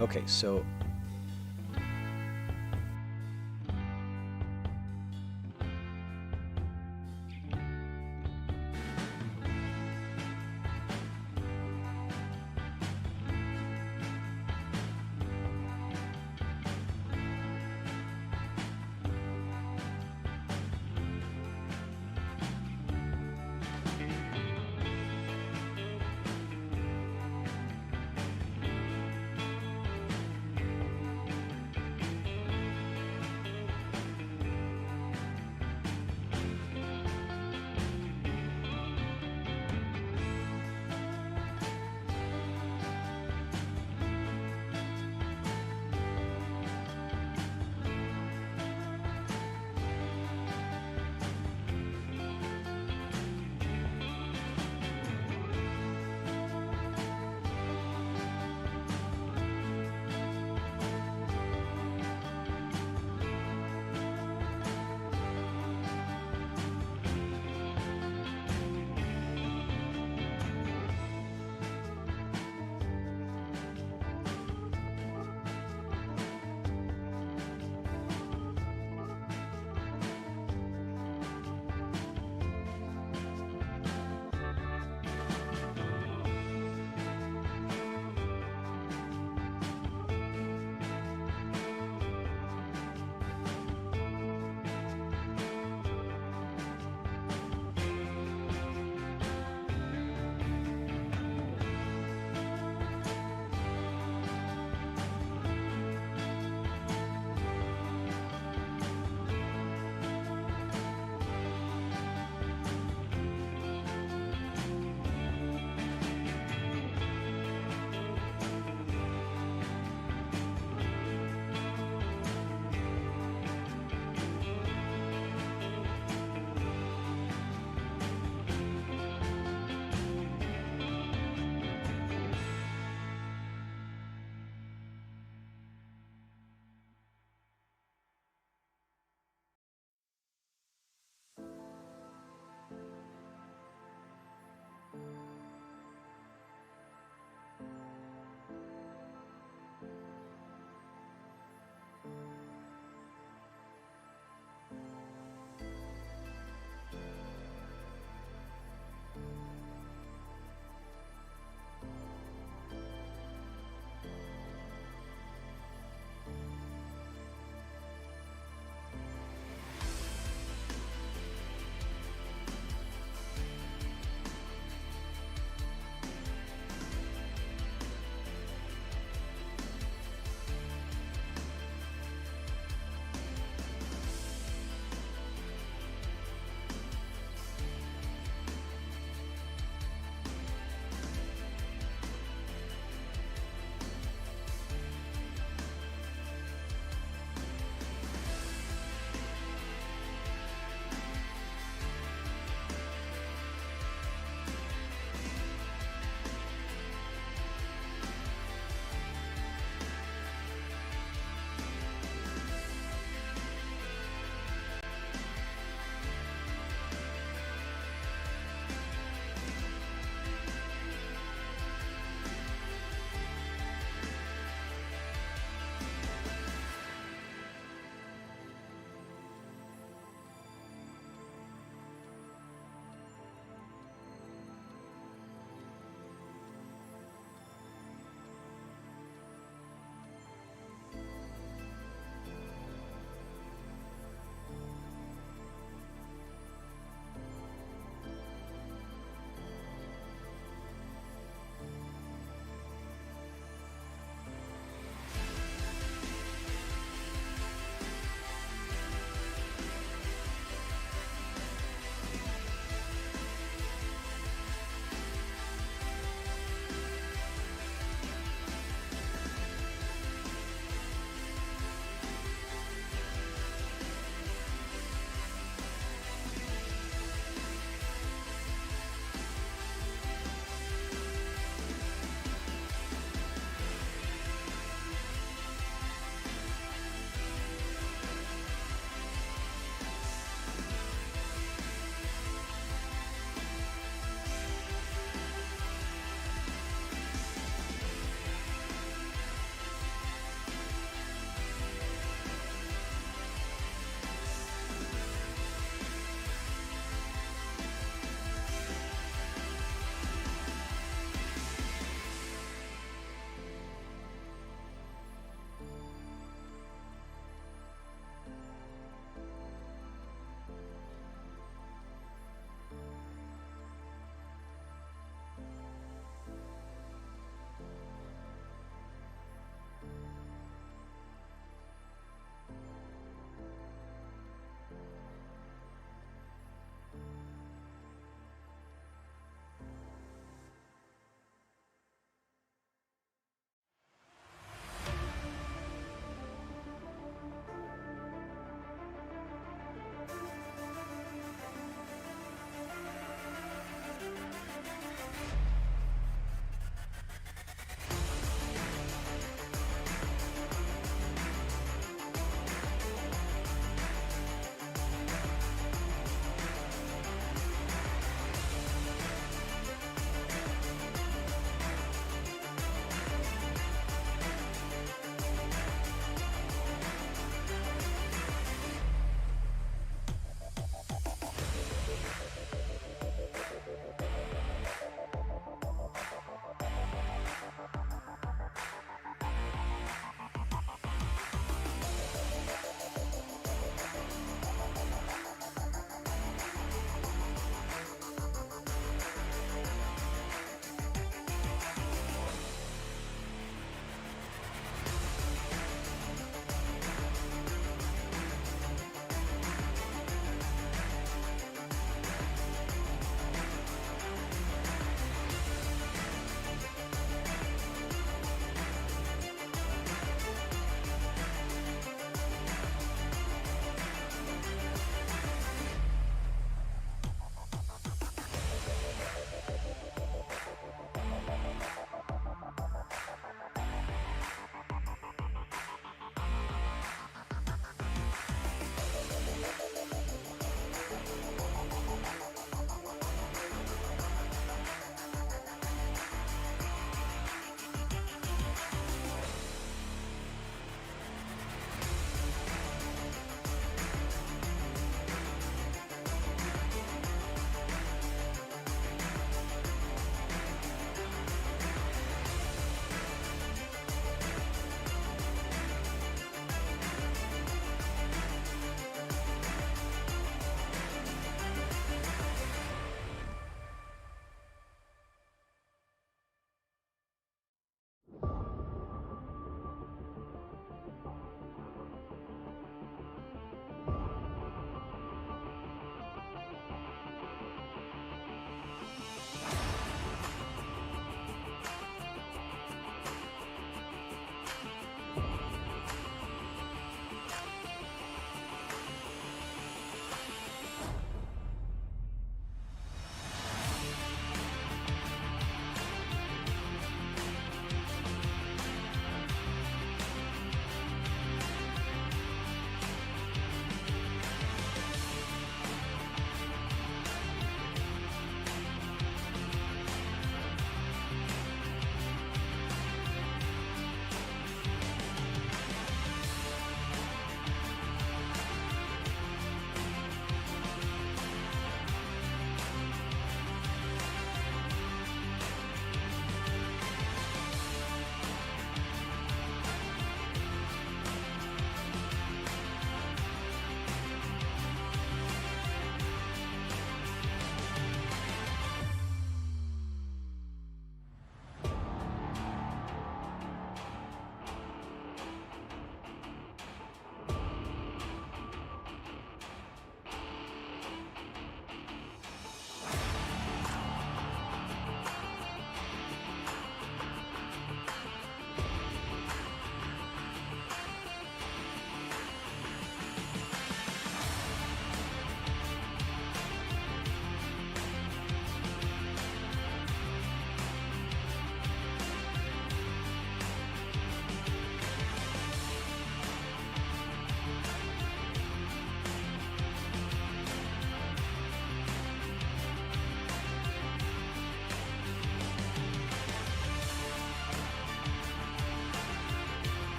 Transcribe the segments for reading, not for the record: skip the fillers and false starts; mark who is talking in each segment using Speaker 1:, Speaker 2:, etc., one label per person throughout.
Speaker 1: Okay, so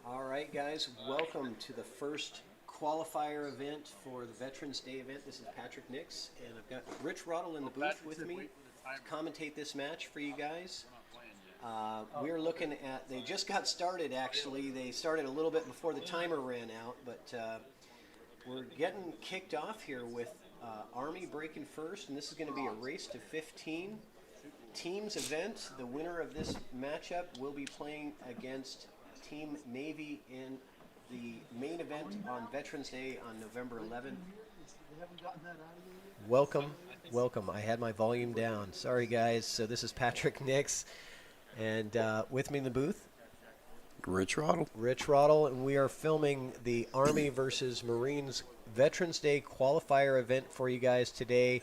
Speaker 1: All right, guys, welcome to the first qualifier event for the Veterans Day event. This is Patrick Nix, and I've got Rich Roddle in the booth with me to commentate this match for you guys. We're looking at, they just got started actually. They started a little bit before the timer ran out, but we're getting kicked off here with Army breaking first, and this is going to be a race to 15 teams event. The winner of this matchup will be playing against Team Navy in the main event on Veterans Day on November 11th. Welcome, welcome. I had my volume down. Sorry, guys. So this is Patrick Nix, and with me in the booth,
Speaker 2: Rich Roddle.
Speaker 1: Rich Roddle, and we are filming the Army versus Marines Veterans Day qualifier event for you guys today.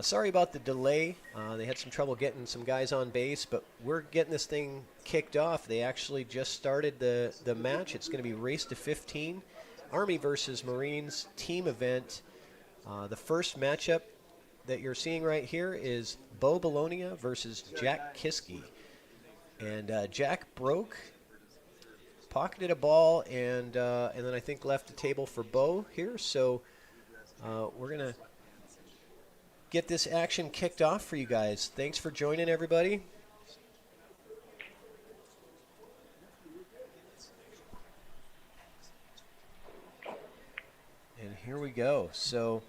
Speaker 1: Sorry about the delay. They had some trouble getting some guys on base, but we're getting this thing kicked off. They actually just started the match. It's going to be race to 15, Army versus Marines team event. The first matchup that you're seeing right here is Bo Bologna versus Jack Kiske. And Jack broke, pocketed a ball, and then I think left the table for Bo here. So we're going to get this action kicked off for you guys. Thanks for joining, everybody. And here we go. So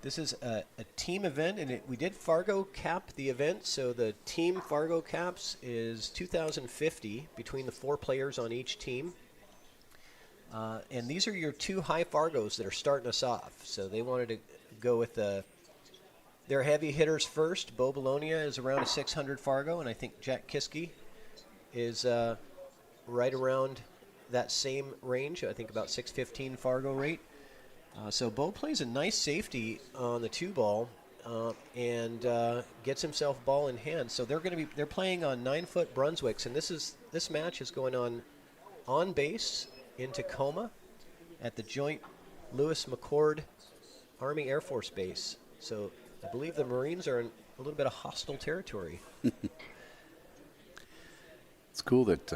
Speaker 1: this is a team event, and we did Fargo cap the event. So the team Fargo caps is 2,050 between the 4 players on each team. And these are your 2 high Fargos that are starting us off. So they wanted to go with their heavy hitters first. Bo Bologna is around a 600 Fargo, and I think Jack Kiske is right around that same range. I think about 615 Fargo rate. So Bo plays a nice safety on the 2-ball and gets himself ball in hand. So they're playing on 9-foot Brunswicks, and this match is going on base in Tacoma at the Joint Lewis McChord Army Air Force Base. So I believe the Marines are in a little bit of hostile territory.
Speaker 2: It's cool that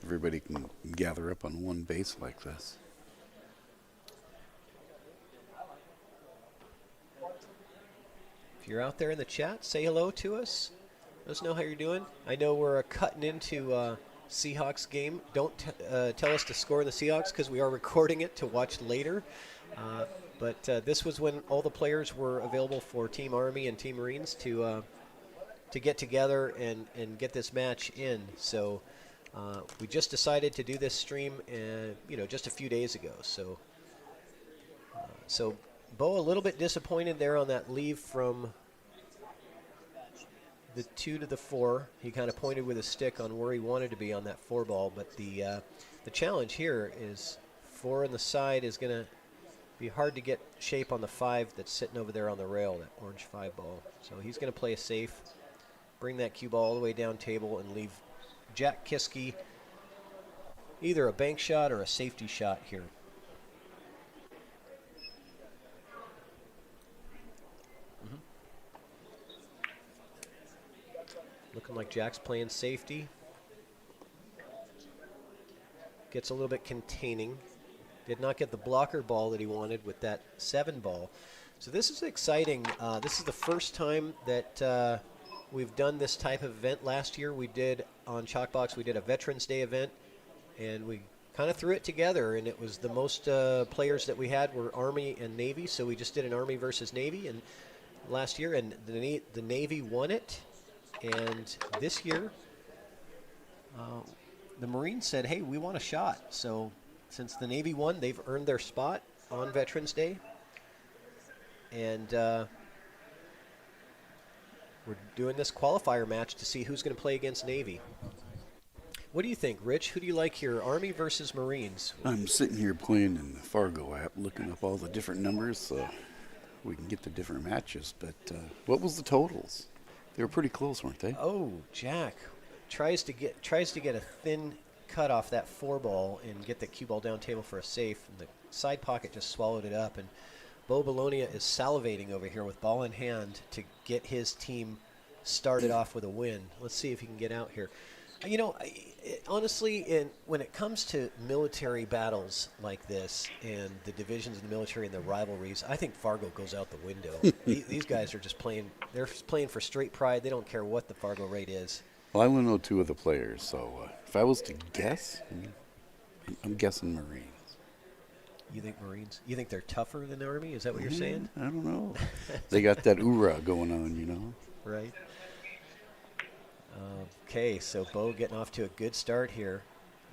Speaker 2: everybody can gather up on one base like this.
Speaker 1: If you're out there in the chat, say hello to us. Let us know how you're doing. I know we're cutting into Seahawks game. Don't tell us to score in the Seahawks because we are recording it to watch later. But this was when all the players were available for Team Army and Team Marines to get together and get this match in. So we just decided to do this stream, just a few days ago. So Bo a little bit disappointed there on that leave from the 2 to the 4. He kind of pointed with a stick on where he wanted to be on that 4-ball. But the challenge here is 4 on the side is going to be hard to get shape on the 5 that's sitting over there on the rail, that orange 5-ball. So he's going to play a safe, bring that cue ball all the way down table, and leave Jack Kiske either a bank shot or a safety shot here. Looking like Jack's playing safety. Gets a little bit containing. Did not get the blocker ball that he wanted with that 7-ball. So this is exciting. This is the first time that we've done this type of event. Last year we did on Chalkbox, we did a Veterans Day event, and we kind of threw it together, and it was the most players that we had were Army and Navy, so we just did an Army versus Navy and last year, and the Navy won it. And this year, the Marines said, hey, we want a shot. So since the Navy won, they've earned their spot on Veterans Day. And we're doing this qualifier match to see who's going to play against Navy. What do you think, Rich? Who do you like here, Army versus Marines?
Speaker 2: I'm sitting here playing in the Fargo app, looking up all the different numbers so we can get the different matches. But what was the totals? They were pretty close, weren't they?
Speaker 1: Oh, Jack tries to get a thin cut off that 4-ball and get the cue ball down table for a safe. And the side pocket just swallowed it up. And Bo Bologna is salivating over here with ball in hand to get his team started off with a win. Let's see if he can get out here. You know, honestly, when it comes to military battles like this and the divisions in the military and the rivalries, I think Fargo goes out the window. These guys are just playing. They're playing for straight pride. They don't care what the Fargo rate is.
Speaker 2: Well, I only know two of the players, so if I was to guess, I'm guessing Marines.
Speaker 1: You think Marines? You think they're tougher than the Army? Is that what you're saying?
Speaker 2: I don't know. They got that oorah going on, you know.
Speaker 1: Right. Okay, so Bo getting off to a good start here.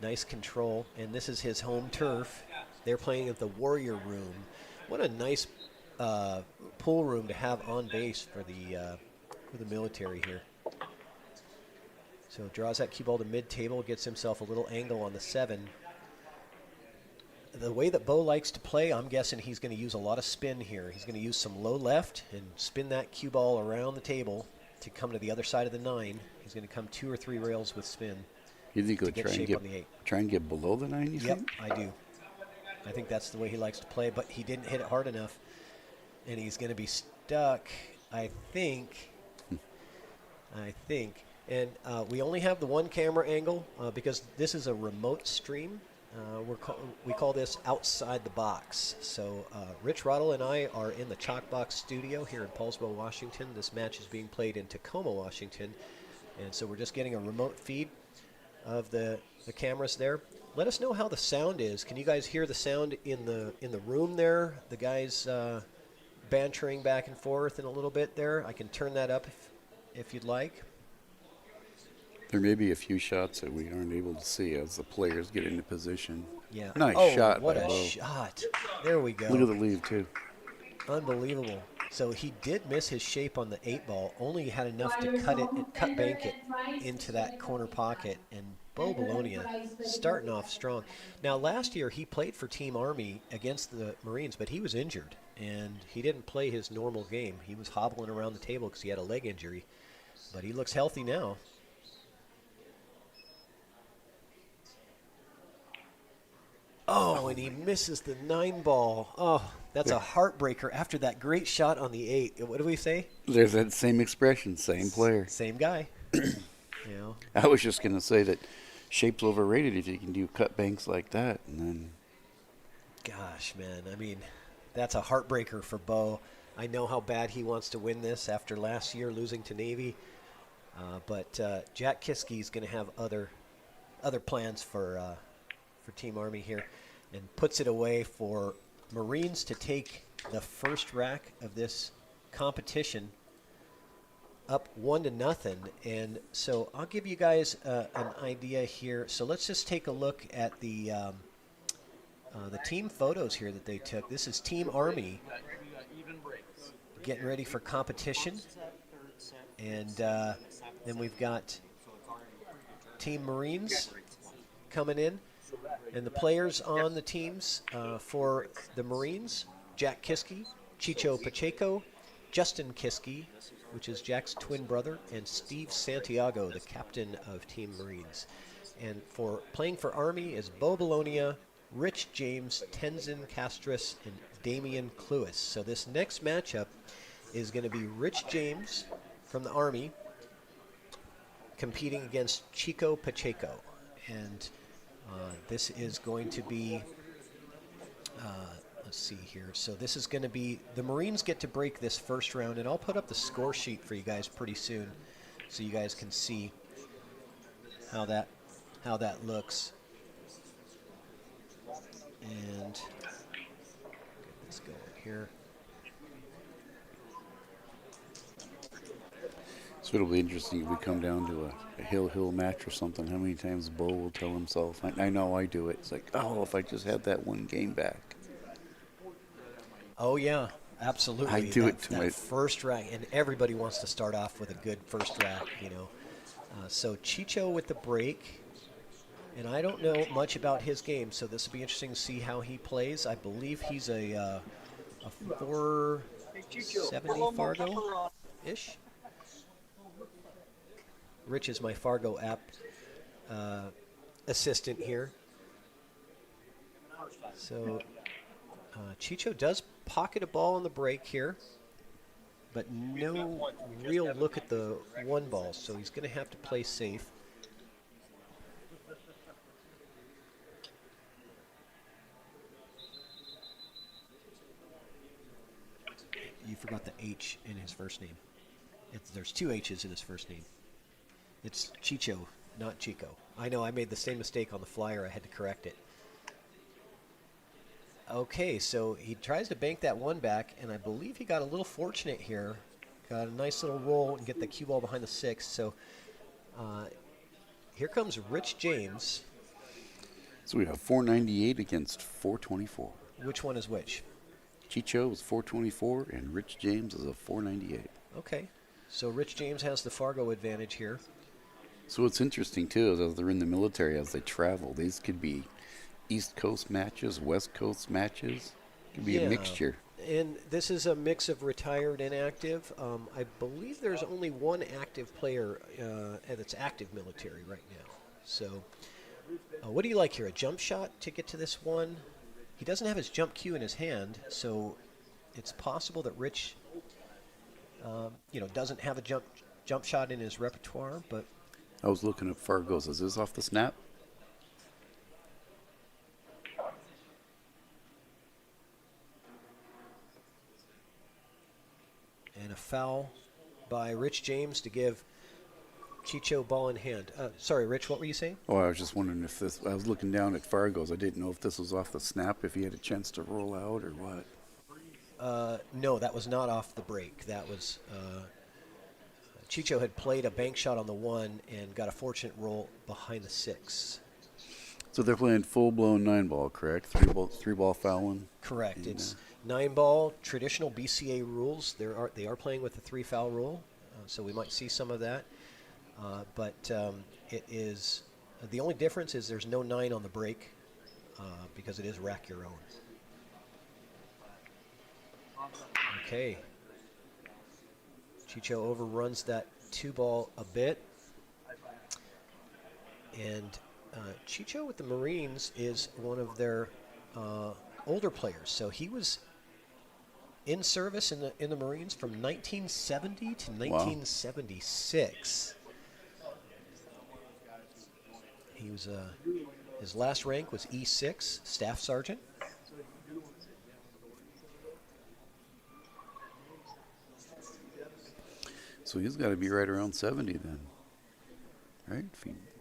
Speaker 1: Nice control, and this is his home turf. They're playing at the Warrior Room. What a nice pool room to have on base for the military here. So draws that cue ball to mid-table, gets himself a little angle on the 7. The way that Bo likes to play, I'm guessing he's going to use a lot of spin here. He's going to use some low left and spin that cue ball around the table to come to the other side of the 9. He's going to come 2 or 3 rails with spin.
Speaker 2: You think he'll
Speaker 1: to get
Speaker 2: try and
Speaker 1: shape
Speaker 2: get
Speaker 1: on the 8.
Speaker 2: try and get below the 9? You
Speaker 1: Yep,
Speaker 2: think?
Speaker 1: I do. I think that's the way he likes to play, but he didn't hit it hard enough, and he's going to be stuck. I think. And we only have the one camera angle because this is a remote stream. We call this outside the box. So Rich Rottle and I are in the Chalkbox studio here in Paulsbo, Washington. This match is being played in Tacoma, Washington. And so we're just getting a remote feed of the cameras there. Let us know how the sound is. Can you guys hear the sound in the room there? The guys bantering back and forth in a little bit there. I can turn that up if you'd like.
Speaker 2: There may be a few shots that we aren't able to see as the players get into position.
Speaker 1: Yeah.
Speaker 2: Nice shot.
Speaker 1: What
Speaker 2: by
Speaker 1: a
Speaker 2: Bo.
Speaker 1: shot. There we go.
Speaker 2: Look at the lead, too.
Speaker 1: Unbelievable. So he did miss his shape on the 8 ball, only had enough to cut bank it into that corner pocket. And Bo Bologna starting off strong. Now, last year he played for Team Army against the Marines, but he was injured, and he didn't play his normal game. He was hobbling around the table because he had a leg injury, but he looks healthy now. Oh, and he misses the 9 ball. Oh, that's a heartbreaker after that great shot on the 8. What do we say?
Speaker 2: There's that same expression, same player.
Speaker 1: Same guy.
Speaker 2: I was just going to say that shape's overrated if you can do cut banks like that. And then,
Speaker 1: gosh, man, I mean, that's a heartbreaker for Bo. I know how bad he wants to win this after last year losing to Navy. But Jack Kiskey's going to have other plans for Team Army here, and puts it away for Marines to take the first rack of this competition up 1-0. And so I'll give you guys an idea here. So let's just take a look at the team photos here that they took. This is Team Army getting ready for competition, and then we've got Team Marines coming in. And the players on the teams for the Marines, Jack Kiskey, Chicho Pacheco, Justin Kiskey, which is Jack's twin brother, and Steve Santiago, the captain of Team Marines. And for playing for Army is Bo Bologna, Rich James, Tenzin Castris, and Damian Cluis. So this next matchup is going to be Rich James from the Army competing against Chico Pacheco. And this is going to be, let's see here. So this is going to be, the Marines get to break this first round, and I'll put up the score sheet for you guys pretty soon so you guys can see how that looks. And get this going here.
Speaker 2: so it'll be interesting if we come down to a hill match or something. How many times Bo will tell himself, I know I do it. It's like, oh, if I just had that one game back.
Speaker 1: Oh, yeah, absolutely.
Speaker 2: I do it to
Speaker 1: that
Speaker 2: my
Speaker 1: first rack, and everybody wants to start off with a good first rack, you know. So Chicho with the break, and I don't know much about his game, so this will be interesting to see how he plays. I believe he's a 470 Fargo-ish. Rich is my Fargo app assistant here. So Chicho does pocket a ball on the break here, but no real look at the 1 ball, so he's going to have to play safe. forgot the H in his first name. There's 2 H's in his first name. It's Chicho, not Chico. I know, I made the same mistake on the flyer. I had to correct it. Okay, so he tries to bank that one back, and I believe he got a little fortunate here. Got a nice little roll and get the cue ball behind the 6. So here comes Rich James.
Speaker 2: So we have 498 against 424.
Speaker 1: Which one is which?
Speaker 2: Chicho is 424 and Rich James is a 498.
Speaker 1: Okay, so Rich James has the Fargo advantage here.
Speaker 2: So what's interesting too is as they're in the military, as they travel, these could be East Coast matches, West Coast matches. It could be a mixture.
Speaker 1: And this is a mix of retired and active. I believe there's only one active player that's active military right now. So what do you like here? A jump shot to get to this one? He doesn't have his jump cue in his hand, so it's possible that Rich doesn't have a jump shot in his repertoire, but
Speaker 2: I was looking at Fargo's. Is this off the snap?
Speaker 1: and a foul by Rich James to give Chicho ball in hand. Sorry, Rich, what were you saying?
Speaker 2: Oh, I was just wondering if this, I was looking down at Fargo's. I didn't know if this was off the snap, if he had a chance to roll out or what.
Speaker 1: No, that was not off the break. That was Chicho had played a bank shot on the 1 and got a fortunate roll behind the 6.
Speaker 2: So they're playing full-blown 9-ball, correct? Three-ball fouling?
Speaker 1: Correct.
Speaker 2: And,
Speaker 1: It's 9-ball, traditional BCA rules. They are playing with the 3-foul rule, so we might see some of that. But it is the only difference is there's no 9 on the break because it is rack your own. Okay. Chicho overruns that 2-ball a bit. And Chicho with the Marines is one of their older players. So he was in service in the Marines from 1970 to 1976. He was his last rank was E6, Staff Sergeant.
Speaker 2: So he's got to be right around 70 then, right?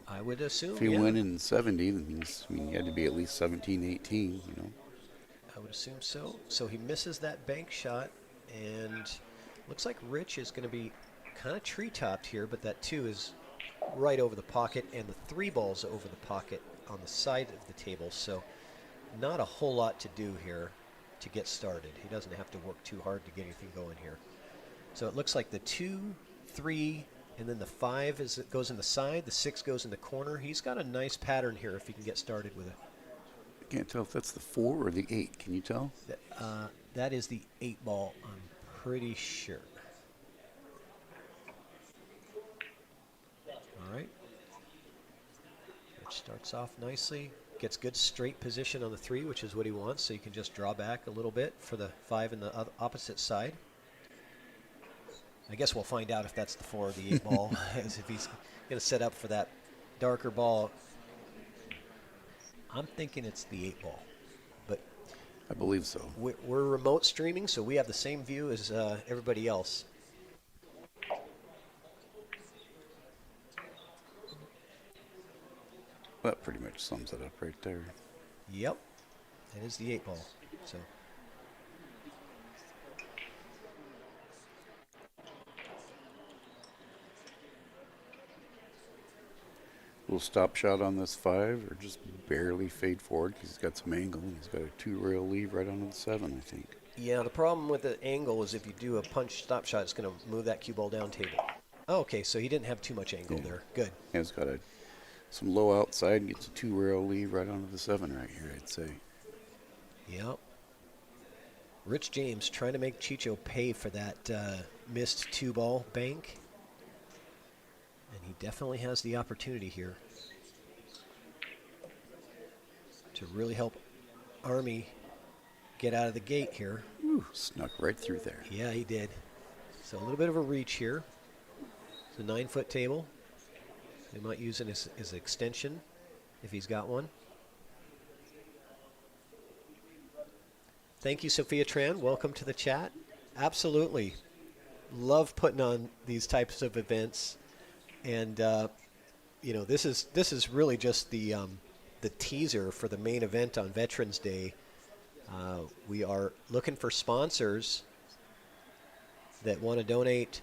Speaker 1: I would assume.
Speaker 2: If he went in 70, then he had to be at least 17, 18, you know.
Speaker 1: I would assume so. So he misses that bank shot, and looks like Rich is going to be kind of tree-topped here, but that 2 is right over the pocket, and the 3 ball's over the pocket on the side of the table. So not a whole lot to do here to get started. He doesn't have to work too hard to get anything going here. So it looks like the 2, 3, and then the 5 goes in the side. The 6 goes in the corner. He's got a nice pattern here if he can get started with it.
Speaker 2: I can't tell if that's the 4 or the 8. Can you tell?
Speaker 1: That is the 8-ball, I'm pretty sure. All right. Which starts off nicely. Gets good straight position on the 3, which is what he wants, so you can just draw back a little bit for the 5 in the opposite side. I guess we'll find out if that's the 4 or the 8 ball, as if he's going to set up for that darker ball. I'm thinking it's the 8 ball, but
Speaker 2: I believe so.
Speaker 1: We're remote streaming, so we have the same view as everybody else.
Speaker 2: That pretty much sums it up right there.
Speaker 1: Yep, it is the 8 ball. So.
Speaker 2: Little stop shot on this 5, or just barely fade forward because he's got some angle. And he's got a 2-rail leave right onto the 7, I think.
Speaker 1: Yeah, the problem with the angle is if you do a punch stop shot, it's going to move that cue ball down table. Oh, okay, so he didn't have too much angle there. Good.
Speaker 2: And it's got some low outside and gets a 2-rail leave right onto the 7 right here, I'd say.
Speaker 1: Yep. Rich James trying to make Chicho pay for that missed 2-ball bank. And he definitely has the opportunity here to really help Army get out of the gate here.
Speaker 2: Ooh, snuck right through there.
Speaker 1: Yeah, he did. So a little bit of a reach here. It's a 9-foot table. They might use it as extension if he's got one. Thank you, Sophia Tran. Welcome to the chat. Absolutely. Love putting on these types of events. And, this is really just the teaser for the main event on Veterans Day. We are looking for sponsors that want to donate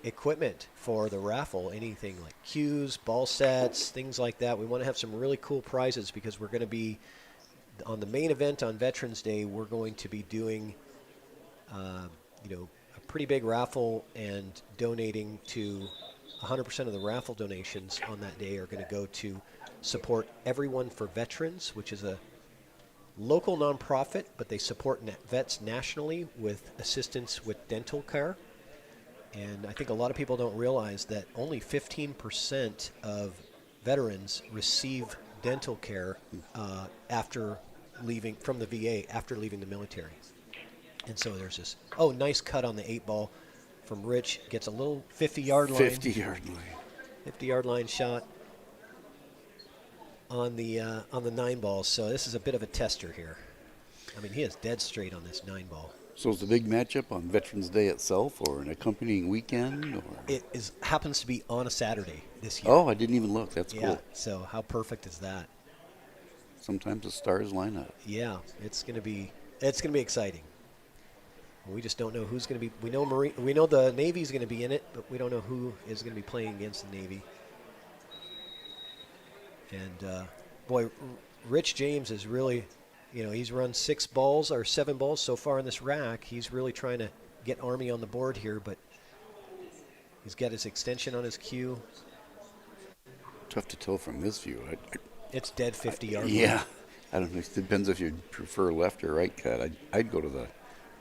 Speaker 1: equipment for the raffle, anything like cues, ball sets, things like that. We want to have some really cool prizes because we're going to be on the main event on Veterans Day. We're going to be doing, a pretty big raffle and donating to 100% of the raffle donations on that day are going to go to support Everyone for Veterans, which is a local nonprofit, but they support vets nationally with assistance with dental care. And I think a lot of people don't realize that only 15% of veterans receive dental care after leaving from the VA, after leaving the military. And so there's this, nice cut on the 8-ball from Rich. Gets a little 50-yard line.
Speaker 2: 50-yard line.
Speaker 1: 50-yard line shot on the 9-ball. So this is a bit of a tester here. I mean, he is dead straight on this 9-ball.
Speaker 2: So is the big matchup on Veterans Day itself or an accompanying weekend? Or?
Speaker 1: It happens to be on a Saturday this year.
Speaker 2: Oh, I didn't even look. That's
Speaker 1: yeah,
Speaker 2: cool.
Speaker 1: So how perfect is that?
Speaker 2: Sometimes the stars line up.
Speaker 1: Yeah, it's gonna be exciting. We just don't know who's going to be. We know the Navy's going to be in it, but we don't know who is going to be playing against the Navy. And Rich James is really, he's run 6 balls or 7 balls so far in this rack. He's really trying to get Army on the board here, but he's got his extension on his cue.
Speaker 2: Tough to tell from this view.
Speaker 1: It's dead 50-yard line.
Speaker 2: Yeah, I don't know. It depends if you prefer left or right cut. I'd go to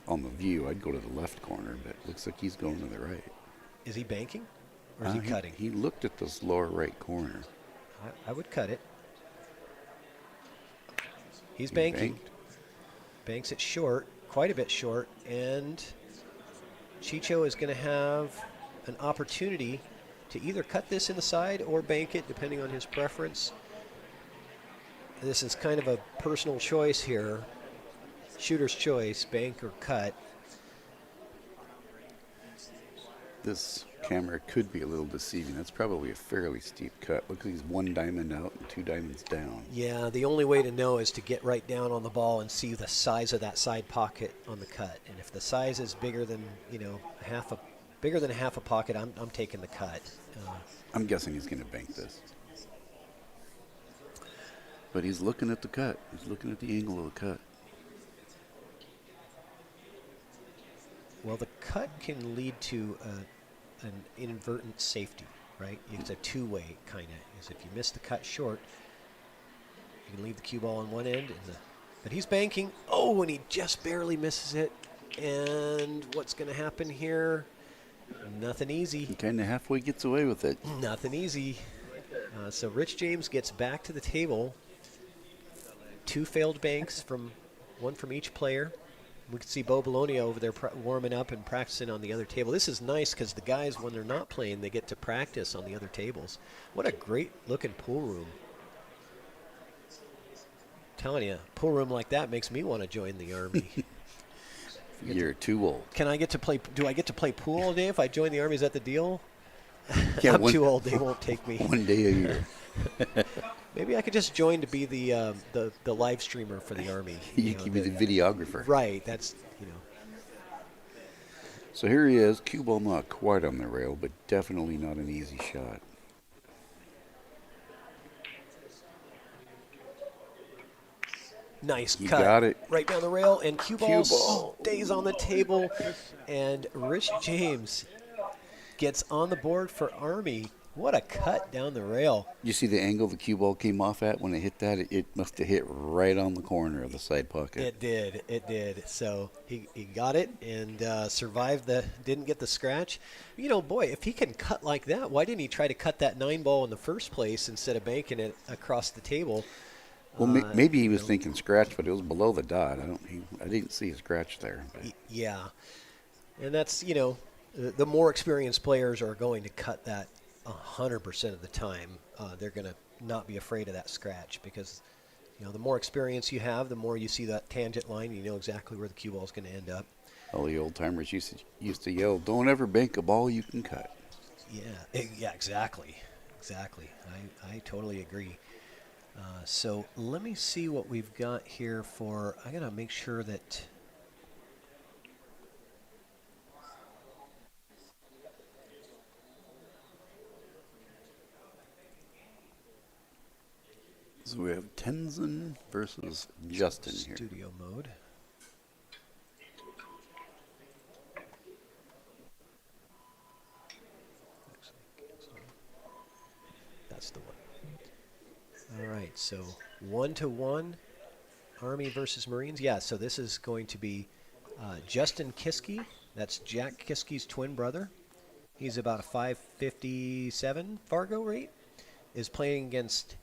Speaker 2: on the view, I'd go to the left corner, but it looks like he's going to the right.
Speaker 1: Is he banking or is he cutting?
Speaker 2: He looked at this lower right corner.
Speaker 1: I would cut it. He's banking. Banks it short, quite a bit short, and Chicho is going to have an opportunity to either cut this in the side or bank it, depending on his preference. This is kind of a personal choice here. Shooter's choice, bank or cut.
Speaker 2: This camera could be a little deceiving. That's probably a fairly steep cut. Look, he's 1 diamond out and 2 diamonds down.
Speaker 1: Yeah, the only way to know is to get right down on the ball and see the size of that side pocket on the cut. And if the size is bigger than bigger than half a pocket, I'm taking the cut.
Speaker 2: I'm guessing he's going to bank this. But he's looking at the cut. He's looking at the angle of the cut.
Speaker 1: Well, the cut can lead to an inadvertent safety, right? It's a two-way kind of. Is if you miss the cut short, you can leave the cue ball on one end, but he's banking. Oh, and he just barely misses it. And what's going to happen here? Nothing easy.
Speaker 2: He kind of halfway gets away with it.
Speaker 1: Nothing easy. So Rich James gets back to the table. 2 failed banks, one from each player. We can see Bo Bologna over there warming up and practicing on the other table. This is nice because the guys, when they're not playing, they get to practice on the other tables. What a great-looking pool room. I'm telling you, a pool room like that makes me want to join the Army.
Speaker 2: You're too old.
Speaker 1: Can I get to play? Do I get to play pool all day if I join the Army? Is that the deal?
Speaker 2: Yeah,
Speaker 1: I'm too old. They won't take me.
Speaker 2: 1 day a year.
Speaker 1: Maybe I could just join to be the live streamer for the Army.
Speaker 2: You can be the videographer.
Speaker 1: Right. That's.
Speaker 2: So here he is. Cue ball not quite on the rail, but definitely not an easy shot.
Speaker 1: Nice
Speaker 2: You
Speaker 1: cut.
Speaker 2: got it.
Speaker 1: Right down the rail, and cue ball
Speaker 2: ball.
Speaker 1: stays on the table, and Rich James gets on the board for Army. What a cut down the rail.
Speaker 2: You see the angle the cue ball came off at when it hit that? It must have hit right on the corner of the side pocket.
Speaker 1: It did. So he got it and survived didn't get the scratch. Boy, if he can cut like that, why didn't he try to cut that 9-ball in the first place instead of banking it across the table?
Speaker 2: Well, maybe he was thinking scratch, but it was below the dot. I didn't see a scratch there. But.
Speaker 1: Yeah. And that's, the more experienced players are going to cut that 100% of the time. They're going to not be afraid of that scratch because, the more experience you have, the more you see that tangent line, you know exactly where the cue ball is going to end up.
Speaker 2: All the old timers used to yell, "Don't ever bank a ball you can cut."
Speaker 1: Yeah, exactly. Exactly. I totally agree. So let me see what we've got here for. I got to make sure that.
Speaker 2: So we have Tenzin versus Justin here.
Speaker 1: Studio mode. That's the one. All right, so 1-1, Army versus Marines. Yeah, so this is going to be Justin Kiske. That's Jack Kiske's twin brother. He's about a 557 Fargo rate. Is playing against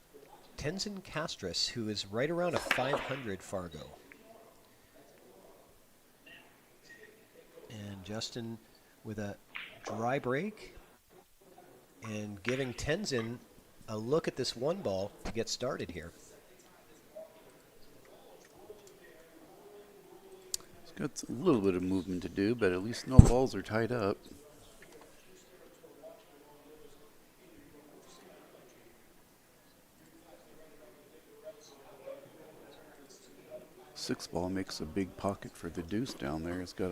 Speaker 1: Tenzin Castris, who is right around a 500 Fargo. And Justin with a dry break and giving Tenzin a look at this one ball to get started here.
Speaker 2: It's got a little bit of movement to do, but at least no balls are tied up. Six ball makes a big pocket for the deuce down there. It's got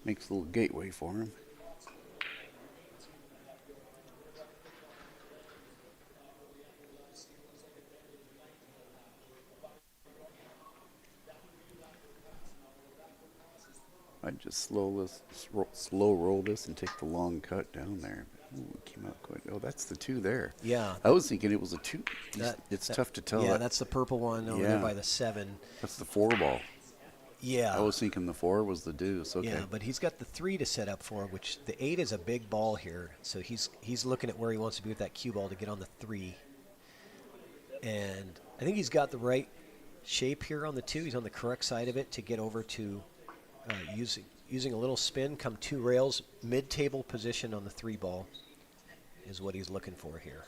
Speaker 2: makes a little gateway for him. I'd just slow roll this and take the long cut down there. Ooh, it came out quite. Oh, that's the two there.
Speaker 1: Yeah.
Speaker 2: I was thinking it was a two. It's tough to tell.
Speaker 1: Yeah, that's the purple one over there by the 7.
Speaker 2: That's the 4 ball.
Speaker 1: Yeah.
Speaker 2: I was thinking the 4 was the deuce. Okay.
Speaker 1: Yeah, but he's got the 3 to set up for, which the 8 is a big ball here. So he's looking at where he wants to be with that cue ball to get on the 3. And I think he's got the right shape here on the 2. He's on the correct side of it to get over to using a little spin, come 2 rails, mid-table position on the 3 ball is what he's looking for here.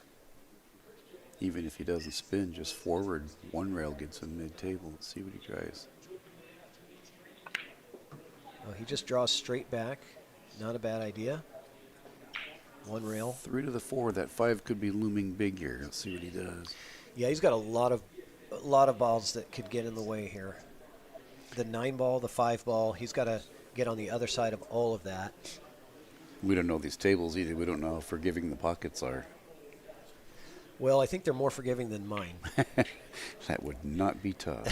Speaker 2: Even if he doesn't spin, just forward 1 rail gets him mid-table. Let's see what he tries.
Speaker 1: Oh, he just draws straight back. Not a bad idea. 1 rail.
Speaker 2: 3 to the 4. That 5 could be looming big here. Let's see what he does.
Speaker 1: Yeah, he's got a lot of balls that could get in the way here. The 9 ball, the 5 ball, he's got to get on the other side of all of that.
Speaker 2: We don't know these tables either. We don't know how forgiving the pockets are.
Speaker 1: Well, I think they're more forgiving than mine.
Speaker 2: That would not be tough.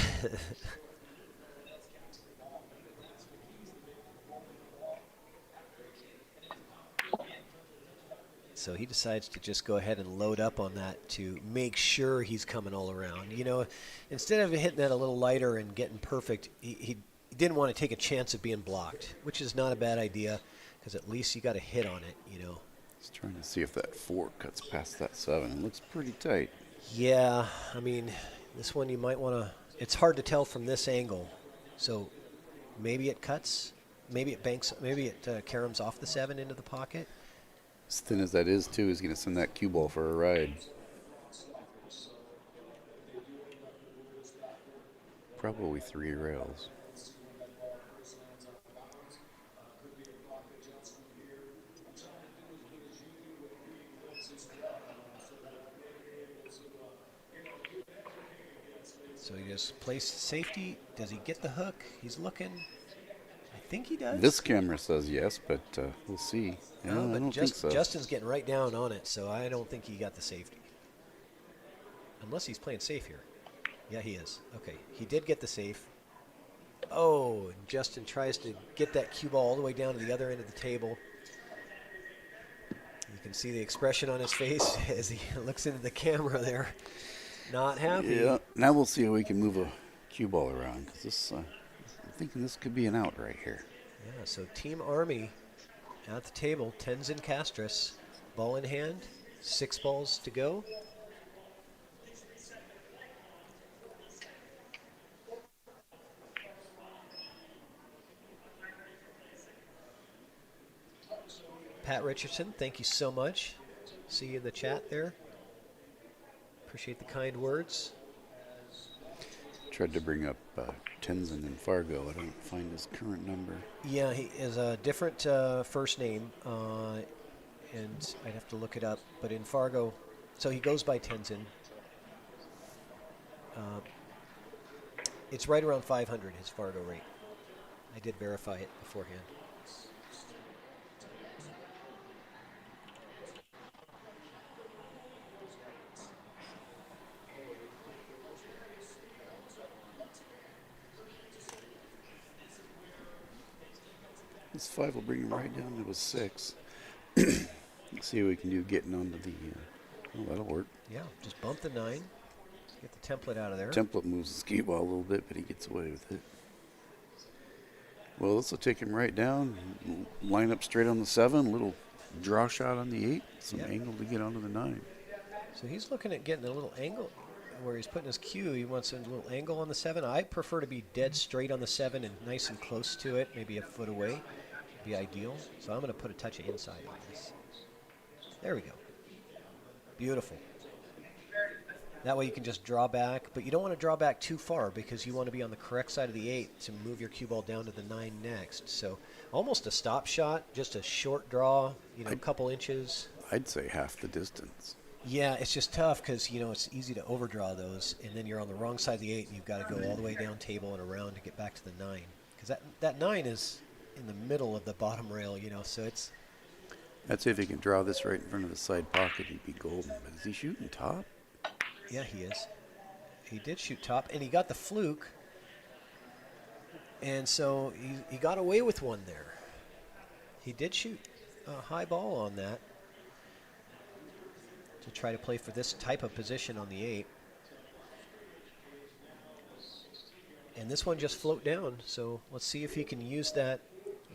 Speaker 1: So he decides to just go ahead and load up on that to make sure he's coming all around. You know, instead of hitting that a little lighter and getting perfect, he didn't want to take a chance of being blocked, which is not a bad idea because at least you got a hit on it, you know.
Speaker 2: Just trying to see if that 4 cuts past that 7. It looks pretty tight.
Speaker 1: Yeah, I mean, this one you might want to, it's hard to tell from this angle. So maybe it cuts, maybe it banks, maybe it caroms off the 7 into the pocket.
Speaker 2: As thin as that is, too, he's going to send that cue ball for a ride. Probably 3 rails.
Speaker 1: So he just plays safety. Does he get the hook? He's looking. I think he does.
Speaker 2: This camera says yes, but we'll see.
Speaker 1: No, but
Speaker 2: I don't think so.
Speaker 1: Justin's getting right down on it, so I don't think he got the safety. Unless he's playing safe here. Yeah, he is. Okay, he did get the safe. Oh, and Justin tries to get that cue ball all the way down to the other end of the table. You can see the expression on his face as he looks into the camera there. Not happy.
Speaker 2: Yeah, now we'll see how we can move a cue ball around, because this, I'm thinking this could be an out right here.
Speaker 1: Yeah, so Team Army at the table, Tenzin Castris, ball in hand, 6 balls to go. Pat Richardson, thank you so much. See you in the chat there. Appreciate the kind words.
Speaker 2: tried to bring up Tenzin in Fargo. I don't find his current number.
Speaker 1: Yeah, he is a different first name, and I'd have to look it up. But in Fargo, so he goes by Tenzin. It's right around 500, his Fargo rate. I did verify it beforehand.
Speaker 2: This 5 will bring him right down to a 6. Let's see what we can do getting onto the... oh, that'll work.
Speaker 1: Yeah, just bump the 9. Get the template out of there.
Speaker 2: Template moves the skee ball a little bit, but he gets away with it. Well, this will take him right down. Line up straight on the 7. Little draw shot on the 8. Some angle to get onto the 9.
Speaker 1: So he's looking at getting a little angle where he's putting his cue. He wants a little angle on the 7. I prefer to be dead straight on the 7 and nice and close to it, maybe a foot away. Be ideal. So I'm going to put a touch of inside on this. There we go. Beautiful. That way you can just draw back, but you don't want to draw back too far because you want to be on the correct side of the 8 to move your cue ball down to the 9 next. So almost a stop shot, just a short draw, a couple inches.
Speaker 2: I'd say half the distance.
Speaker 1: Yeah, it's just tough because, it's easy to overdraw those, and then you're on the wrong side of the 8 and you've got to go all the way down table and around to get back to the 9. Because that 9 is in the middle of the bottom rail, so it's...
Speaker 2: I'd say if he can draw this right in front of the side pocket, he'd be golden. But is he shooting top?
Speaker 1: Yeah, he is. He did shoot top, and he got the fluke. And so he got away with one there. He did shoot a high ball on that to try to play for this type of position on the 8. And this one just float down, so let's see if he can use that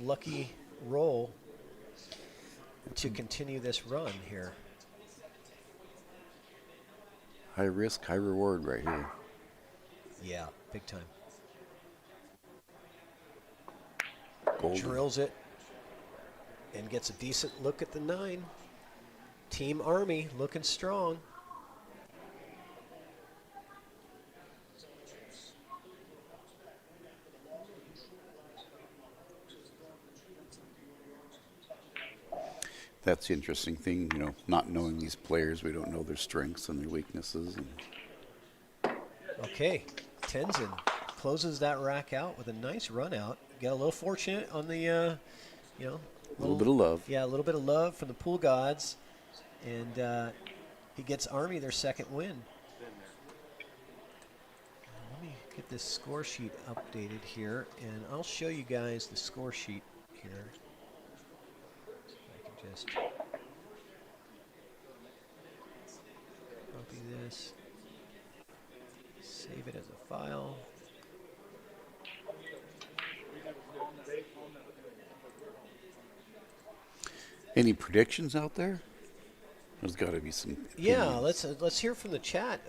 Speaker 1: lucky roll to continue this run here.
Speaker 2: High risk, high reward right here.
Speaker 1: Yeah, big time.
Speaker 2: Golden.
Speaker 1: Drills it and gets a decent look at the 9. Team Army looking strong.
Speaker 2: That's the interesting thing, not knowing these players. We don't know their strengths and their weaknesses.
Speaker 1: Okay, Tenzin closes that rack out with a nice run out. Get a little fortunate on the,
Speaker 2: A little bit of love.
Speaker 1: Yeah, a little bit of love from the pool gods. And he gets Army their second win. Let me get this score sheet updated here, and I'll show you guys the score sheet here. I can just copy this, save it as a file.
Speaker 2: Any predictions out there? There's got to be some.
Speaker 1: Yeah, let's hear from the chat.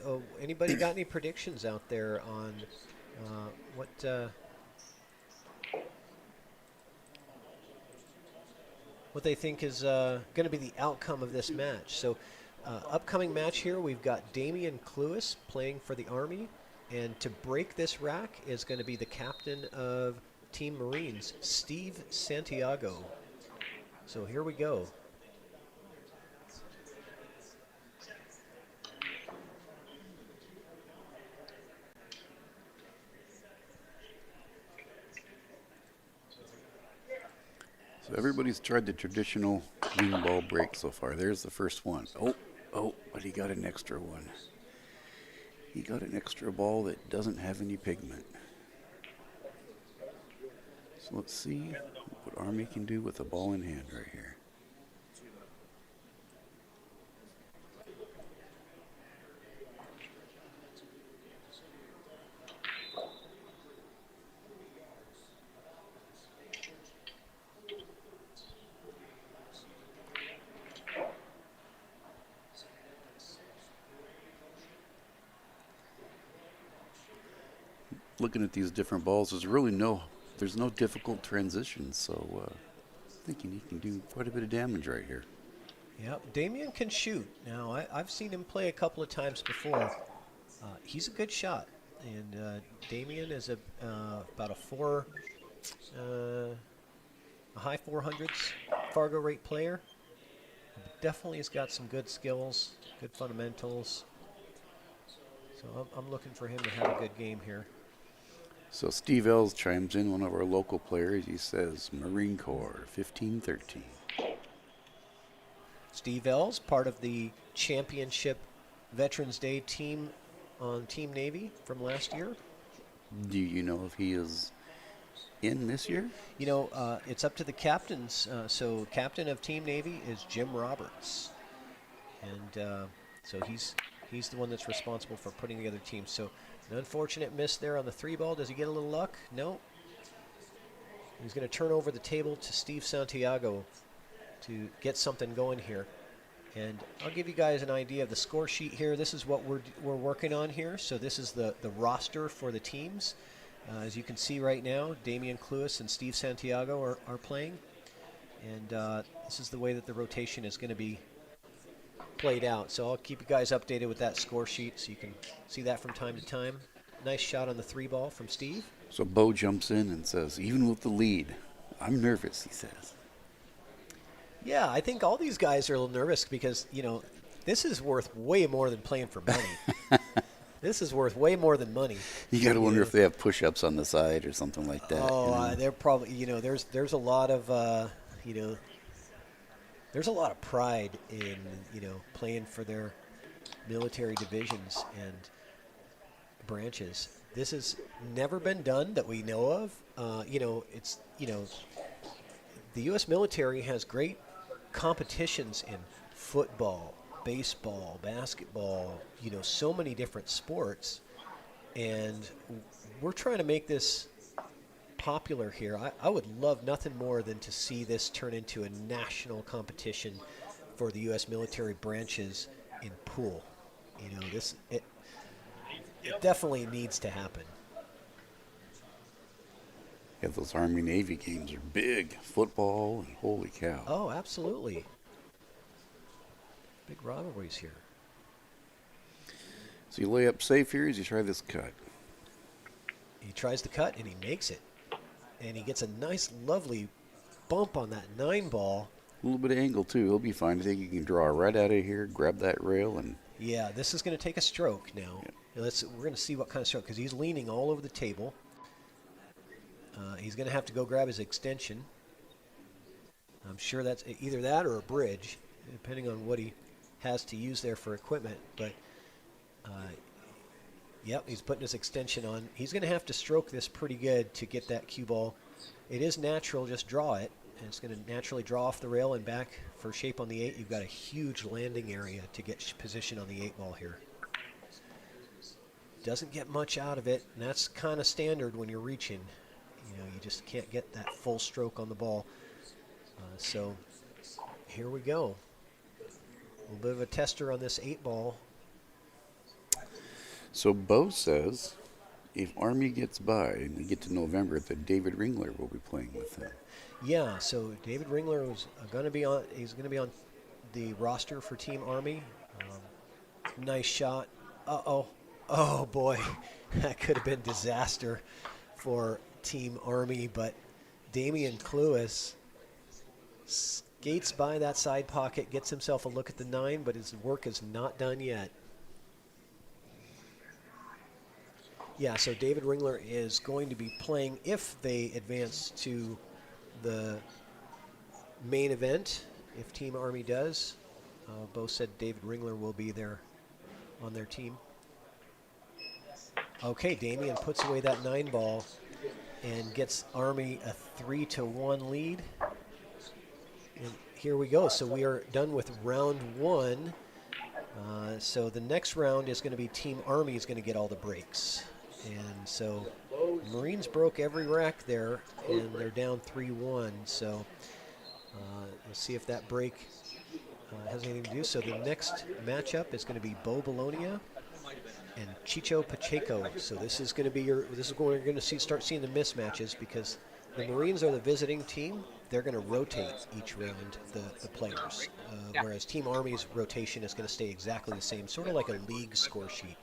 Speaker 1: Anybody got any predictions out there on what they think is going to be the outcome of this match? So, upcoming match here, we've got Damian Cluis playing for the Army, and to break this rack is going to be the captain of Team Marines, Steve Santiago. So here we go.
Speaker 2: So everybody's tried the traditional wing ball break so far. There's the first one. Oh, but he got an extra one. He got an extra ball that doesn't have any pigment. So let's see what Army can do with a ball in hand right here. Looking at these different balls, there's no difficult transitions, so thinking he can do quite a bit of damage right here.
Speaker 1: Yep, Damian can shoot. Now, I've seen him play a couple of times before. He's a good shot. And Damien is about a high 400s Fargo rate player. Definitely has got some good skills, good fundamentals. So I'm looking for him to have a good game here.
Speaker 2: So Steve Ells chimes in, one of our local players. He says Marine Corps, 15-13.
Speaker 1: Steve Ells, part of the championship Veterans Day team on Team Navy from last year.
Speaker 2: Do you know if he is in this year?
Speaker 1: You know, it's up to the captains. So captain of Team Navy is Jim Roberts. And so he's the one that's responsible for putting together teams. So an unfortunate miss there on the 3-ball. Does he get a little luck? No. He's going to turn over the table to Steve Santiago to get something going here. And I'll give you guys an idea of the score sheet here. This is what we're working on here. So this is the roster for the teams. As you can see right now, Damian Cluis and Steve Santiago are playing. And this is the way that the rotation is going to be played out. So I'll keep you guys updated with that score sheet so you can see that from time to time. Nice shot on the 3-ball from Steve.
Speaker 2: So Bo jumps in and says, even with the lead, I'm nervous, he says.
Speaker 1: Yeah, I think all these guys are a little nervous because, you know, this is worth way more than playing for money. This is worth way more than money.
Speaker 2: You got to wonder if they have push-ups on the side or something like that.
Speaker 1: Oh,
Speaker 2: you know?
Speaker 1: they're probably, you know, there's a lot of, you know, there's a lot of pride in, you know, playing for their military divisions and branches. This has never been done that we know of. You know, it's, you know, the U.S. military has great competitions in football, baseball, basketball, you know, so many different sports. And we're trying to make this popular here. I would love nothing more than to see this turn into a national competition for the U.S. military branches in pool. You know, it definitely needs to happen.
Speaker 2: Yeah, those Army-Navy games are big. Football, and holy cow.
Speaker 1: Oh, absolutely. Big rivalries here.
Speaker 2: So you lay up safe here as you try this cut.
Speaker 1: He tries the cut, and he makes it. And he gets a nice, lovely bump on that 9-ball.
Speaker 2: A little bit of angle, too. He'll be fine. I think you can draw right out of here, grab that rail, and...
Speaker 1: Yeah, this is going to take a stroke now.
Speaker 2: Yeah.
Speaker 1: We're going to see what kind of stroke, because he's leaning all over the table. He's going to have to go grab his extension. I'm sure that's either that or a bridge, depending on what he has to use there for equipment. But, yep, he's putting his extension on. He's going to have to stroke this pretty good to get that cue ball. It is natural, just draw it. And it's going to naturally draw off the rail and back for shape on the 8. You've got a huge landing area to get position on the 8-ball here. Doesn't get much out of it, and that's kind of standard when you're reaching. You know, you just can't get that full stroke on the ball. So here we go. A little bit of a tester on this 8-ball.
Speaker 2: So Bo says if Army gets by and we get to November, that David Ringler will be playing with them.
Speaker 1: Yeah, so David Ringler was going to be on. He's going to be on the roster for Team Army. Nice shot. Oh boy, that could have been disaster for Team Army. But Damian Cluis skates by that side pocket, gets himself a look at the 9, but his work is not done yet. Yeah, so David Ringler is going to be playing if they advance to the main event, if Team Army does. Both said David Ringler will be there on their team. Okay, Damian puts away that 9-ball and gets Army a 3-1 lead. And here we go. So we are done with round 1. So the next round is going to be Team Army is going to get all the breaks. And so Marines broke every rack there, and they're down 3-1. So we'll see if that break has anything to do. So the next matchup is going to be Bo Bologna and Chicho Pacheco. So this is going to be this is where you're going to start seeing the mismatches, because the Marines are the visiting team. They're going to rotate each round the players, whereas Team Army's rotation is going to stay exactly the same, sort of like a league score sheet.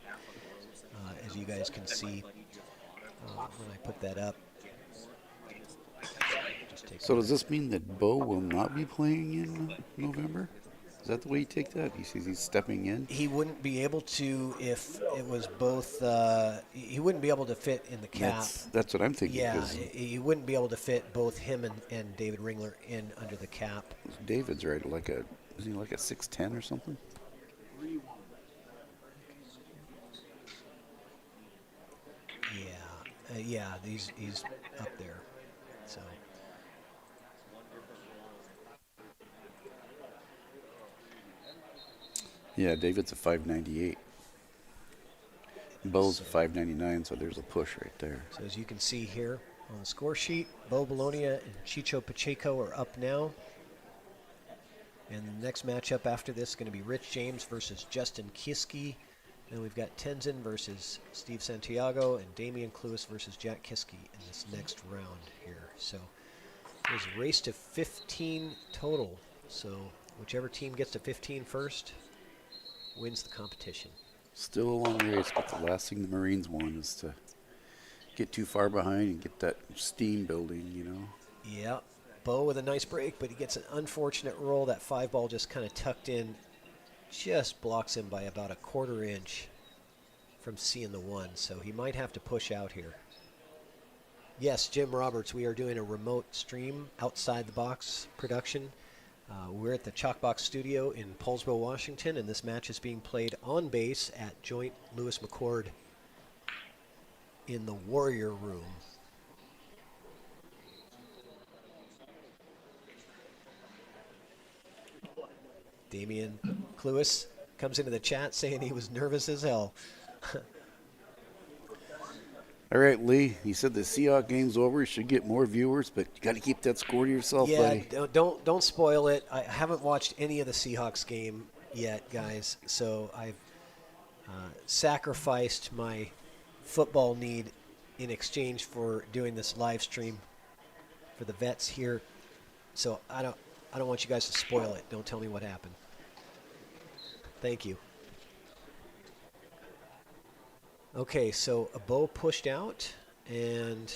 Speaker 1: as you guys can see when I put that up. Just take
Speaker 2: So does this mean that Bo will not be playing in November? Is that the way you take that? He says he's stepping in?
Speaker 1: He wouldn't be able to if it was both. He wouldn't be able to fit in the cap.
Speaker 2: That's what I'm thinking.
Speaker 1: Yeah, he wouldn't be able to fit both him and David Ringler in under the cap.
Speaker 2: David's right, isn't he like a 6'10" or something?
Speaker 1: Yeah, he's up there. So.
Speaker 2: Yeah, David's a 5'98". Bo's a 5'99", so there's a push right there.
Speaker 1: So as you can see here on the score sheet, Bo Bologna and Chicho Pacheco are up now. And the next matchup after this is going to be Rich James versus Justin Kiske. Then we've got Tenzin versus Steve Santiago and Damian Cluis versus Jack Kiske in this next round here. So there's a race to 15 total. So whichever team gets to 15 first wins the competition.
Speaker 2: Still a long race, but the last thing the Marines want is to get too far behind and get that steam building, you know.
Speaker 1: Yeah, Bo with a nice break, but he gets an unfortunate roll. That 5 ball just kind of tucked in, just blocks him by about a 1/4 inch from seeing the 1, so he might have to push out here. Yes, Jim Roberts, we are doing a remote stream outside the box production. We're at the Chalkbox Studio in Paulsboro, Washington, and this match is being played on base at Joint Lewis McCord in the Warrior Room. Damian Cluis comes into the chat saying he was nervous as hell.
Speaker 2: All right, Lee, you said the Seahawks game's over. You should get more viewers, but you got to keep that score to yourself, buddy.
Speaker 1: Yeah, don't spoil it. I haven't watched any of the Seahawks game yet, guys, so I've sacrificed my football need in exchange for doing this live stream for the vets here. So I don't want you guys to spoil it. Don't tell me what happened. Thank you. Okay, so a Bo pushed out and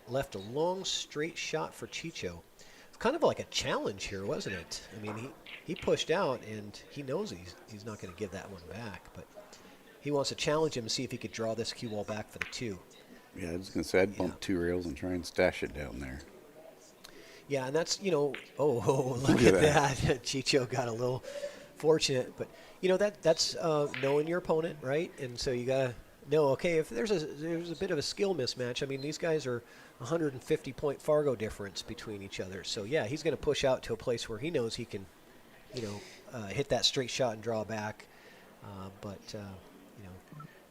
Speaker 1: left a long straight shot for Chicho. It's kind of like a challenge here, wasn't it? I mean, he pushed out and he knows he's not going to give that one back, but he wants to challenge him and see if he could draw this cue ball back for the 2.
Speaker 2: Yeah, I was going to say I'd bump 2 rails and try and stash it down there.
Speaker 1: Yeah, and that's, look at that. Chicho got a little fortunate, but that's knowing your opponent, right? And so you gotta know, okay, if there's a bit of a skill mismatch. I mean, these guys are 150-point Fargo difference between each other. So yeah, he's going to push out to a place where he knows he can, hit that straight shot and draw back.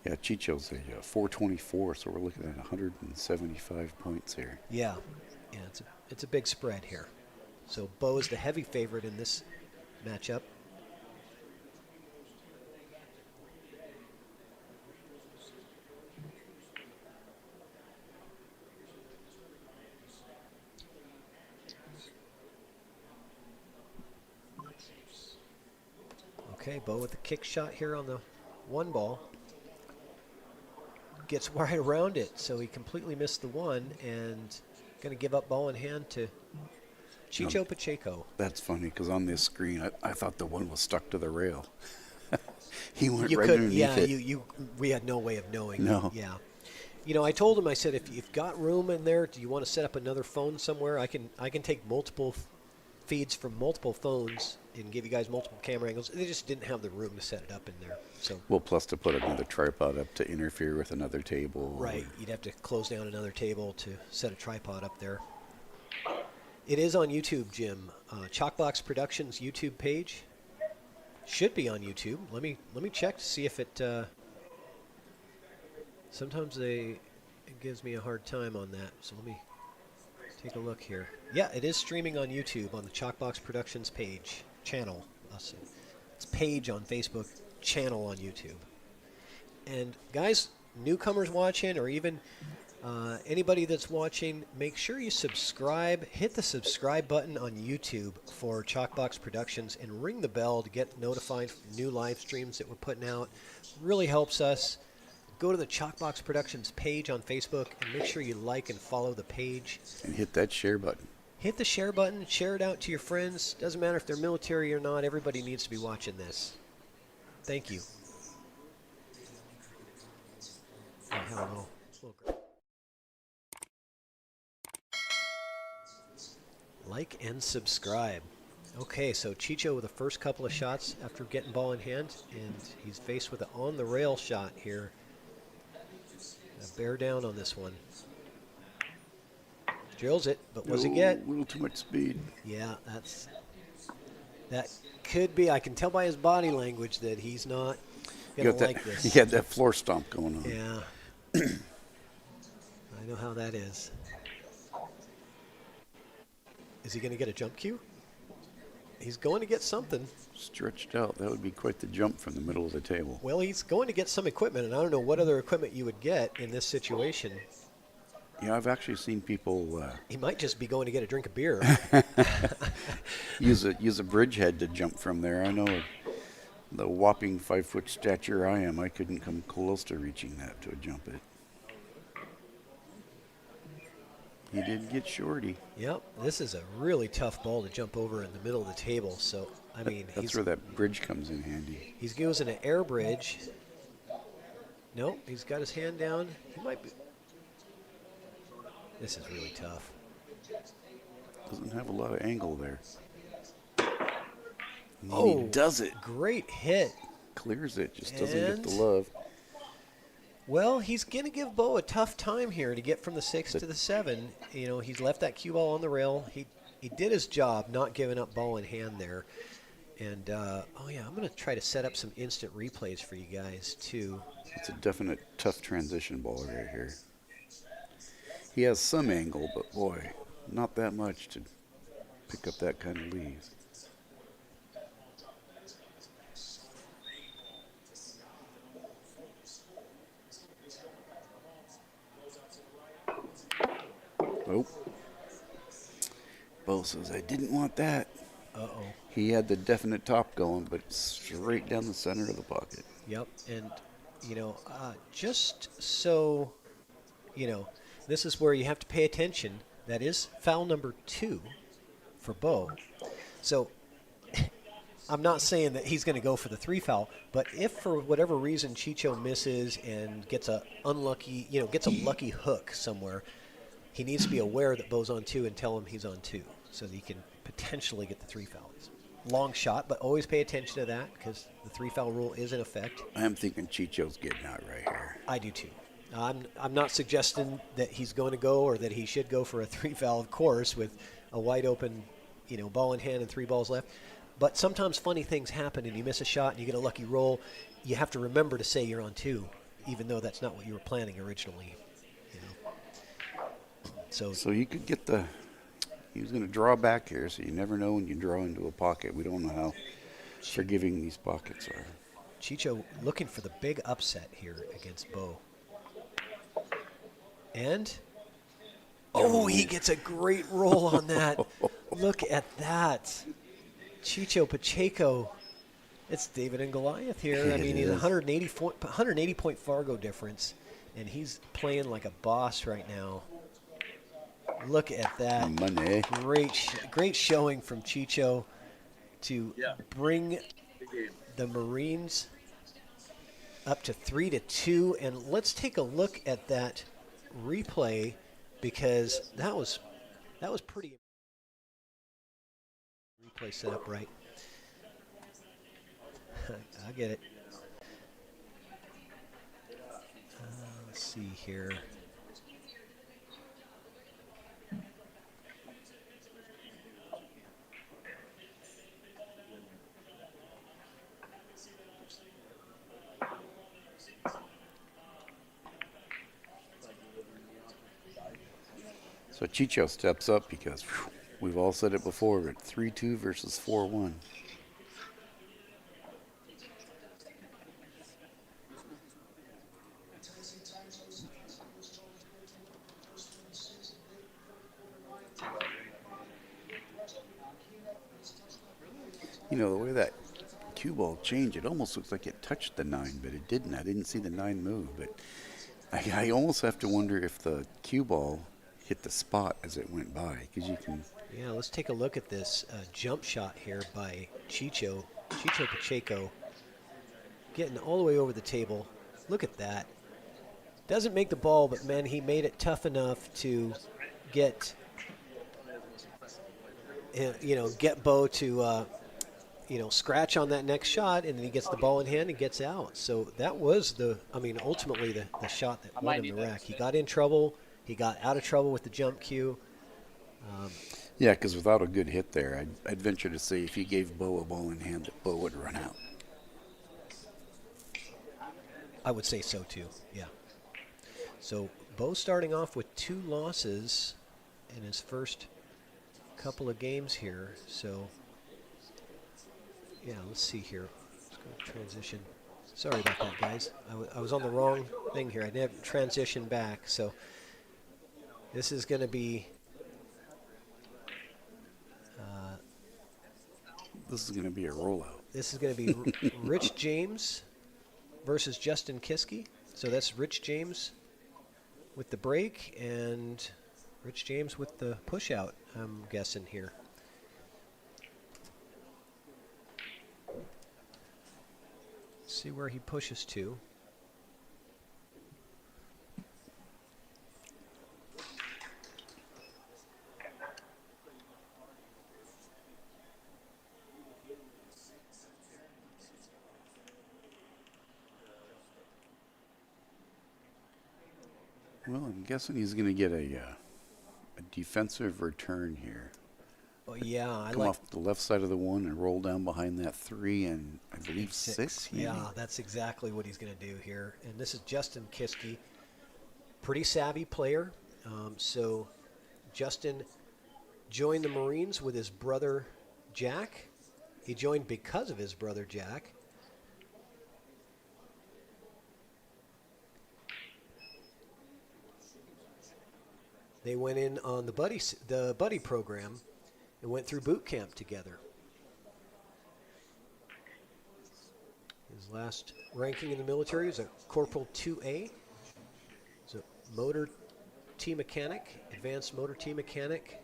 Speaker 2: Yeah, Chicho's a 424, so we're looking at 175 points here.
Speaker 1: Yeah, it's a big spread here. So Bo is the heavy favorite in this matchup. Okay, Bo with the kick shot here on the 1 ball. Gets right around it, so he completely missed the 1 and going to give up ball in hand to Chicho Pacheco.
Speaker 2: That's funny because on this screen, I thought the 1 was stuck to the rail. He went
Speaker 1: You
Speaker 2: right
Speaker 1: could,
Speaker 2: underneath
Speaker 1: yeah.
Speaker 2: it.
Speaker 1: We had no way of knowing.
Speaker 2: No.
Speaker 1: Yeah. I told him. I said, if you've got room in there, do you want to set up another phone somewhere? I can take multiple feeds from multiple phones and give you guys multiple camera angles. They just didn't have the room to set it up in there. So.
Speaker 2: Well, plus to put another tripod up to interfere with another table.
Speaker 1: Right. You'd have to close down another table to set a tripod up there. It is on YouTube, Jim. Chalkbox Productions YouTube page should be on YouTube. Let me check to see if it. Sometimes it gives me a hard time on that. So let me take a look here. Yeah, it is streaming on YouTube on the Chalkbox Productions channel. It's page on Facebook, channel on YouTube. And guys, newcomers watching, or even anybody that's watching, make sure you subscribe. Hit the subscribe button on YouTube for Chalkbox Productions and ring the bell to get notified for new live streams that we're putting out. Really helps us go to the Chalkbox Productions page on Facebook and make sure you like and follow the page.
Speaker 2: And hit that share button.
Speaker 1: Hit the share button. Share it out to your friends. Doesn't matter if they're military or not. Everybody needs to be watching this. Thank you. Oh, hello. Like and subscribe. Okay, so Chicho with the first couple of shots after getting ball in hand, and he's faced with an on-the-rail shot here. Bear down on this one. Drills it, but what does he get?
Speaker 2: A little too much speed.
Speaker 1: Yeah, that could be. I can tell by his body language that he's not going to like this.
Speaker 2: He had that floor stomp going on.
Speaker 1: Yeah. I know how that is. Is he going to get a jump cue? He's going to get something.
Speaker 2: Stretched out. That would be quite the jump from the middle of the table.
Speaker 1: Well, he's going to get some equipment, and I don't know what other equipment you would get in this situation.
Speaker 2: Yeah, I've actually seen people...
Speaker 1: he might just be going to get a drink of beer.
Speaker 2: use a bridge head to jump from there. I know the whopping 5-foot stature I am, I couldn't come close to reaching that to jump it. He did get shorty.
Speaker 1: Yep, this is a really tough ball to jump over in the middle of the table. So, I mean,
Speaker 2: that's where that bridge comes in handy.
Speaker 1: He's using an air bridge. Nope, he's got his hand down. He might be. This is really tough.
Speaker 2: Doesn't have a lot of angle there. And
Speaker 1: oh,
Speaker 2: he does it.
Speaker 1: Great hit.
Speaker 2: Clears it, just doesn't get the love.
Speaker 1: Well, he's going to give Bo a tough time here to get from the 6 to the 7. You know, he's left that cue ball on the rail. He did his job, not giving up ball in hand there. And, oh, yeah, I'm going to try to set up some instant replays for you guys, too.
Speaker 2: It's a definite tough transition ball right here. He has some angle, but, boy, not that much to pick up that kind of lead. Oh. Bo says, I didn't want that.
Speaker 1: Uh-oh.
Speaker 2: He had the definite top going, but straight down the center of the pocket.
Speaker 1: Yep, and, you know, just so, you know, this is where you have to pay attention. That is foul number 2 for Bo. So I'm not saying that he's going to go for the 3 foul, but if for whatever reason Chicho misses and gets a unlucky, you know, gets a lucky hook somewhere, he needs to be aware that Bo's on 2 and tell him he's on 2 so that he can potentially get the 3 fouls. Long shot, but always pay attention to that because the 3 foul rule is in effect.
Speaker 2: I'm thinking Chicho's getting out right here.
Speaker 1: I do too. I'm not suggesting that he's going to go or that he should go for a 3 foul, of course, with a wide open, you know, ball in hand and 3 balls left. But sometimes funny things happen and you miss a shot and you get a lucky roll. You have to remember to say you're on 2, even though that's not what you were planning originally. You know? So
Speaker 2: you could get the. He was going to draw back here, so you never know when you draw into a pocket. We don't know how forgiving these pockets are.
Speaker 1: Chicho looking for the big upset here against Bo. And, oh, he gets a great roll on that. Look at that. Chicho Pacheco. It's David and Goliath here. I mean, he's 180 point Fargo difference, and he's playing like a boss right now. Look at that.
Speaker 2: Money.
Speaker 1: Great showing from Chicho to bring the Marines up to 3-2. And let's take a look at that replay because that was pretty. Replay set up right. I get it. Let's see here.
Speaker 2: So Chicho steps up because we've all said it before, but 3-2 versus 4-1. You know, the way that cue ball change. It almost looks like it touched the 9, but it didn't. I didn't see the 9 move. But I almost have to wonder if the cue ball hit the spot as it went by, because you can.
Speaker 1: Yeah, let's take a look at this jump shot here by Chicho Pacheco, getting all the way over the table. Look at that. Doesn't make the ball, but man, he made it tough enough to get, get Bo to, scratch on that next shot, and then he gets the ball in hand and gets out. So that was ultimately the shot that won him the rack. He got in trouble. He got out of trouble with the jump cue.
Speaker 2: Yeah, because without a good hit there, I'd venture to say if you gave Bo a ball in hand, that Bo would run out.
Speaker 1: I would say so too, yeah. So Bo starting off with 2 losses in his first couple of games here. So, yeah, let's see here. Let's go transition. Sorry about that, guys. I was on the wrong thing here. I didn't transition back. So this is going to be...
Speaker 2: This is going to be a rollout.
Speaker 1: This is going to be Rich James versus Justin Kiske. So that's Rich James with the break and Rich James with the push out, I'm guessing here. See where he pushes to.
Speaker 2: Well, I'm guessing he's going to get a defensive return here.
Speaker 1: Oh, yeah, I
Speaker 2: Come
Speaker 1: like
Speaker 2: off the left side of the 1 and roll down behind that 3 and I believe 6.
Speaker 1: Yeah, that's exactly what he's going to do here. And this is Justin Kiske, pretty savvy player. So Justin joined the Marines with his brother Jack. He joined because of his brother Jack. They went in on the buddy program and went through boot camp together. His last ranking in the military is a Corporal 2A. He's a motor T mechanic, advanced motor T mechanic.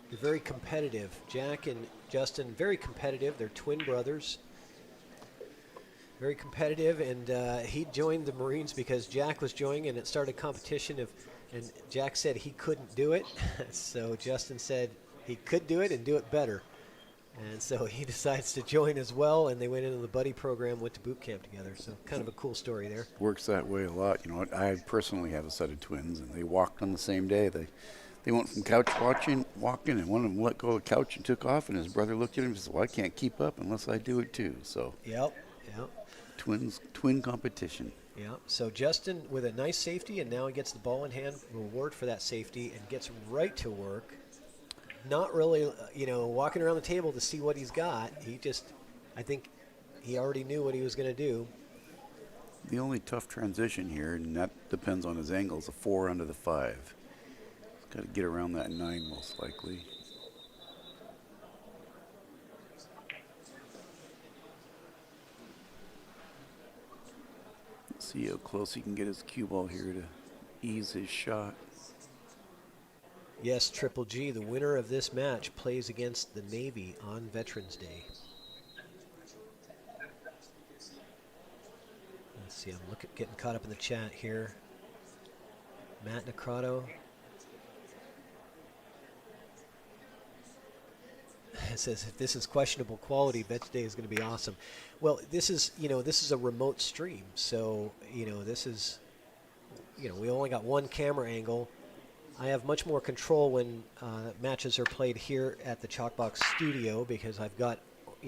Speaker 1: They're very competitive. Jack and Justin, very competitive. They're twin brothers. Very competitive, and he joined the Marines because Jack was joining, and it started competition and Jack said he couldn't do it, so Justin said he could do it and do it better. And so he decides to join as well, and they went into the buddy program, went to boot camp together. So kind of a cool story there.
Speaker 2: Works that way a lot. You know, I personally have a set of twins, and they walked on the same day. They went from couch walking, and one of them let go of the couch and took off, and his brother looked at him and said, well, I can't keep up unless I do it too. So
Speaker 1: Yep.
Speaker 2: Twin competition.
Speaker 1: Yeah, so Justin with a nice safety, and now he gets the ball in hand, reward for that safety, and gets right to work. Not really, walking around the table to see what he's got. I think he already knew what he was going to do.
Speaker 2: The only tough transition here, and that depends on his angle, is a 4 under the 5. He's got to get around that 9 most likely. See how close he can get his cue ball here to ease his shot.
Speaker 1: Yes, Triple G, the winner of this match, plays against the Navy on Veterans Day. Let's see, I'm getting caught up in the chat here. Matt Necrato. It says, if this is questionable quality, Veterans Day is going to be awesome. Well, this is a remote stream, so, this is, we only got one camera angle. I have much more control when matches are played here at the Chalkbox studio because I've got,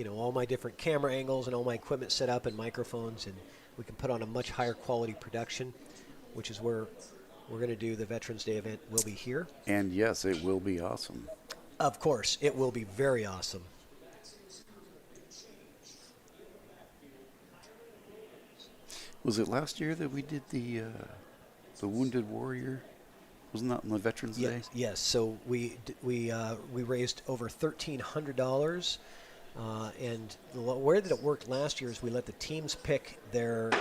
Speaker 1: all my different camera angles and all my equipment set up and microphones, and we can put on a much higher quality production, which is where we're going to do the Veterans Day event. Will be here.
Speaker 2: And yes, it will be awesome.
Speaker 1: Of course, it will be very awesome.
Speaker 2: Was it last year that we did the Wounded Warrior Wasn't that on the Veterans Day?
Speaker 1: Yes, yes. So we raised over $1,300, and where did it work last year is we let the teams pick their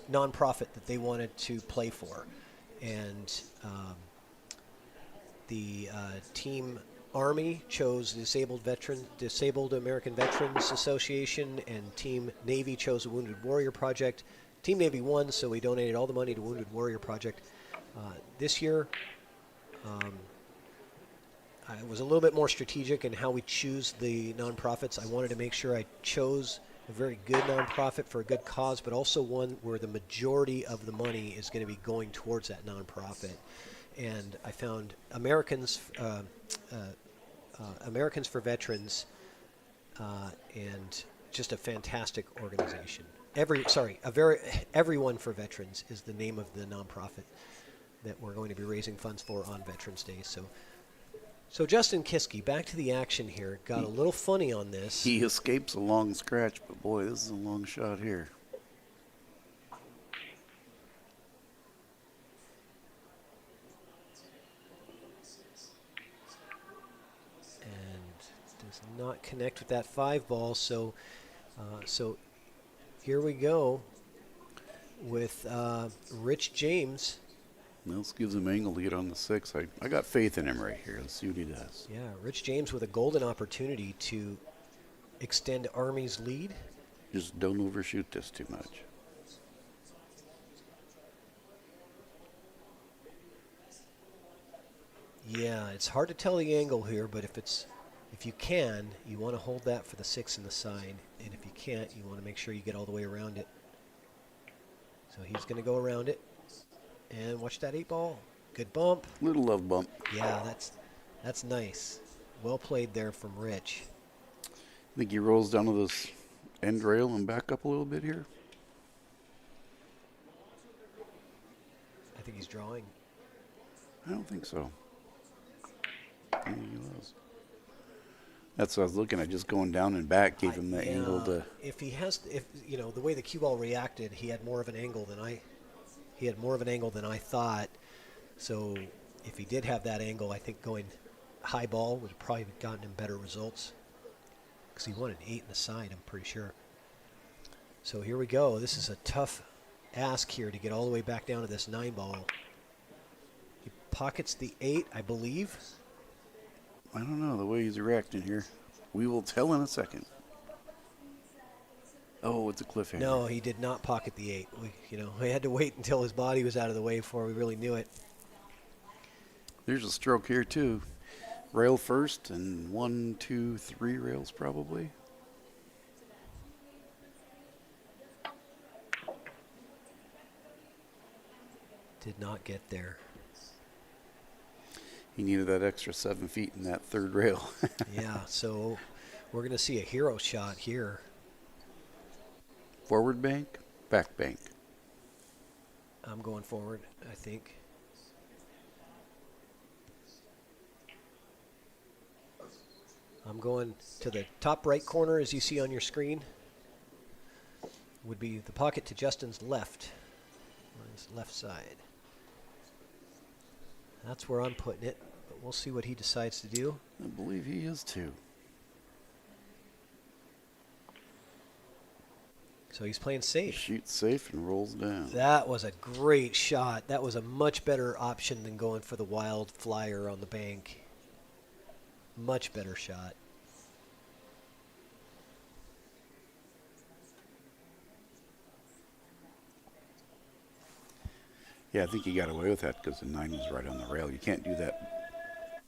Speaker 1: nonprofit that they wanted to play for, and the team Army chose Disabled American Veterans Association, and Team Navy chose the Wounded Warrior Project. Team Navy won, so we donated all the money to Wounded Warrior Project. This year, I was a little bit more strategic in how we choose the nonprofits. I wanted to make sure I chose a very good nonprofit for a good cause, but also one where the majority of the money is going to be going towards that nonprofit. And I found Americans for Veterans, and just a fantastic organization. Everyone for Veterans is the name of the nonprofit that we're going to be raising funds for on Veterans Day. So Justin Kiske, back to the action here. Got a little funny on this.
Speaker 2: He escapes a long scratch, but boy, this is a long shot here.
Speaker 1: And does not connect with that 5 ball. So here we go with Rich James.
Speaker 2: This gives him angle to get on the 6. I got faith in him right here. Let's see what he does.
Speaker 1: Yeah, Rich James with a golden opportunity to extend Army's lead.
Speaker 2: Just don't overshoot this too much.
Speaker 1: Yeah, it's hard to tell the angle here, but if you can, you want to hold that for the 6 in the side, and if you can't, you want to make sure you get all the way around it. So he's going to go around it. And watch that 8 ball. Good bump.
Speaker 2: Little love bump.
Speaker 1: Yeah, that's nice. Well played there from Rich.
Speaker 2: I think he rolls down to this end rail and back up a little bit here.
Speaker 1: I think he's drawing.
Speaker 2: I don't think so. I think he was. That's what I was looking at. Just going down and back gave him the angle to.
Speaker 1: If the way the cue ball reacted, he had more of an angle than I thought. So if he did have that angle, I think going high ball would have probably gotten him better results, because he wanted 8 in the side, I'm pretty sure. So here we go. This is a tough ask here to get all the way back down to this 9 ball. He pockets the 8, I believe.
Speaker 2: I don't know the way he's reacting here. We will tell in a second. Oh, it's a cliffhanger.
Speaker 1: No, he did not pocket the 8. We had to wait until his body was out of the way before we really knew it.
Speaker 2: There's a stroke here too. Rail first, and 1, 2, 3 rails probably.
Speaker 1: Did not get there.
Speaker 2: He needed that extra 7 feet in that 3rd rail.
Speaker 1: Yeah, so we're going to see a hero shot here.
Speaker 2: Forward bank, back bank.
Speaker 1: I'm going forward, I think. I'm going to the top right corner, as you see on your screen. Would be the pocket to Justin's left, on his left side. That's where I'm putting it, but we'll see what he decides to do.
Speaker 2: I believe he is too.
Speaker 1: So he's playing safe.
Speaker 2: Shoots safe and rolls down.
Speaker 1: That was a great shot. That was a much better option than going for the wild flyer on the bank. Much better shot.
Speaker 2: Yeah, I think he got away with that because the 9 was right on the rail. You can't do that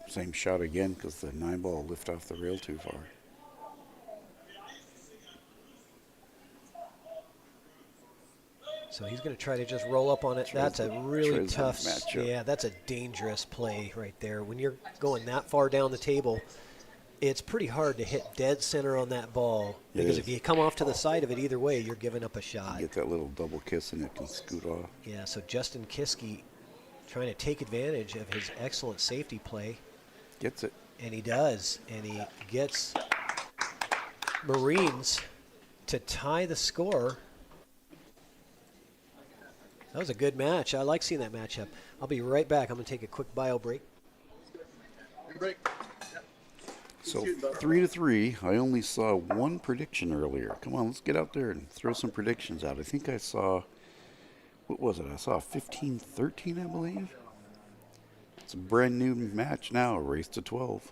Speaker 2: same shot again because the 9 ball will lift off the rail too far.
Speaker 1: So he's going to try to just roll up on it. That's a really tough, yeah, that's a dangerous play right there. When you're going that far down the table, it's pretty hard to hit dead center on that ball, because if you come off to the side of it either way, you're giving up a shot.
Speaker 2: You get that little double kiss and it can scoot off.
Speaker 1: Yeah, so Justin Kiske trying to take advantage of his excellent safety play.
Speaker 2: Gets it.
Speaker 1: And he does, and he gets Marines to tie the score. That was a good match. I like seeing that matchup. I'll be right back. I'm going to take a quick bio break.
Speaker 2: So 3-3. I only saw one prediction earlier. Come on, let's get out there and throw some predictions out. I think I saw, what was it? I saw 15-13, I believe. It's a brand new match now, a race to 12.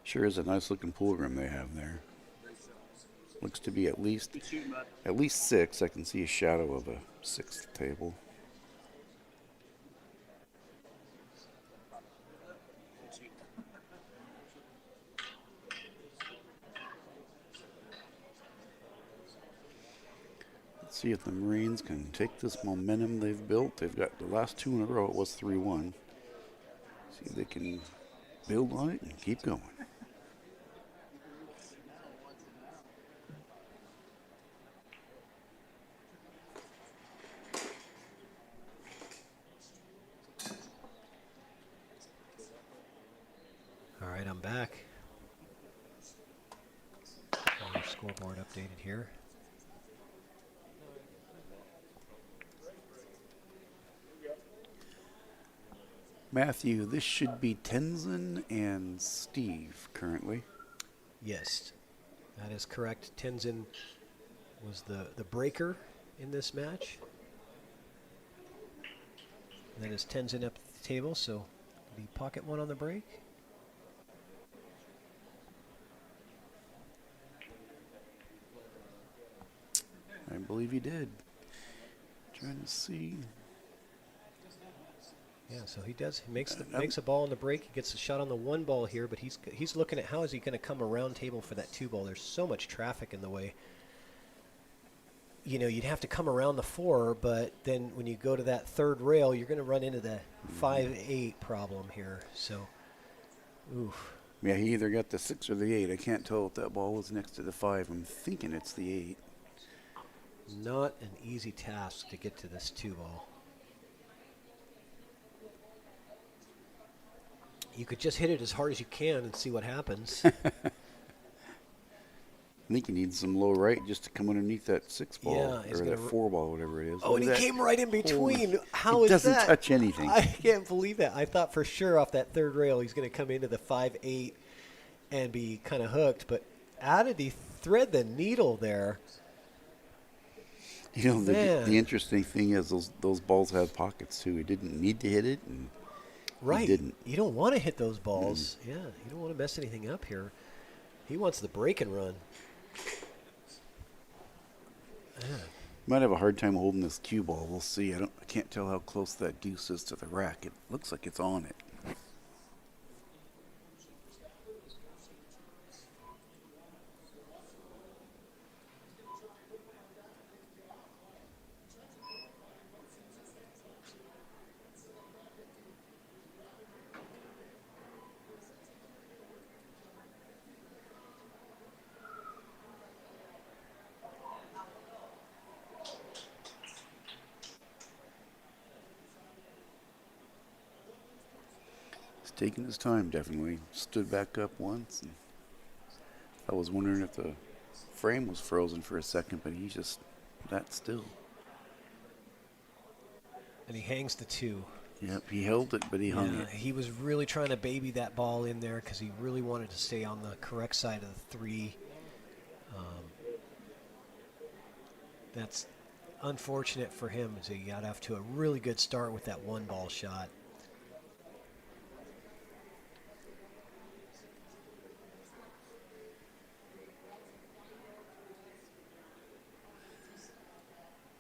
Speaker 2: Sure is a nice looking pool room they have there. Looks to be at least 6. I can see a shadow of a 6th table. Let's see if the Marines can take this momentum they've built. They've got the last 2 in a row. It was 3-1. See if they can build on it and keep going.
Speaker 1: All right, I'm back. Got our scoreboard updated here.
Speaker 2: Matthew, this should be Tenzin and Steve currently.
Speaker 1: Yes, that is correct. Tenzin was the breaker in this match. And that is Tenzin up at the table, so the pocket one on the break.
Speaker 2: I believe he did. Trying to see.
Speaker 1: Yeah, so he does. He makes a ball on the break. He gets a shot on the 1 ball here, but he's looking at how is he going to come around table for that 2 ball. There's so much traffic in the way. You know, you'd have to come around the 4, but then when you go to that 3rd rail, you're going to run into the 5-8 problem here. So, oof.
Speaker 2: Yeah, he either got the 6 or the 8. I can't tell if that ball was next to the 5. I'm thinking it's the 8.
Speaker 1: Not an easy task to get to this 2 ball. You could just hit it as hard as you can and see what happens.
Speaker 2: I think he needs some low right just to come underneath that 6 ball
Speaker 1: Yeah,
Speaker 2: or that 4 ball, whatever it is.
Speaker 1: Oh, and he
Speaker 2: that?
Speaker 1: came right in between. How
Speaker 2: He
Speaker 1: is
Speaker 2: doesn't
Speaker 1: that?
Speaker 2: touch anything.
Speaker 1: I can't believe that. I thought for sure off that 3rd rail he's going to come into the 5-8 and be kind of hooked, but how did he thread the needle there?
Speaker 2: You know, the interesting thing is those balls have pockets too. He didn't need to hit it, and
Speaker 1: right.
Speaker 2: he didn't.
Speaker 1: You don't want to hit those balls. Yeah, you don't want to mess anything up here. He wants the break and run.
Speaker 2: Might have a hard time holding this cue ball. We'll see. I can't tell how close that deuce is to the rack. It looks like it's on it. Taking his time, definitely. Stood back up once. And I was wondering if the frame was frozen for a second, but he's just that still.
Speaker 1: And he hangs the 2.
Speaker 2: Yep, he held it, but he hung it.
Speaker 1: He was really trying to baby that ball in there because he really wanted to stay on the correct side of the 3. That's unfortunate for him as he got off to a really good start with that 1 ball shot.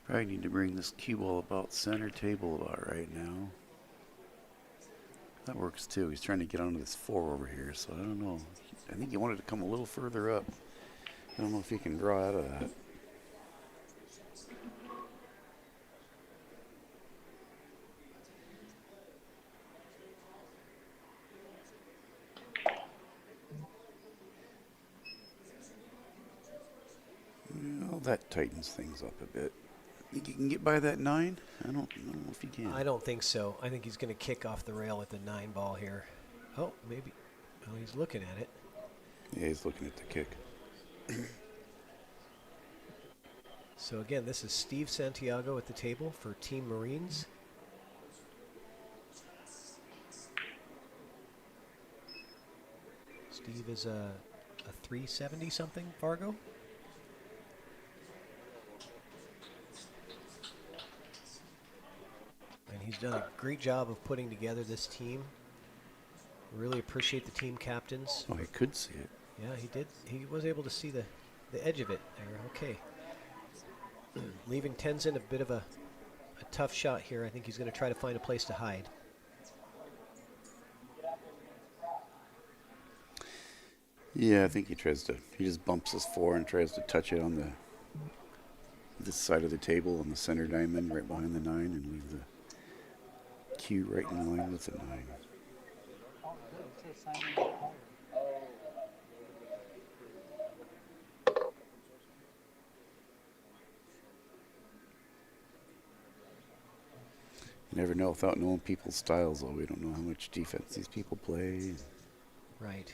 Speaker 2: Probably need to bring this cue ball about center table about right now. That works too. He's trying to get onto this 4 over here, so I don't know. I think he wanted to come a little further up. I don't know if he can draw out of that. that tightens things up a bit. Think you can get by that 9? I don't know if you can.
Speaker 1: I don't think so. I think he's going to kick off the rail at the 9 ball here. Oh, maybe. Oh, he's looking at it.
Speaker 2: Yeah, he's looking at the kick.
Speaker 1: So again, this is Steve Santiago at the table for Team Marines. Steve is a 370 something Fargo. And he's done a great job of putting together this team. Really appreciate the team captains.
Speaker 2: Oh, he could see it.
Speaker 1: Yeah, he did. He was able to see the edge of it there. Okay. Leaving Tenzin a bit of a tough shot here. I think he's going to try to find a place to hide.
Speaker 2: Yeah, I think he just bumps his 4 and tries to touch it on this side of the table on the center diamond right behind the 9 and leave the cue right in line with the 9. You never know without knowing people's styles, though. We don't know how much defense these people play.
Speaker 1: Right.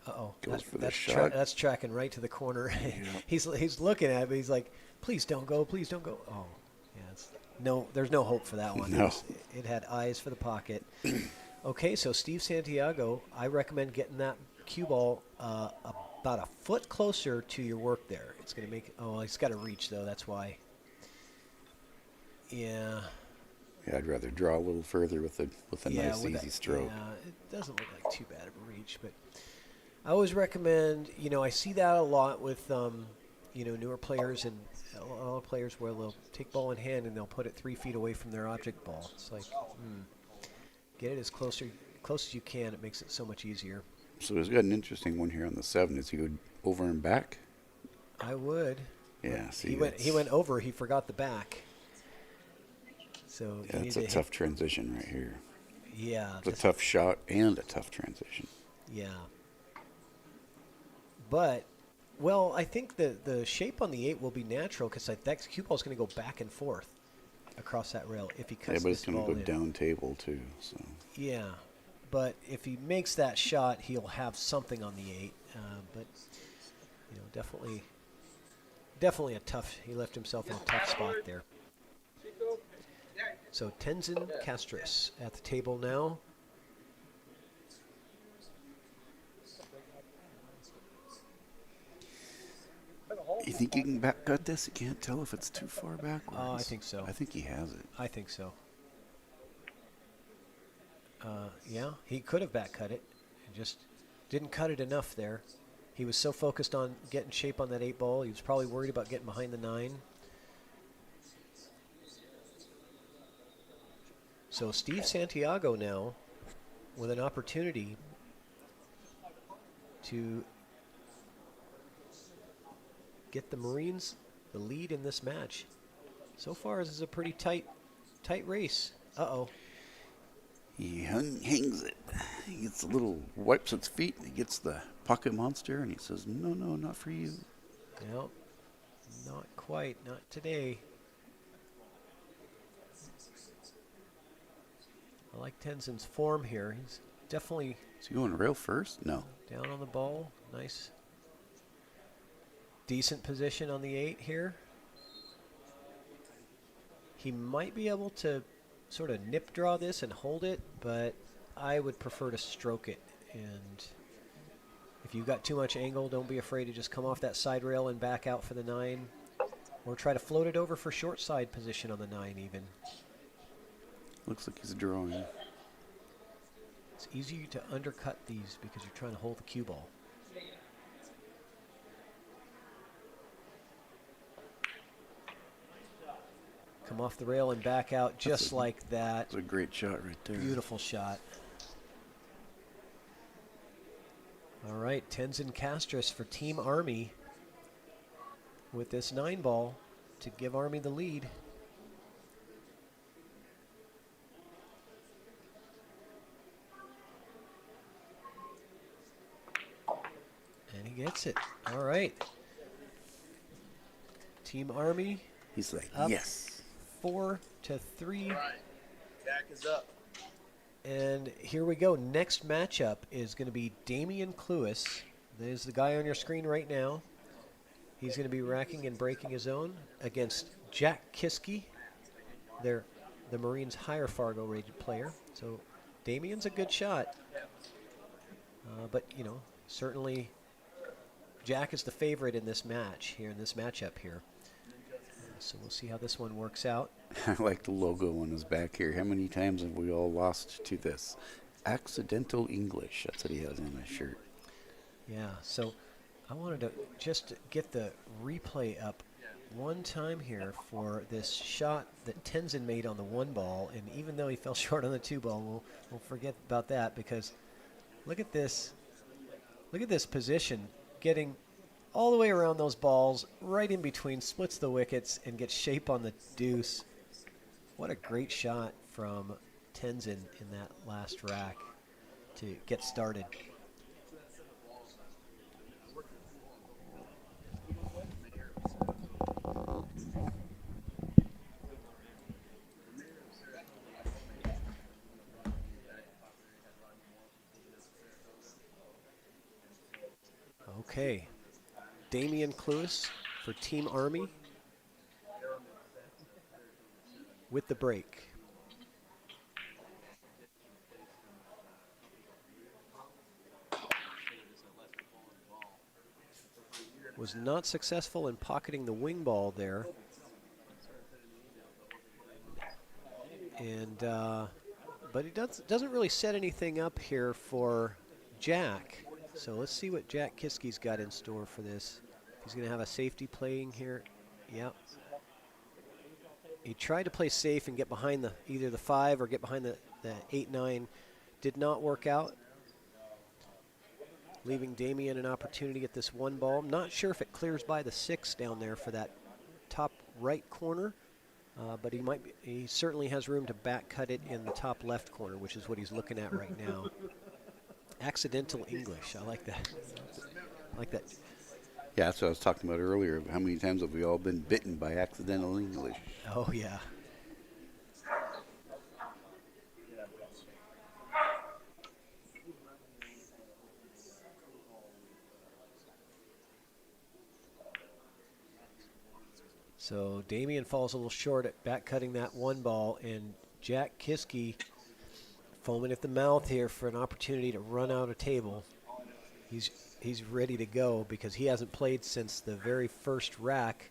Speaker 1: Uh-oh.
Speaker 2: Goes for the shot.
Speaker 1: That's tracking right to the corner. Yeah. He's looking at it, but he's like, please don't go, please don't go. Oh, yeah. There's no hope for that one.
Speaker 2: No.
Speaker 1: It had eyes for the pocket. Okay, so Steve Santiago, I recommend getting that cue ball about a foot closer to your work there. It's going to make, he's got to reach, though. That's why. Yeah.
Speaker 2: Yeah, I'd rather draw a little further with a nice, easy stroke.
Speaker 1: Yeah, it doesn't look like too bad of a reach, but I always recommend, I see that a lot with, newer players and a lot of players where they'll take ball in hand and they'll put it 3 feet away from their object ball. It's like, get it as close as you can. It makes it so much easier.
Speaker 2: So he's got an interesting one here on the 7. Is he go over and back?
Speaker 1: I would.
Speaker 2: Yeah, see.
Speaker 1: He went over. He forgot the back. So
Speaker 2: it's a tough transition right here.
Speaker 1: Yeah.
Speaker 2: It's a tough shot and a tough transition.
Speaker 1: Yeah. But, I think the shape on the 8 will be natural because that cue ball is going to go back and forth across that rail if he cuts
Speaker 2: Yeah, but it's
Speaker 1: going
Speaker 2: to go down table too. So.
Speaker 1: Yeah, but if he makes that shot, he'll have something on the 8. But definitely a tough. He left himself in a tough spot there. So Tenzin Castris at the table now.
Speaker 2: You think you can back cut this? You can't tell if it's too far backwards.
Speaker 1: Oh, I think so.
Speaker 2: I think he has it.
Speaker 1: I think so. Yeah, he could have back cut it. He just didn't cut it enough there. He was so focused on getting shape on that 8 ball. He was probably worried about getting behind the 9. So Steve Santiago now with an opportunity to get the Marines the lead in this match. So far, this is a pretty tight race. Uh-oh.
Speaker 2: He hangs it. He gets a little, wipes its feet, and he gets the pocket monster, and he says, no, not for you.
Speaker 1: No, not quite. Not today. I like Tenzin's form here. He's definitely...
Speaker 2: Is he going rail first? No.
Speaker 1: Down on the ball. Nice. Decent position on the 8 here. He might be able to sort of nip draw this and hold it, but I would prefer to stroke it. And if you've got too much angle, don't be afraid to just come off that side rail and back out for the 9. Or try to float it over for short side position on the 9 even.
Speaker 2: Looks like he's drawing.
Speaker 1: It's easier to undercut these because you're trying to hold the cue ball. Come off the rail and back out just like that.
Speaker 2: That's a great shot right there.
Speaker 1: Beautiful shot. All right, Tenzin Castris for Team Army with this 9 ball to give Army the lead. gets it. All right. Team Army
Speaker 2: He's like,
Speaker 1: up
Speaker 2: yes.
Speaker 1: 4-3.
Speaker 3: Jack is up.
Speaker 1: And here we go. Next matchup is going to be Damian Cluis. There's the guy on your screen right now. He's going to be racking and breaking his own against Jack Kiske. They're the Marines' higher Fargo rated player. So Damian's a good shot. But, you know, certainly Jack is the favorite in this match here, in this matchup here. So we'll see how this one works out.
Speaker 2: I like the logo on his back here. How many times have we all lost to this? Accidental English. That's what he has on his shirt.
Speaker 1: Yeah, so I wanted to just get the replay up one time here for this shot that Tenzin made on the 1 ball. And even though he fell short on the 2 ball, we'll forget about that, because look at this. Look at this position, getting all the way around those balls, right in between, splits the wickets, and gets shape on the deuce. What a great shot from Tenzin in that last rack to get started. Okay. Damian Cluis for Team Army with the break. Was not successful in pocketing the wing ball there. And but he doesn't really set anything up here for Jack. So let's see what Jack Kiske's got in store for this. He's going to have a safety playing here. Yep. He tried to play safe and get behind either the 5 or get behind the 8-9. Did not work out, leaving Damian an opportunity to get this 1 ball. I'm not sure if it clears by the 6 down there for that top right corner, but he certainly has room to back cut it in the top left corner, which is what he's looking at right now. Accidental English. I like that. I like that.
Speaker 2: Yeah, that's what I was talking about earlier. How many times have we all been bitten by accidental English?
Speaker 1: Oh, yeah. So Damian falls a little short at back cutting that 1 ball, and Jack Kiske foaming at the mouth here for an opportunity to run out a table. He's ready to go because he hasn't played since the very first rack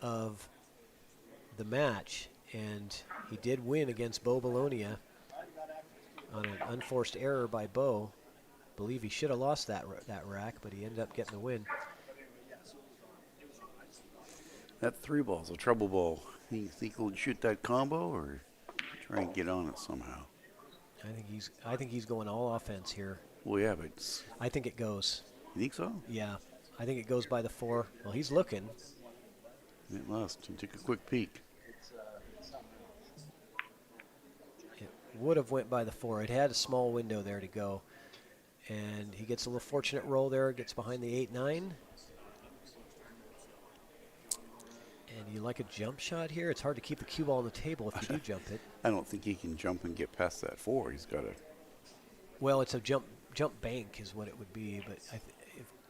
Speaker 1: of the match, and he did win against Bo Bologna on an unforced error by Bo. Believe he should have lost that rack, but he ended up getting the win.
Speaker 2: That 3 ball's a trouble ball. You think he'll shoot that combo or try and get on it somehow?
Speaker 1: I think he's going all offense here.
Speaker 2: Well, yeah, but
Speaker 1: I think it goes.
Speaker 2: You think so?
Speaker 1: Yeah, I think it goes by the 4. Well, he's looking.
Speaker 2: It must. He took a quick peek.
Speaker 1: It would have went by the 4. It had a small window there to go. And he gets a little fortunate roll there, gets behind the 8-9. And you like a jump shot here? It's hard to keep the cue ball on the table if you do jump it.
Speaker 2: I don't think he can jump and get past that 4. He's got to.
Speaker 1: Well, it's a jump bank is what it would be, but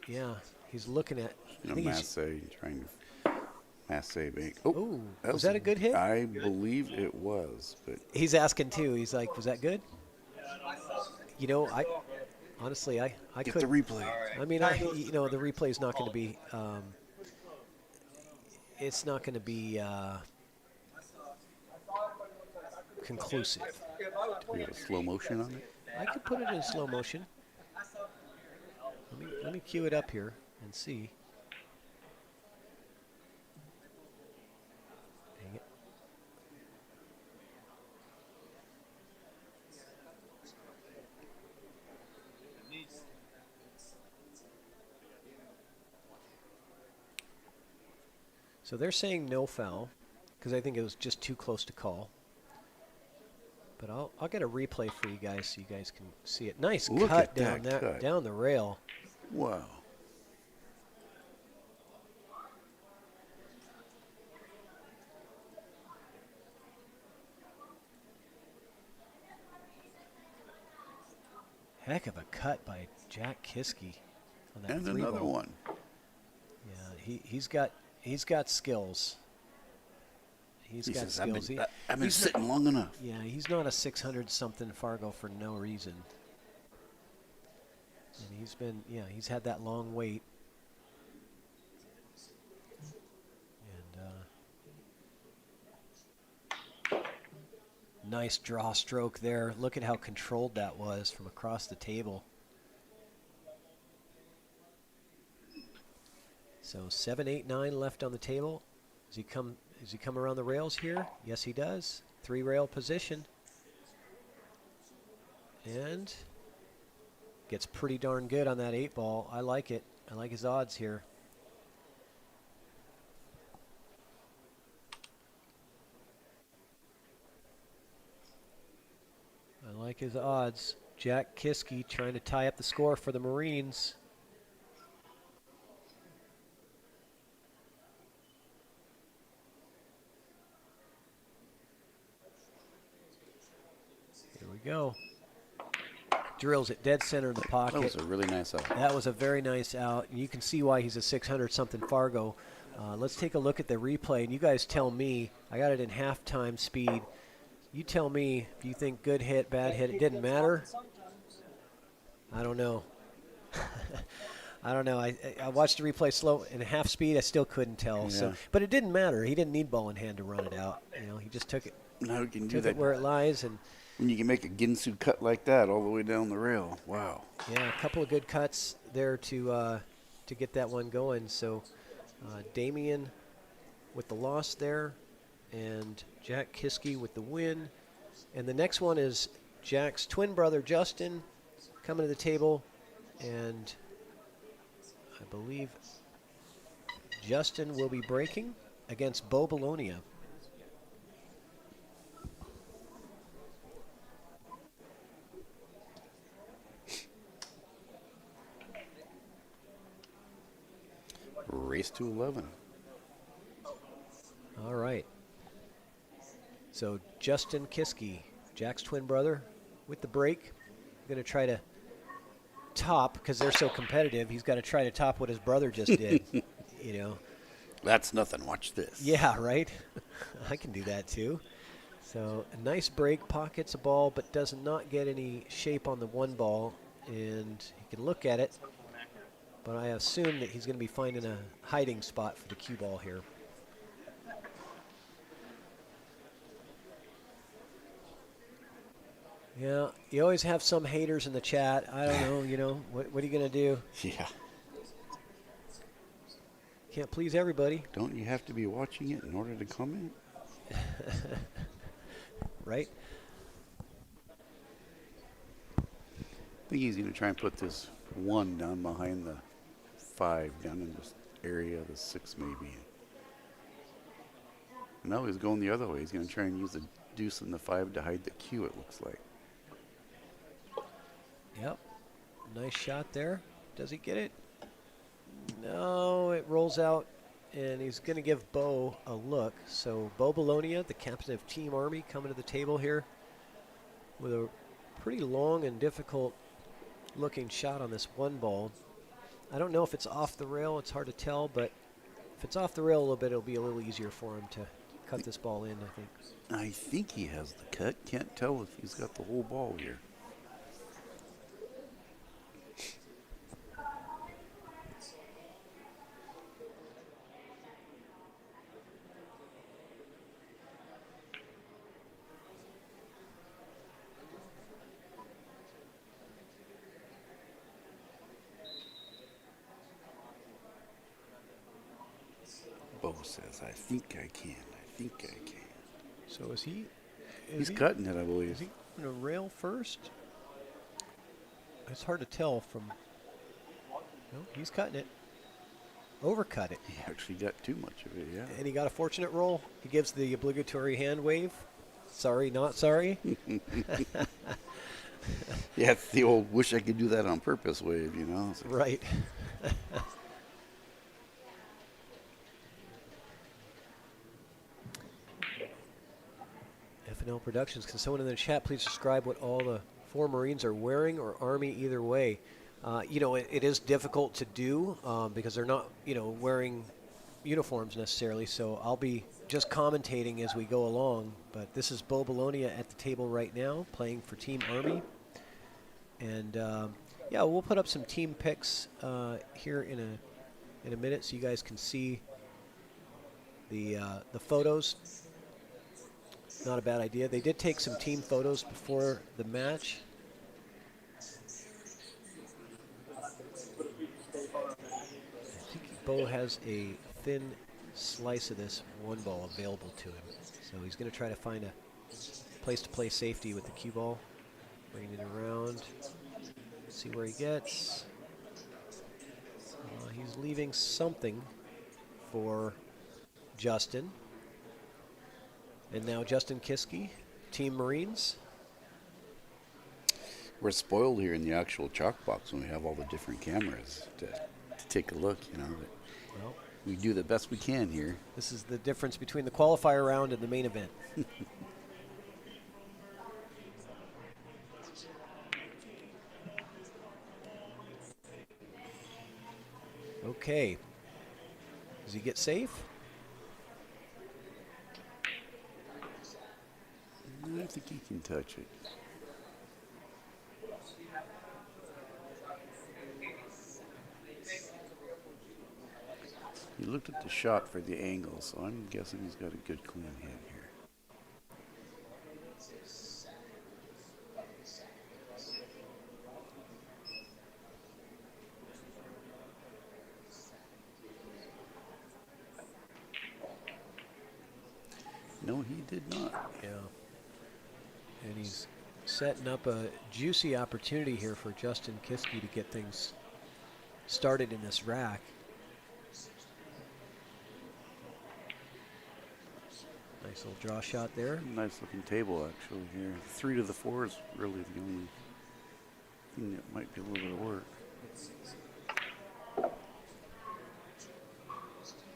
Speaker 1: yeah, he's looking at.
Speaker 2: Trying to masse bank. Oh,
Speaker 1: was that a good hit?
Speaker 2: I believe it was, but
Speaker 1: he's asking too. He's like, "Was that good?" You know, honestly, I
Speaker 2: get
Speaker 1: could
Speaker 2: the replay.
Speaker 1: I mean, the replay is not going to be. It's not going to be conclusive.
Speaker 2: We got a slow motion on it.
Speaker 1: I could put it in slow motion. Let me cue it up here and see. Dang it. So they're saying no foul because I think it was just too close to call. But I'll get a replay for you guys so you guys can see it. Nice
Speaker 2: Look
Speaker 1: cut
Speaker 2: at
Speaker 1: down
Speaker 2: that cut.
Speaker 1: down the rail.
Speaker 2: Wow.
Speaker 1: Heck of a cut by Jack Kiske on that
Speaker 2: And
Speaker 1: three
Speaker 2: another
Speaker 1: ball.
Speaker 2: one.
Speaker 1: Yeah, he's got skills. He's
Speaker 2: He
Speaker 1: got
Speaker 2: says,
Speaker 1: skills.
Speaker 2: I've been
Speaker 1: He's
Speaker 2: sitting long enough.
Speaker 1: Yeah, he's not a 600 something Fargo for no reason. And he's had that long wait. And nice draw stroke there. Look at how controlled that was from across the table. So 7, 8, 9 left on the table. Does he come around the rails here? Yes, he does. 3 rail position. And gets pretty darn good on that 8 ball. I like it. I like his odds here. I like his odds. Jack Kiske trying to tie up the score for the Marines. Here we go. Drills it dead center in the pocket.
Speaker 2: That was a really nice out.
Speaker 1: That was a very nice out. You can see why he's a 600-something Fargo. Let's take a look at the replay, and you guys tell me. I got it in halftime speed. You tell me if you think good hit, bad hit. It didn't matter. I don't know. I don't know. I watched the replay slow in half speed. I still couldn't tell.
Speaker 2: Yeah.
Speaker 1: So, but it didn't matter. He didn't need ball in hand to run it out. He just took it.
Speaker 2: Now you can do
Speaker 1: Took
Speaker 2: that
Speaker 1: it where it lies, and
Speaker 2: when you can make a Ginsu cut like that all the way down the rail. Wow.
Speaker 1: yeah, a couple of good cuts there to get that one going. So Damien with the loss there, and Jack Kiske with the win. And the next one is Jack's twin brother Justin coming to the table, and I believe Justin will be breaking against Bo Bologna.
Speaker 2: Race to 11.
Speaker 1: All right. So Justin Kiske, Jack's twin brother, with the break. Going to try to top, because they're so competitive, he's got to try to top what his brother just did.
Speaker 2: That's nothing. Watch this.
Speaker 1: Yeah, right? I can do that too. So a nice break, pockets a ball, but does not get any shape on the 1 ball. And he can look at it, but I assume that he's going to be finding a hiding spot for the cue ball here. Yeah, you always have some haters in the chat. I don't know, what are you going to do?
Speaker 2: Yeah.
Speaker 1: Can't please everybody.
Speaker 2: Don't you have to be watching it in order to comment?
Speaker 1: Right?
Speaker 2: I think he's going to try and put this 1 down behind the 5, down in this area, the 6 maybe. No, he's going the other way. He's going to try and use the deuce and the 5 to hide the cue, it looks like.
Speaker 1: Yep. Nice shot there. Does he get it? No, it rolls out, and he's going to give Bo a look. So Bo Bologna, the captain of Team Army, coming to the table here with a pretty long and difficult looking shot on this 1 ball. I don't know if it's off the rail. It's hard to tell, but if it's off the rail a little bit, it'll be a little easier for him to cut this ball in, I think.
Speaker 2: I think he has the cut. Can't tell if he's got the whole ball here. Bo says, I think I can. I think I can.
Speaker 1: So is he?
Speaker 2: He's cutting it, I believe.
Speaker 1: Is he going to rail first? It's hard to tell from. No, he's cutting it. Overcut it.
Speaker 2: He actually got too much of it, yeah.
Speaker 1: And he got a fortunate roll. He gives the obligatory hand wave. Sorry, not sorry.
Speaker 2: Yeah, it's the old wish I could do that on purpose wave, So
Speaker 1: Right. F&L Productions. Can someone in the chat please describe what all the 4 Marines are wearing, or Army, either way. It is difficult to do because they're not, wearing uniforms necessarily. So I'll be just commentating as we go along. But this is Bo Bologna at the table right now, playing for Team Army. And we'll put up some team picks here in a minute, so you guys can see the photos. Not a bad idea. They did take some team photos before the match. I think Bo has a thin slice of this one ball available to him. So he's going to try to find a place to play safety with the cue ball. Bring it around. See where he gets. He's leaving something for Justin. And now Justin Kiske, Team Marines.
Speaker 2: We're spoiled here in the actual chalk box when we have all the different cameras to take a look,
Speaker 1: Well,
Speaker 2: we do the best we can here.
Speaker 1: this is the difference between the qualifier round and the main event. Okay. Does he get safe?
Speaker 2: I think he can touch it. He looked at the shot for the angle, so I'm guessing he's got a good clean hit here. No, he did not.
Speaker 1: Yeah. And he's setting up a juicy opportunity here for Justin Kiske to get things started in this rack. Nice little draw shot there.
Speaker 2: Nice looking table actually here. 3 to the 4 is really the only thing that might be a little bit of work.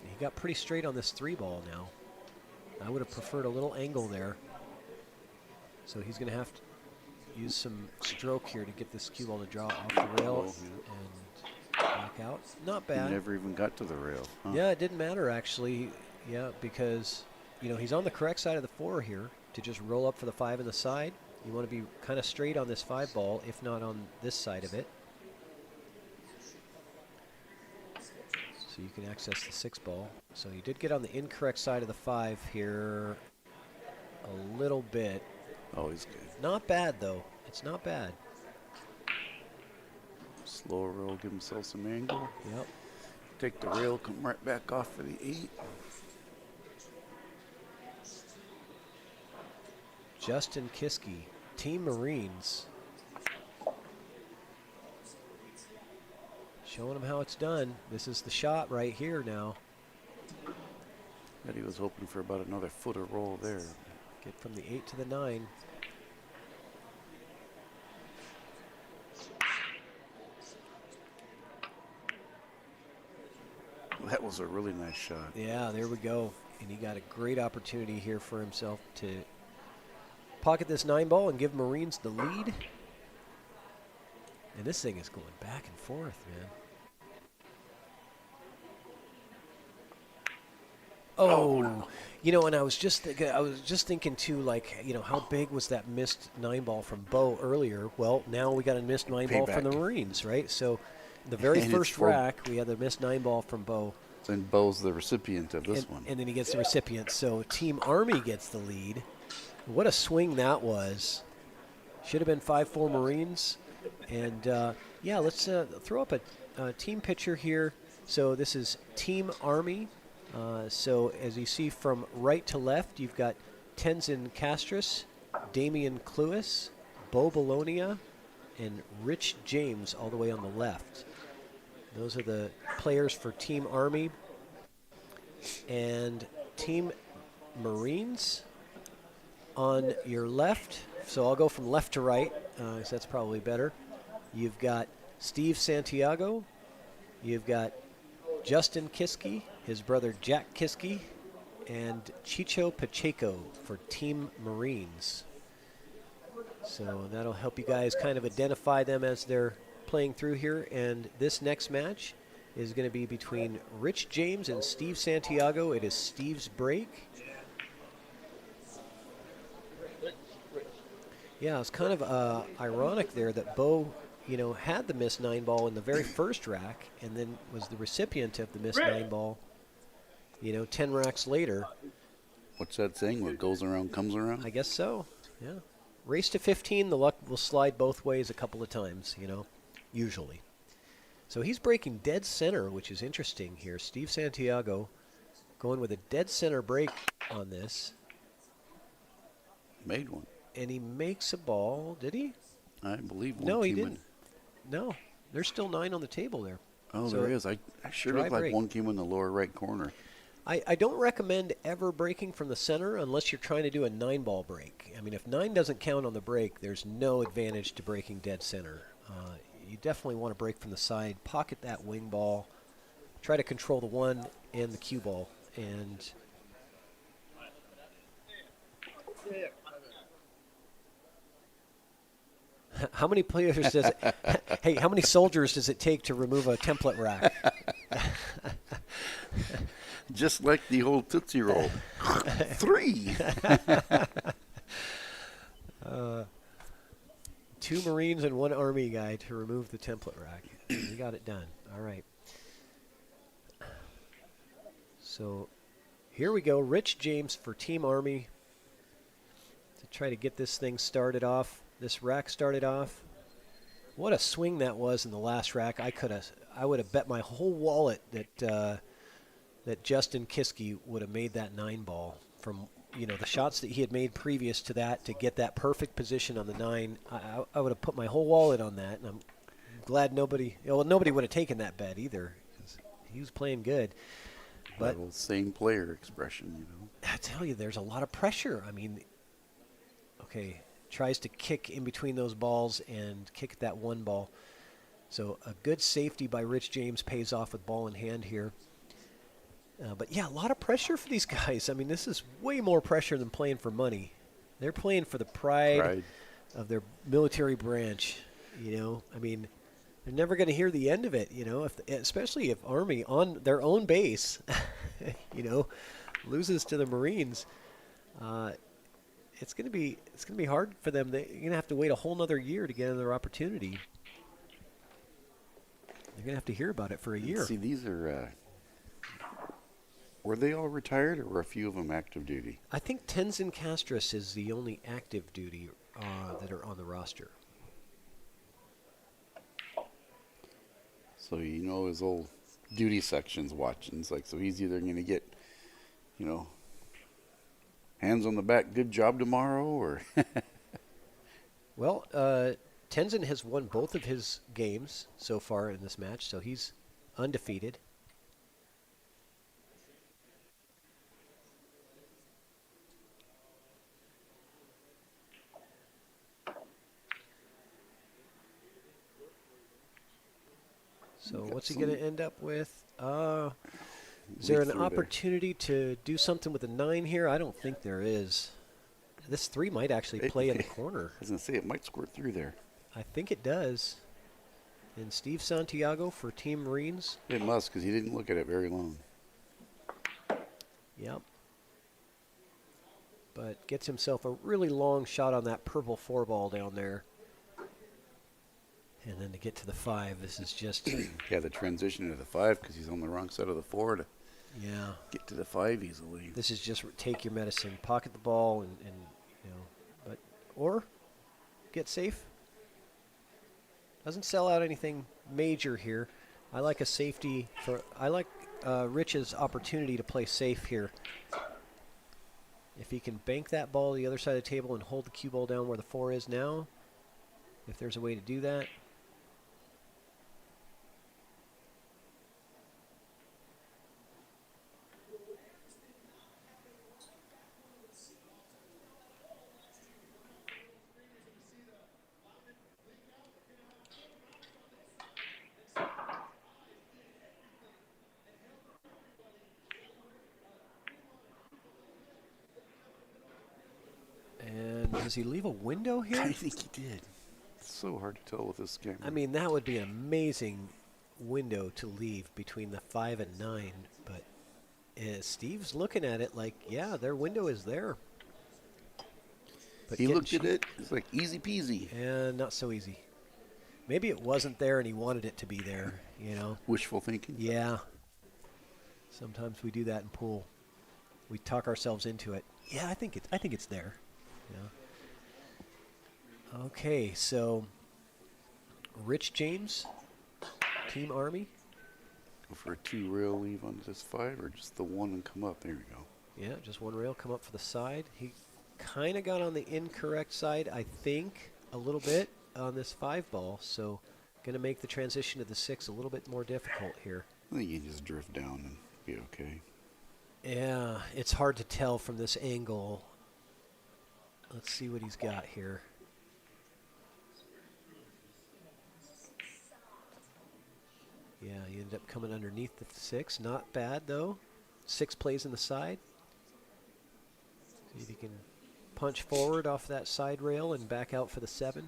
Speaker 1: He got pretty straight on this 3 ball now. I would have preferred a little angle there. So he's going to have to use some stroke here to get this cue ball to draw off the rail and back out. Not bad.
Speaker 2: He never even got to the rail. Huh?
Speaker 1: Yeah, it didn't matter actually. Yeah, because he's on the correct side of the 4 here to just roll up for the 5 in the side. You want to be kind of straight on this 5 ball, if not on this side of it. So you can access the 6 ball. So you did get on the incorrect side of the 5 here a little bit.
Speaker 2: Oh, he's good.
Speaker 1: Not bad, though. It's not bad.
Speaker 2: Slow roll, give himself some angle.
Speaker 1: Yep.
Speaker 2: Take the rail, come right back off for the 8.
Speaker 1: Justin Kiske, Team Marines. Showing him how it's done. This is the shot right here now.
Speaker 2: Bet he was hoping for about another foot of roll there.
Speaker 1: Get from the 8 to the 9.
Speaker 2: That was a really nice shot.
Speaker 1: Yeah, there we go. And he got a great opportunity here for himself to pocket this 9 ball and give Marines the lead. And this thing is going back and forth, man. Oh, and I was just thinking too, like, how big was that missed 9 ball from Bo earlier? Well, now we got a missed 9 ball from the Marines, right? So the very first rack, we had the missed 9 ball from Bo.
Speaker 2: And Bo's the recipient of this one.
Speaker 1: And then he gets the recipient. So Team Army gets the lead. What a swing that was. Should have been 5-4 Marines. And, let's throw up a team picture here. So this is Team Army. So as you see from right to left, you've got Tenzin Castris, Damian Cluis, Bo Bologna, and Rich James all the way on the left. Those are the players for Team Army. And Team Marines on your left. So I'll go from left to right, so that's probably better. You've got Steve Santiago. You've got Justin Kiske, his brother Jack Kiske, and Chicho Pacheco for Team Marines. So that'll help you guys kind of identify them as they're playing through here. And this next match is going to be between Rich James and Steve Santiago. It is Steve's break. Yeah, it's kind of ironic there that Bo, had the missed 9 ball in the very first rack and then was the recipient of the missed 9 ball, 10 racks later.
Speaker 2: What's that saying? What goes around comes around?
Speaker 1: I guess so, yeah. Race to 15, the luck will slide both ways a couple of times, usually. So he's breaking dead center, which is interesting here. Steve Santiago going with a dead center break on this.
Speaker 2: Made one.
Speaker 1: And he makes a ball, did he?
Speaker 2: I believe one.
Speaker 1: No, he didn't. No, there's still 9 on the table there.
Speaker 2: Oh,
Speaker 1: so
Speaker 2: there is. I sure looked like one came in the lower right corner.
Speaker 1: I don't recommend ever breaking from the center unless you're trying to do a 9-ball break. I mean, if 9 doesn't count on the break, there's no advantage to breaking dead center. You definitely want to break from the side, pocket that wing ball, try to control the 1 and the cue ball. And how many players does it, hey, how many soldiers does it take to remove a template rack?
Speaker 2: Just like the old Tootsie Roll. 3.
Speaker 1: 2 Marines and 1 Army guy to remove the template rack. We got it done. All right. So here we go. Rich James for Team Army to try to get this thing started off. This rack started off. What a swing that was in the last rack. I would have bet my whole wallet that Justin Kiske would have made that 9-ball from the shots that he had made previous to that to get that perfect position on the 9. I would have put my whole wallet on that, and I'm glad nobody would have taken that bet either. He was playing good. But
Speaker 2: that old same player expression,
Speaker 1: I tell you, there's a lot of pressure. I mean, okay, tries to kick in between those balls and kick that 1 ball. So a good safety by Rich James pays off with ball in hand here. But yeah, a lot of pressure for these guys. I mean, this is way more pressure than playing for money. They're playing for the pride of their military branch. I mean, they're never going to hear the end of it. Especially if Army on their own base, loses to the Marines. It's going to be hard for them. They're going to have to wait a whole nother year to get another opportunity. They're going to have to hear about it for a year.
Speaker 2: See, these are. Were they all retired, or were a few of them active duty?
Speaker 1: I think Tenzin Castris is the only active duty that are on the roster.
Speaker 2: So his old duty section's watching. It's like, so he's either going to get, hands on the back, good job tomorrow, or.
Speaker 1: Well, Tenzin has won both of his games so far in this match, so he's undefeated. So what's he going to end up with? Is there an opportunity to do something with a 9 here? I don't think there is. This 3 might actually play in the corner.
Speaker 2: I was going to say, it might squirt through there.
Speaker 1: I think it does. And Steve Santiago for Team Marines.
Speaker 2: It must, because he didn't look at it very long.
Speaker 1: Yep. But gets himself a really long shot on that purple 4-ball down there. And then to get to the 5, this is just...
Speaker 2: Yeah, the transition to the 5, because he's on the wrong side of the 4 to get to the 5 easily.
Speaker 1: This is just take your medicine, pocket the ball, and or get safe. Doesn't sell out anything major here. I like a safety I like Rich's opportunity to play safe here. If he can bank that ball to the other side of the table and hold the cue ball down where the 4 is now, if there's a way to do that. And Does he leave a window here?
Speaker 2: I think he did. It's so hard to tell with this camera.
Speaker 1: I mean, that would be an amazing window to leave between the 5 and 9. But Steve's looking at it like, yeah, their window is there. But
Speaker 2: he looked at it. It's like easy peasy.
Speaker 1: And not so easy. Maybe it wasn't there and he wanted it to be there, you know.
Speaker 2: Wishful thinking.
Speaker 1: Yeah. Sometimes we do that in pool. We talk ourselves into it. Yeah, I think it's there. Yeah. Okay, so Rich James, Team Army.
Speaker 2: Go for a 2 rail leave on this 5, or just the 1 and come up. There we go.
Speaker 1: Yeah, just 1 rail, come up for the side. He kind of got on the incorrect side, I think, a little bit on this 5 ball. So going to make the transition to the 6 a little bit more difficult here.
Speaker 2: I think you just drift down and be okay.
Speaker 1: Yeah, it's hard to tell from this angle. Let's see what he's got here. Yeah, he ended up coming underneath the 6. Not bad, though. 6 plays in the side. See if he can punch forward off that side rail and back out for the 7.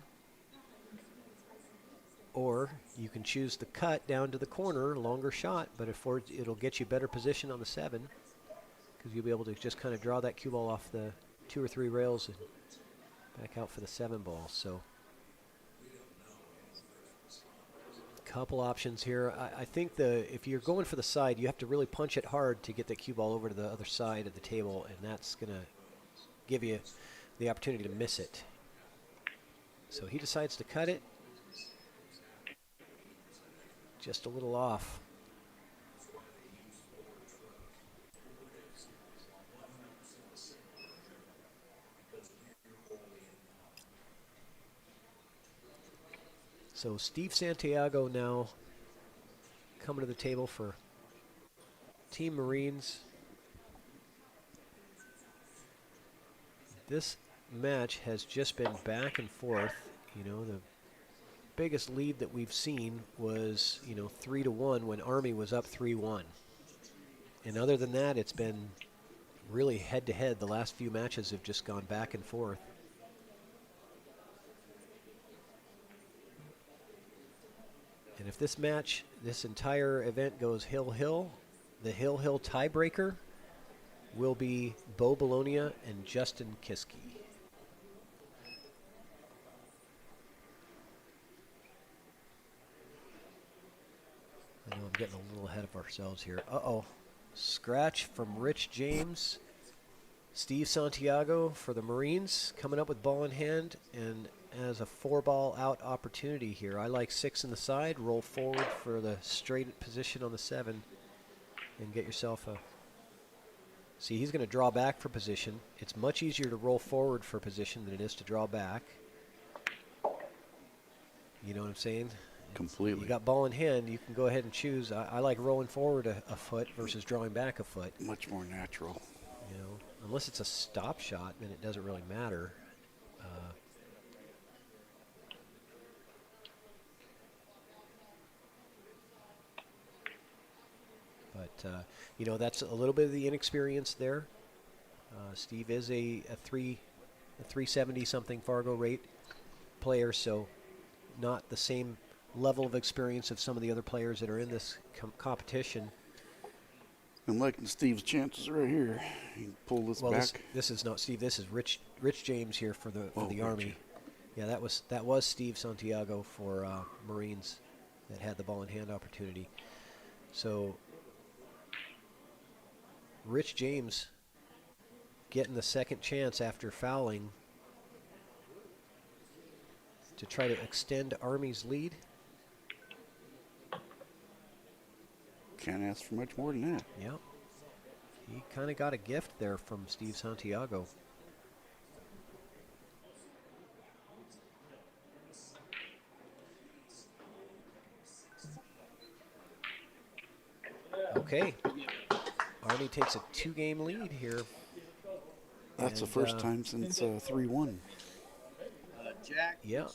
Speaker 1: Or you can choose the cut down to the corner, longer shot, but it'll get you better position on the 7 because you'll be able to just kind of draw that cue ball off the 2 or 3 rails and back out for the 7 ball. So couple options here. I think if you're going for the side, you have to really punch it hard to get the cue ball over to the other side of the table, and that's going to give you the opportunity to miss it. So he decides to cut it. Just a little off. So Steve Santiago now coming to the table for Team Marines. This match has just been back and forth. You know, the biggest lead that we've seen was, 3-1 when Army was up 3-1. And other than that, it's been really head-to-head. The last few matches have just gone back and forth. And if this match, this entire event goes hill-hill, the hill-hill tiebreaker will be Bo Bologna and Justin Kiske. I know I'm getting a little ahead of ourselves here. Uh-oh. Scratch from Rich James. Steve Santiago for the Marines coming up with ball in hand and as a 4-ball out opportunity here. I like 6 in the side, roll forward for the straight position on the 7 and get yourself a... See, he's going to draw back for position. It's much easier to roll forward for position than it is to draw back. You know what I'm saying?
Speaker 2: Completely.
Speaker 1: You got ball in hand, you can go ahead and choose. I like rolling forward a foot versus drawing back a foot.
Speaker 2: Much more natural.
Speaker 1: You know, unless it's a stop shot, then it doesn't really matter. But that's a little bit of the inexperience there. Steve is a 370 something Fargo rate player, so not the same level of experience of some of the other players that are in this competition.
Speaker 2: I'm liking Steve's chances right here. He can pull this back.
Speaker 1: This is not Steve. This is Rich James here for the Army. Yeah, that was Steve Santiago for Marines that had the ball in hand opportunity. So Rich James getting the second chance after fouling to try to extend Army's lead.
Speaker 2: Can't ask for much more than that.
Speaker 1: Yeah. He kind of got a gift there from Steve Santiago. Okay. Army takes a 2-game lead here.
Speaker 2: That's the first time since 3-1.
Speaker 1: Yeah.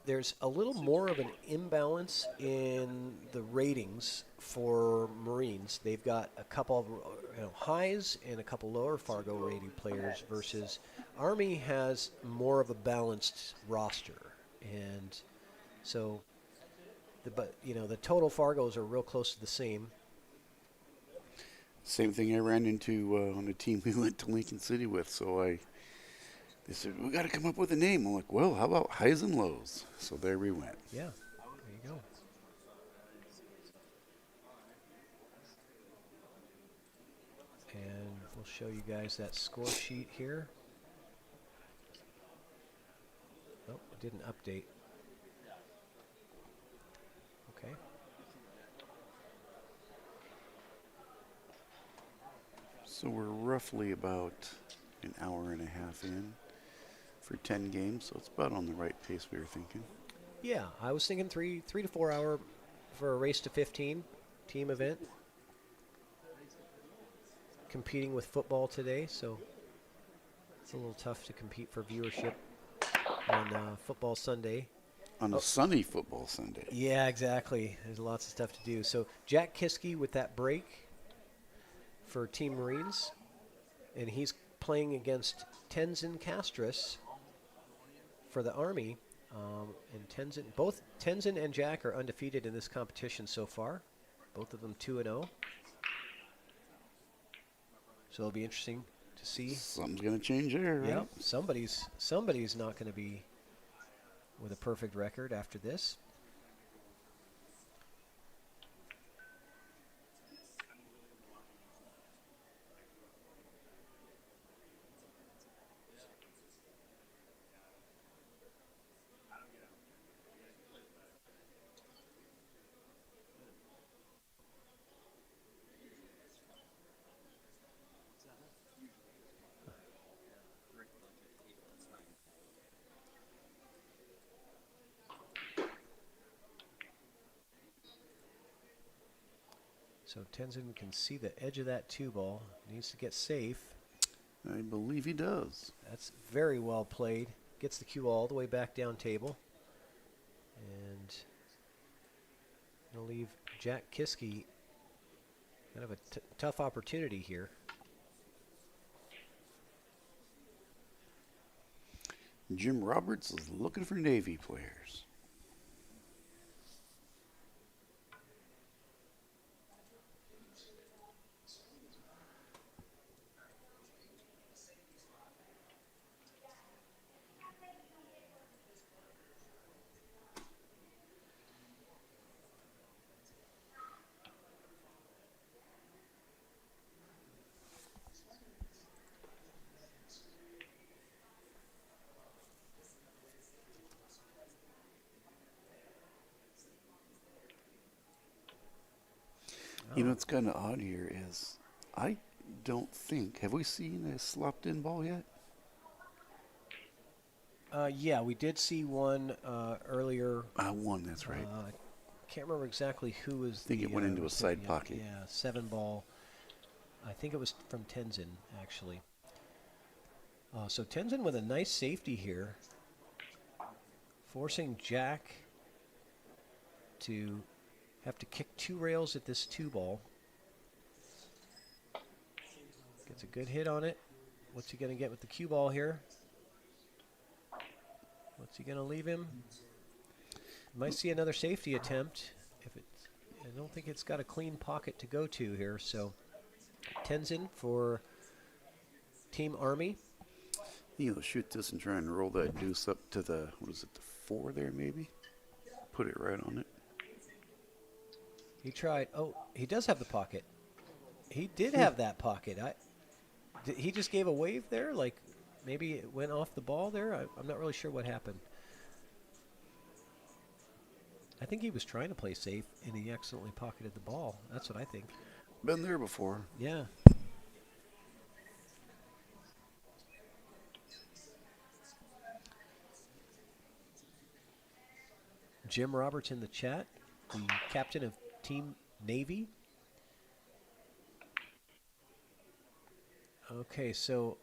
Speaker 1: There's a little more of an imbalance in the ratings for Marines. They've got a couple of highs and a couple lower Fargo rating players versus Army has more of a balanced roster, and so the total Fargos are real close to the same.
Speaker 2: Same thing I ran into on the team we went to Lincoln City with. So they said, we got to come up with a name. I'm like, well, how about highs and lows? So there we went.
Speaker 1: Yeah, there you go. And we'll show you guys that score sheet here. Oh, it didn't update. Okay.
Speaker 2: So we're roughly about an hour and a half in for 10 games. So it's about on the right pace we were thinking.
Speaker 1: Yeah, I was thinking 3 to 4 hour for a race to 15 team event. Competing with football today, so it's a little tough to compete for viewership on football Sunday.
Speaker 2: On a sunny football Sunday.
Speaker 1: Yeah, exactly. There's lots of stuff to do. So Jack Kiske with that break for Team Marines, and he's playing against Tenzin Castris for the Army. And both Tenzin and Jack are undefeated in this competition so far. Both of them 2-0. So it'll be interesting to see.
Speaker 2: Something's going to change there, right?
Speaker 1: Yeah, somebody's not going to be with a perfect record after this. So Tenzin can see the edge of that 2-ball. Needs to get safe.
Speaker 2: I believe he does.
Speaker 1: That's very well played. Gets the cue all the way back down table. And going to leave Jack Kiske kind of a tough opportunity here.
Speaker 2: Jim Roberts is looking for Navy players. You know what's kind of odd here is I don't think, have we seen a slopped in ball yet?
Speaker 1: Yeah, we did see one earlier.
Speaker 2: One, that's right.
Speaker 1: Can't remember exactly who was.
Speaker 2: I think it went into a side pocket.
Speaker 1: Yeah, 7-ball. I think it was from Tenzin, actually. So Tenzin with a nice safety here, forcing Jack to have to kick 2 rails at this 2-ball. Gets a good hit on it. What's he going to get with the cue ball here? What's he going to leave him? Might see another safety attempt. I don't think it's got a clean pocket to go to here. So Tenzin for Team Army.
Speaker 2: He'll shoot this and try and roll that deuce up to the 4 there maybe? Put it right on it.
Speaker 1: He tried. Oh, he does have the pocket. He did have that pocket. He just gave a wave there, like maybe it went off the ball there. I'm not really sure what happened. I think he was trying to play safe, and he accidentally pocketed the ball. That's what I think.
Speaker 2: Been there before.
Speaker 1: Yeah. Jim Roberts in the chat, the captain of Team Navy. Okay, so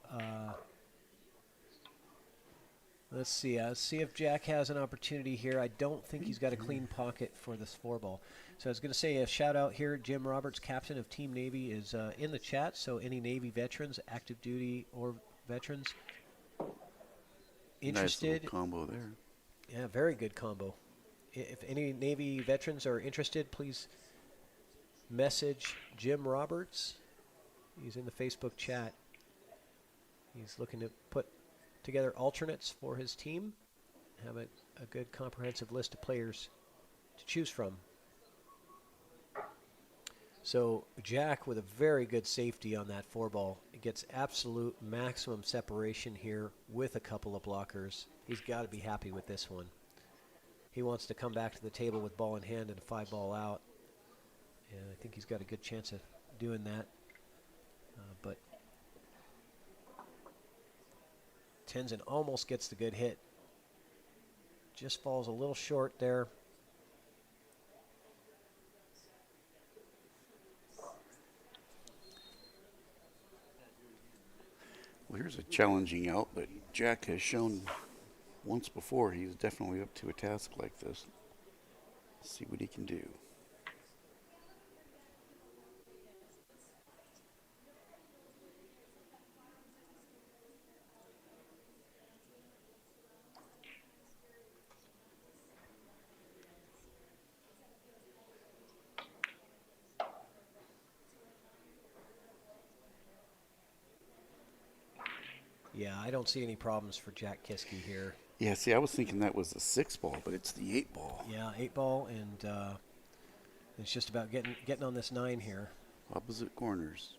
Speaker 1: let's see. See if Jack has an opportunity here. I don't think he's got a clean pocket for this 4-ball. So I was going to say a shout out here. Jim Roberts, captain of Team Navy, is in the chat. So any Navy veterans, active duty or veterans, interested,
Speaker 2: nice little combo there.
Speaker 1: yeah, very good combo. If any Navy veterans are interested, please message Jim Roberts. He's in the Facebook chat. He's looking to put together alternates for his team, have a good comprehensive list of players to choose from. So Jack with a very good safety on that 4-ball. It gets absolute maximum separation here with a couple of blockers. He's got to be happy with this one. He wants to come back to the table with ball in hand and a 5-ball out. And I think he's got a good chance of doing that. But Tenzin almost gets the good hit. Just falls a little short there.
Speaker 2: Well, here's a challenging out, but Jack has shown once before he's definitely up to a task like this. Let's see what he can do.
Speaker 1: Yeah, I don't see any problems for Jack Kiske here.
Speaker 2: Yeah, see, I was thinking that was the 6-ball, but it's the 8-ball.
Speaker 1: Yeah, 8-ball, and it's just about getting on this 9 here.
Speaker 2: Opposite corners.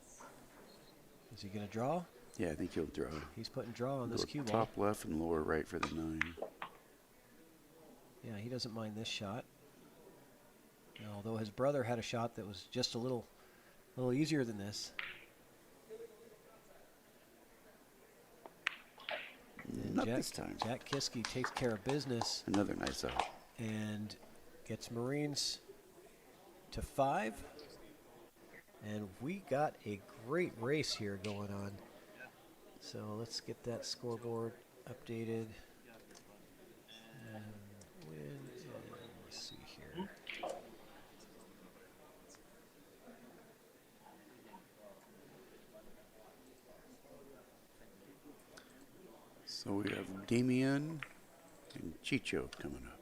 Speaker 1: Is he going to draw?
Speaker 2: Yeah, I think he'll draw.
Speaker 1: He's putting draw on this cue ball.
Speaker 2: Top left and lower right for the 9.
Speaker 1: Yeah, he doesn't mind this shot. Although his brother had a shot that was just a little easier than this.
Speaker 2: Not this time.
Speaker 1: Jack Kiske takes care of business.
Speaker 2: Another nice out.
Speaker 1: And gets Marines to 5. And we got a great race here going on. So let's get that scoreboard updated. And let's see here.
Speaker 2: So we have Damien and Chicho coming up.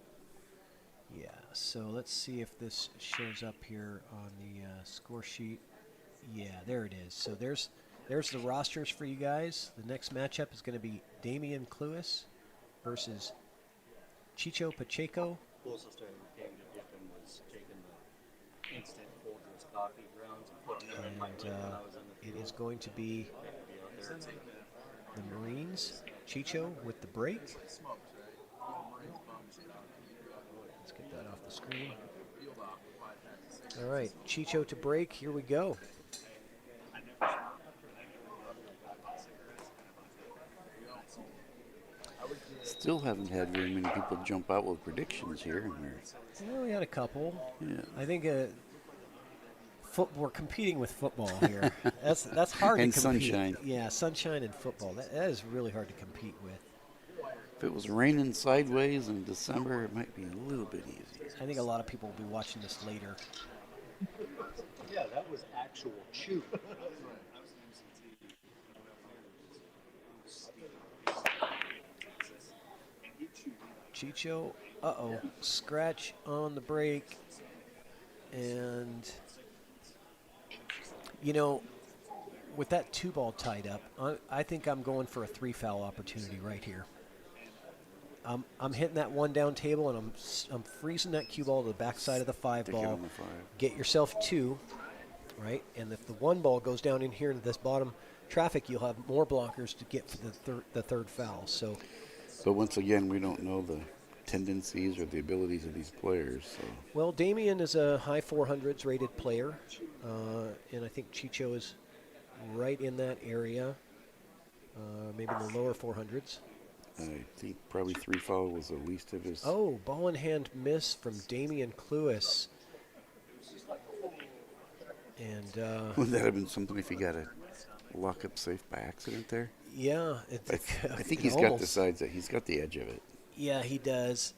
Speaker 1: Yeah, so let's see if this shows up here on the score sheet. Yeah, there it is. So there's the rosters for you guys. The next matchup is going to be Damian Cluis versus Chicho Pacheco.
Speaker 3: Closest I came to dipping was taking the instant Folgers coffee grounds and putting them in my lid when I was in the
Speaker 1: It
Speaker 3: field.
Speaker 1: is going to be the Marines, Chicho with the break. Let's get that off the screen. All right, Chicho to break. Here we go.
Speaker 2: Still haven't had very many people jump out with predictions here.
Speaker 1: Well, we had a couple.
Speaker 2: Yeah.
Speaker 1: I think we're competing with football here. That's hard
Speaker 2: And
Speaker 1: to compete.
Speaker 2: sunshine.
Speaker 1: Yeah, sunshine and football. That is really hard to compete with.
Speaker 2: If it was raining sideways in December, it might be a little bit easier.
Speaker 1: I think a lot of people will be watching this later.
Speaker 3: Yeah, that was actual chew.
Speaker 1: Chicho, scratch on the break. And, with that 2-ball tied up, I think I'm going for a 3-foul opportunity right here. I'm hitting that 1 down table, and I'm freezing that cue ball to the backside of the 5-ball.
Speaker 2: on the 5.
Speaker 1: Get yourself 2, right? And if the 1 ball goes down in here into this bottom traffic, you'll have more blockers to get for the third foul. So.
Speaker 2: But once again, we don't know the tendencies or the abilities of these players. So.
Speaker 1: Well, Damien is a high 400s rated player, and I think Chicho is right in that area, maybe in the lower 400s.
Speaker 2: I think probably 3-foul was the least of his.
Speaker 1: Oh, ball in hand miss from Damian Cluis. And
Speaker 2: Wouldn't that have been something if he got a lock-up safe by accident there?
Speaker 1: yeah,
Speaker 2: I think he's got the sides that he's got the edge of it.
Speaker 1: Yeah, he does.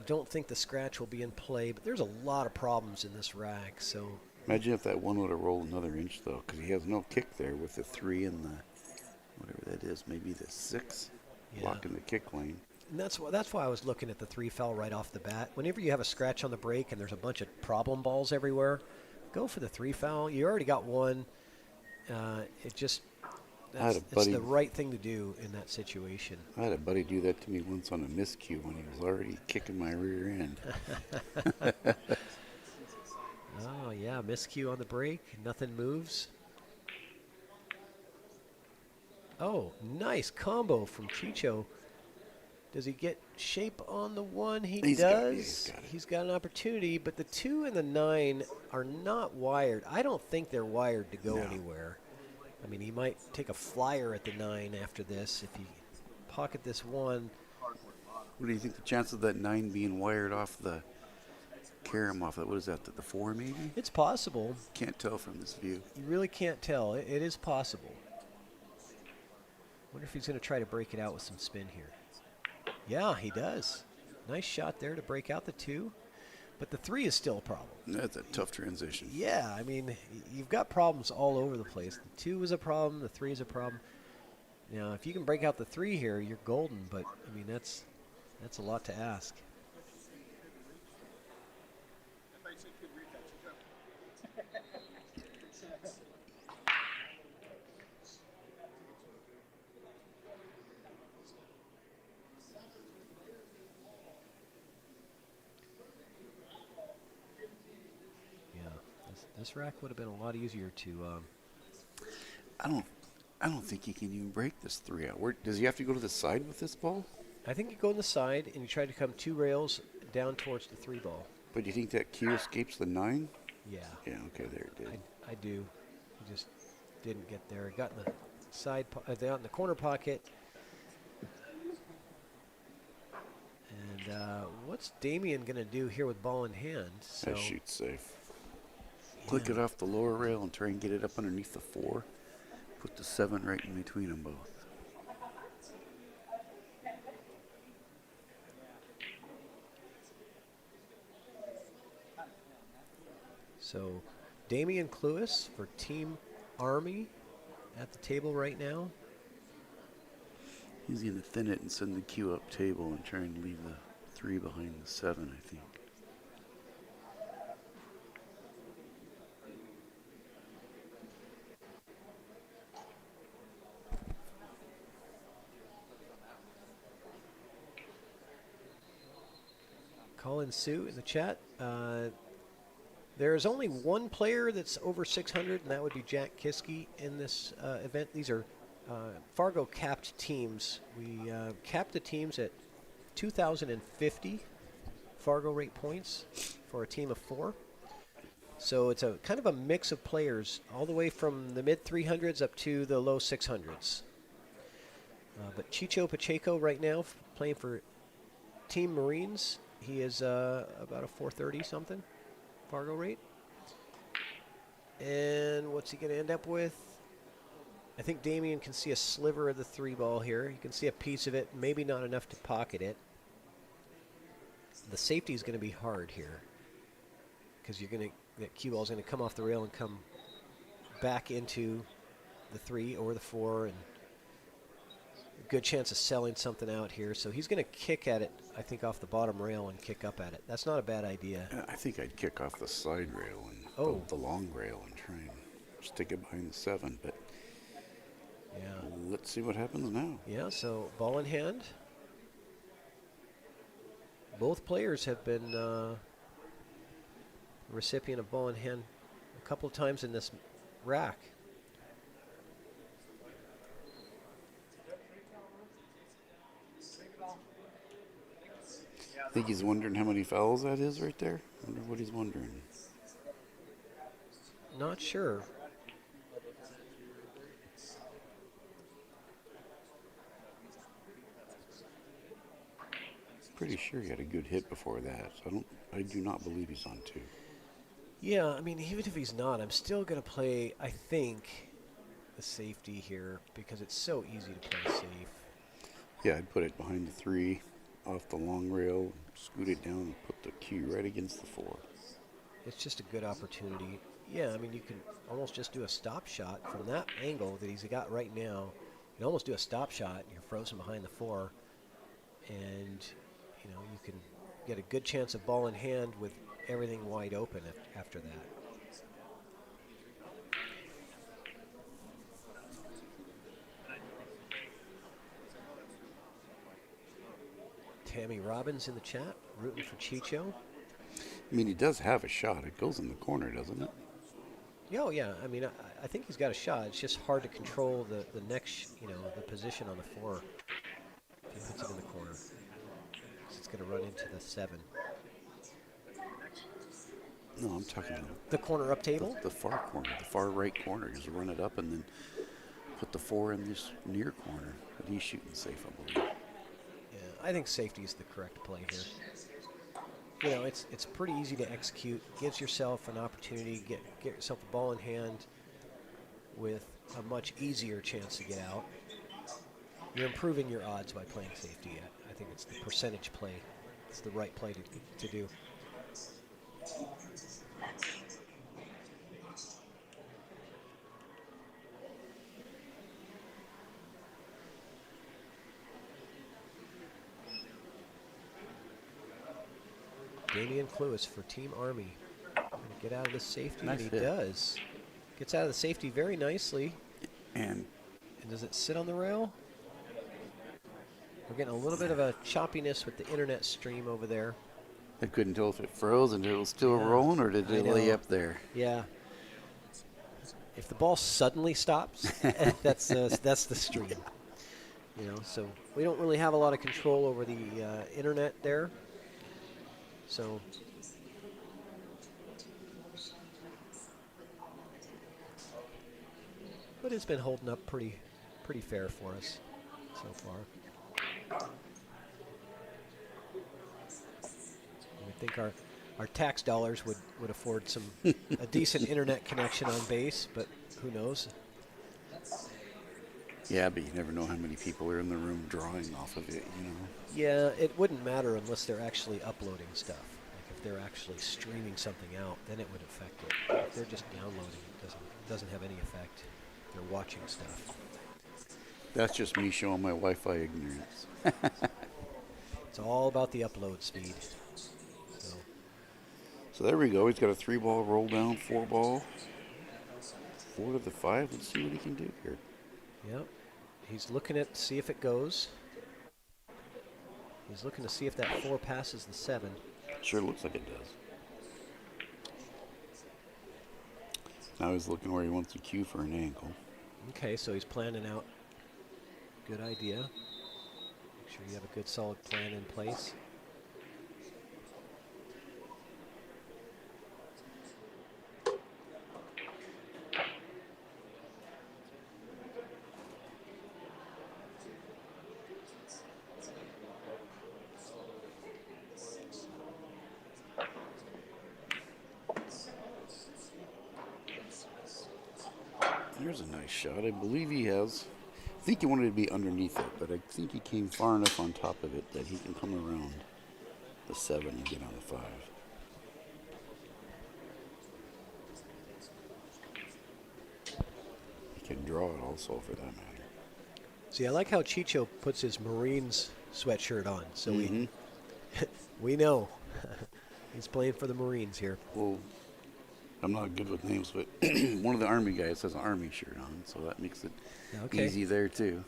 Speaker 1: Don't think the scratch will be in play, but there's a lot of problems in this rack. So
Speaker 2: Imagine if that one would have rolled another inch, though, because he has no kick there with the 3 and the, whatever that is, maybe the 6. blocking the kick lane.
Speaker 1: And that's why I was looking at the 3 foul right off the bat. Whenever you have a scratch on the break and there's a bunch of problem balls everywhere, go for the 3 foul. You already got one. It's the right thing to do in that situation.
Speaker 2: I had a buddy do that to me once on a miscue when he was already kicking my rear end.
Speaker 1: Oh, yeah, miscue on the break. Nothing moves. Oh, nice combo from Chicho. Does he get shape on the 1? He does. He's got an opportunity, but the 2 and the 9 are not wired. I don't think they're wired to go anywhere. I mean, he might take a flyer at the 9 after this if he pocket this 1.
Speaker 2: What do you think the chances of that 9 being wired off the carom off that? What is that? The 4 maybe?
Speaker 1: It's possible.
Speaker 2: Can't tell from this view.
Speaker 1: You really can't tell. It is possible. Wonder if he's going to try to break it out with some spin here. Yeah, he does. Nice shot there to break out the 2. But the 3 is still a problem.
Speaker 2: That's a tough transition.
Speaker 1: Yeah, I mean, you've got problems all over the place. The 2 is a problem. The 3 is a problem. Now, if you can break out the 3 here, you're golden. But, I mean, that's a lot to ask. This rack would have been a lot easier to.
Speaker 2: I don't think he can even break this 3 out. Does he have to go to the side with this ball?
Speaker 1: I think you go on the side and you try to come 2 rails down towards the 3 ball.
Speaker 2: But do you think that cue escapes the 9?
Speaker 1: Yeah.
Speaker 2: Yeah. Okay, there it did.
Speaker 1: I do. He just didn't get there. He got in the side, got in the corner pocket. And what's Damien going to do here with ball in hand? So
Speaker 2: That shoots safe. Click it off the lower rail and try and get it up underneath the 4. Put the 7 right in between them both.
Speaker 1: So Damian Cluis for Team Army at the table right now.
Speaker 2: He's going to thin it and send the cue up table and try and leave the 3 behind the 7, I think.
Speaker 1: Colin Sue in the chat. There's only one player that's over 600, and that would be Jack Kiske in this event. These are Fargo capped teams. We capped the teams at 2,050 Fargo rate points for a team of 4. So it's a kind of a mix of players, all the way from the mid 300s up to the low 600s. But Chicho Pacheco right now playing for Team Marines. He is about a 430 something Fargo rate. And what's he going to end up with? I think Damien can see a sliver of the 3 ball here. You can see a piece of it, maybe not enough to pocket it. The safety is going to be hard here because that cue ball is going to come off the rail and come back into the 3 or the 4, and a good chance of selling something out here. So he's going to kick at it, I think, off the bottom rail and kick up at it. That's not a bad idea.
Speaker 2: I think I'd kick off the side rail and the long rail and try and stick it behind the 7, but
Speaker 1: yeah.
Speaker 2: Let's see what happens now.
Speaker 1: Yeah, so ball in hand. Both players have been recipient of ball in hand a couple of times in this rack.
Speaker 2: I think he's wondering how many fouls that is right there. I wonder what he's wondering.
Speaker 1: Not sure.
Speaker 2: Pretty sure he had a good hit before that. So I do not believe he's on 2.
Speaker 1: Yeah, I mean, even if he's not, I'm still going to play, I think, the safety here because it's so easy to play safe.
Speaker 2: Yeah, I'd put it behind the 3, off the long rail, scoot it down, and put the cue right against the 4.
Speaker 1: It's just a good opportunity. Yeah, I mean, you can almost just do a stop shot from that angle that he's got right now. You can almost do a stop shot, and you're frozen behind the 4, and you know you can get a good chance of ball in hand with everything wide open after that. Tammy Robbins in the chat, rooting for Chicho.
Speaker 2: I mean, he does have a shot. It goes in the corner, doesn't it?
Speaker 1: Oh yeah, I mean, I think he's got a shot. It's just hard to control the next, the position on the 4. If he puts it in the corner, 'cause it's going to run into the 7.
Speaker 2: No, I'm talking about
Speaker 1: The corner up table?
Speaker 2: the far corner, the far right corner. Just run it up and then put the 4 in this near corner. But he's shooting safe, I believe.
Speaker 1: Yeah, I think safety is the correct play here. You know, it's pretty easy to execute. Gives yourself an opportunity to get yourself a ball in hand with a much easier chance to get out. You're improving your odds by playing safety. I think it's the percentage play. It's the right play to do. Damian Cluis for Team Army. Gonna get out of the safety,
Speaker 2: Nice
Speaker 1: and he
Speaker 2: hit.
Speaker 1: does. Gets out of the safety very nicely.
Speaker 2: And
Speaker 1: And does it sit on the rail? We're getting a little bit of a choppiness with the internet stream over there.
Speaker 2: I couldn't tell if it froze and it was still
Speaker 1: Yeah,
Speaker 2: rolling, or did
Speaker 1: I
Speaker 2: it lay
Speaker 1: know.
Speaker 2: up there?
Speaker 1: Yeah. If the ball suddenly stops, that's the stream. You know, so we don't really have a lot of control over the internet there. So. But it's been holding up pretty fair for us so far. We think our tax dollars would afford a decent internet connection on base, but who knows?
Speaker 2: Yeah, but you never know how many people are in the room drawing off of it, you know.
Speaker 1: Yeah, it wouldn't matter unless they're actually uploading stuff. Like if they're actually streaming something out, then it would affect it. If they're just downloading, it doesn't have any effect. They're watching stuff.
Speaker 2: That's just me showing my Wi-Fi ignorance.
Speaker 1: It's all about the upload speed. So
Speaker 2: So there we go. He's got a 3-ball roll down, 4-ball. 4 to the 5. Let's see what he can do here.
Speaker 1: yep, he's looking at see if it goes. He's looking to see if that 4 passes the 7.
Speaker 2: Sure looks like it does. Now he's looking where he wants to cue for an angle.
Speaker 1: Okay, so he's planning out. Good idea. Make sure you have a good solid plan in place.
Speaker 2: There's a nice shot. I believe he has. I think he wanted to be underneath it, but I think he came far enough on top of it that he can come around the 7 and get on the 5. He can draw it also, for that matter.
Speaker 1: See, I like how Chicho puts his Marines sweatshirt on, so
Speaker 2: Mhm.
Speaker 1: we know he's playing for the Marines here.
Speaker 2: Well, I'm not good with names, but one of the Army guys has an Army shirt on, so that makes it
Speaker 1: Okay.
Speaker 2: easy there too.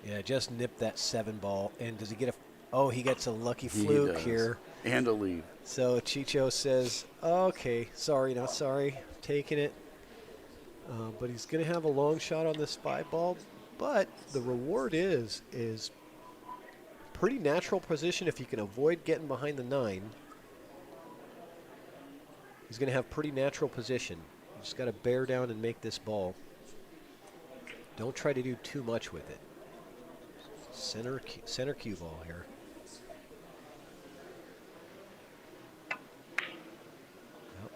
Speaker 1: Yeah, just nipped that 7 ball. And does he get a... Oh, he gets a lucky
Speaker 2: He
Speaker 1: fluke
Speaker 2: does.
Speaker 1: here.
Speaker 2: And a leave.
Speaker 1: So Chicho says, okay, sorry, not sorry, taking it. But he's going to have a long shot on this 5 ball. But the reward is pretty natural position if you can avoid getting behind the 9. He's going to have pretty natural position. You just got to bear down and make this ball. Don't try to do too much with it. Center cue ball here. Yep.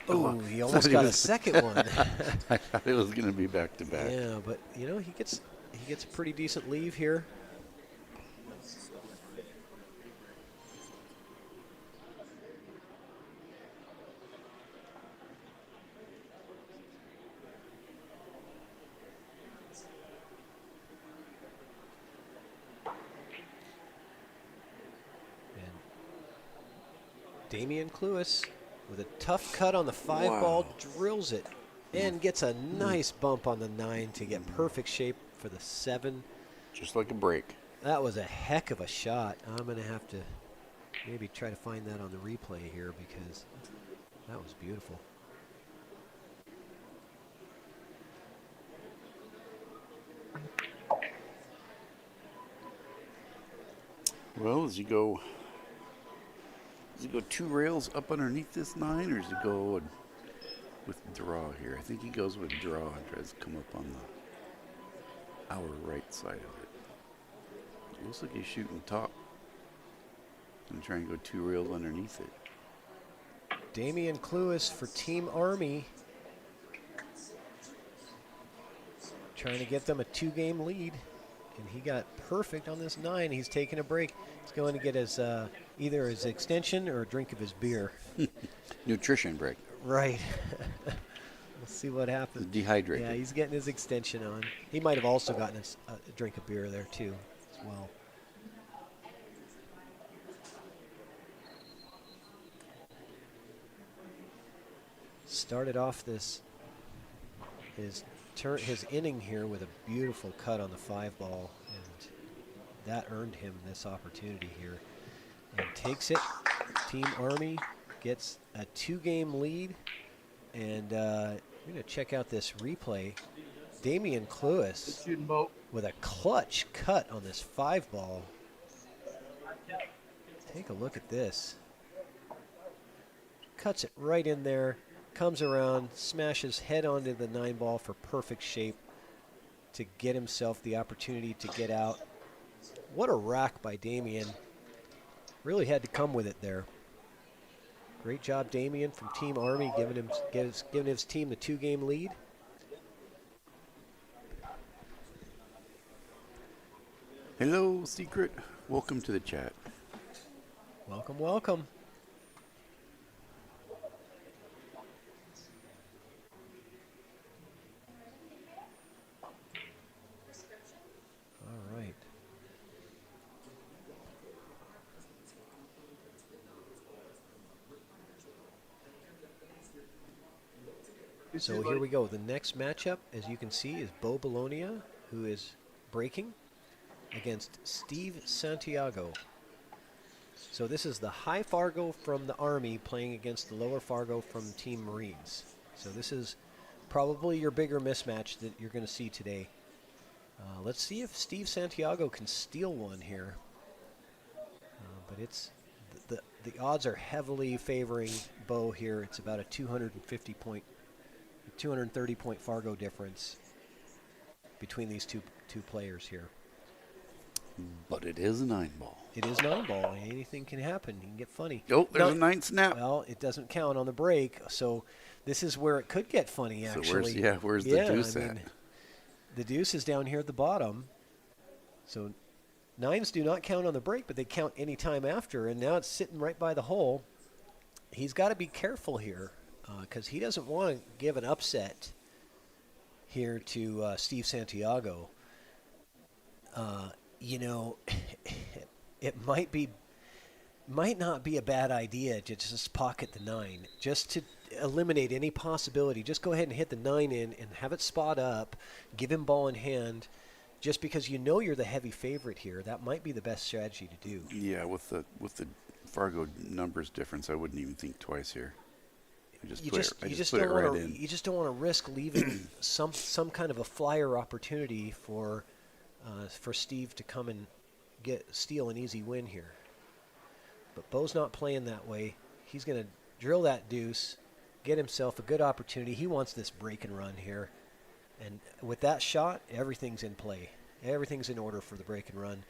Speaker 1: Oh, he almost got a second one.
Speaker 2: I thought it was going to be back to back.
Speaker 1: Yeah, but you know, he gets a pretty decent leave here. And Damian Cluis with a tough cut on the 5-ball, drills it and gets a nice bump on the 9 to get perfect shape for the 7.
Speaker 2: Just like a break.
Speaker 1: That was a heck of a shot. I'm going to have to maybe try to find that on the replay here because that was beautiful.
Speaker 2: Well, does he go 2 rails up underneath this 9, or does he go with draw here? I think he goes with draw and tries to come up on our right side of it. It looks like he's shooting top and trying to go 2 rails underneath it.
Speaker 1: Damian Cluis for Team Army. Trying to get them a 2-game lead. And he got perfect on this 9. He's taking a break. He's going to get his either his extension or a drink of his beer.
Speaker 2: Nutrition break.
Speaker 1: Right. We'll see what happens.
Speaker 2: Dehydrated.
Speaker 1: Yeah, he's getting his extension on. He might have also gotten a drink of beer there too, as well. Started off his inning here with a beautiful cut on the 5-ball, and that earned him this opportunity here. And takes it. Team Army gets a 2-game lead, and we're going to check out this replay. Damian Cluis with a clutch cut on this 5-ball. Take a look at this. Cuts it right in there. Comes around, smashes head onto the 9-ball for perfect shape to get himself the opportunity to get out. What a rack by Damian. Really had to come with it there. Great job, Damian, from Team Army, giving his team the 2-game lead.
Speaker 2: Hello, Secret. Welcome to the chat.
Speaker 1: Welcome, welcome. All right. So here we go. The next matchup, as you can see, is Bo Bologna, who is breaking, against Steve Santiago. So this is the high Fargo from the Army playing against the lower Fargo from Team Marines. So this is probably your bigger mismatch that you're going to see today. Let's see if Steve Santiago can steal one here. But it's the odds are heavily favoring Bo here. It's about a 230 point Fargo difference between these two players here.
Speaker 2: But it is a 9-ball.
Speaker 1: It is 9-ball. Anything can happen. You can get funny.
Speaker 2: Oh, there's a 9 snap.
Speaker 1: Well, it doesn't count on the break, so this is where it could get funny, actually.
Speaker 2: So where's the deuce at?
Speaker 1: The deuce is down here at the bottom. So 9s do not count on the break, but they count any time after, and now it's sitting right by the hole. He's got to be careful here because he doesn't want to give an upset here to Steve Santiago. You know, it might not be a bad idea to just pocket the 9, just to eliminate any possibility. Just go ahead and hit the 9 in and have it spot up, give him ball in hand, just because you know you're the heavy favorite here. That might be the best strategy to do.
Speaker 2: Yeah, with the Fargo numbers difference, I wouldn't even think twice here. I just put it right in.
Speaker 1: You just don't want to risk leaving some kind of a flyer opportunity for Steve to come and steal an easy win here. But Bo's not playing that way. He's going to drill that deuce, get himself a good opportunity. He wants this break and run here. And with that shot, everything's in play. Everything's in order for the break and run.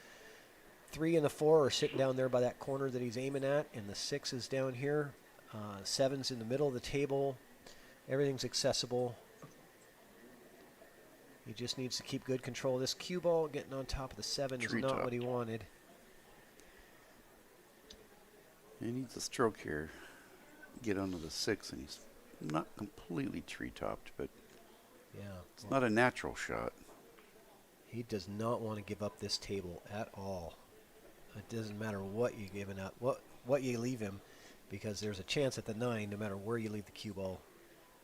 Speaker 1: 3 and the 4 are sitting down there by that corner that he's aiming at, and the 6 is down here. Seven's in the middle of the table. Everything's accessible. He just needs to keep good control of this cue ball. Getting on top of the 7 is not
Speaker 2: Treetop.
Speaker 1: what he wanted.
Speaker 2: He needs a stroke here. Get onto the 6, and he's not completely tree-topped, but
Speaker 1: Yeah.
Speaker 2: it's not a natural shot.
Speaker 1: He does not want to give up this table at all. It doesn't matter what you're giving up, what you leave him, because there's a chance at the 9 no matter where you leave the cue ball.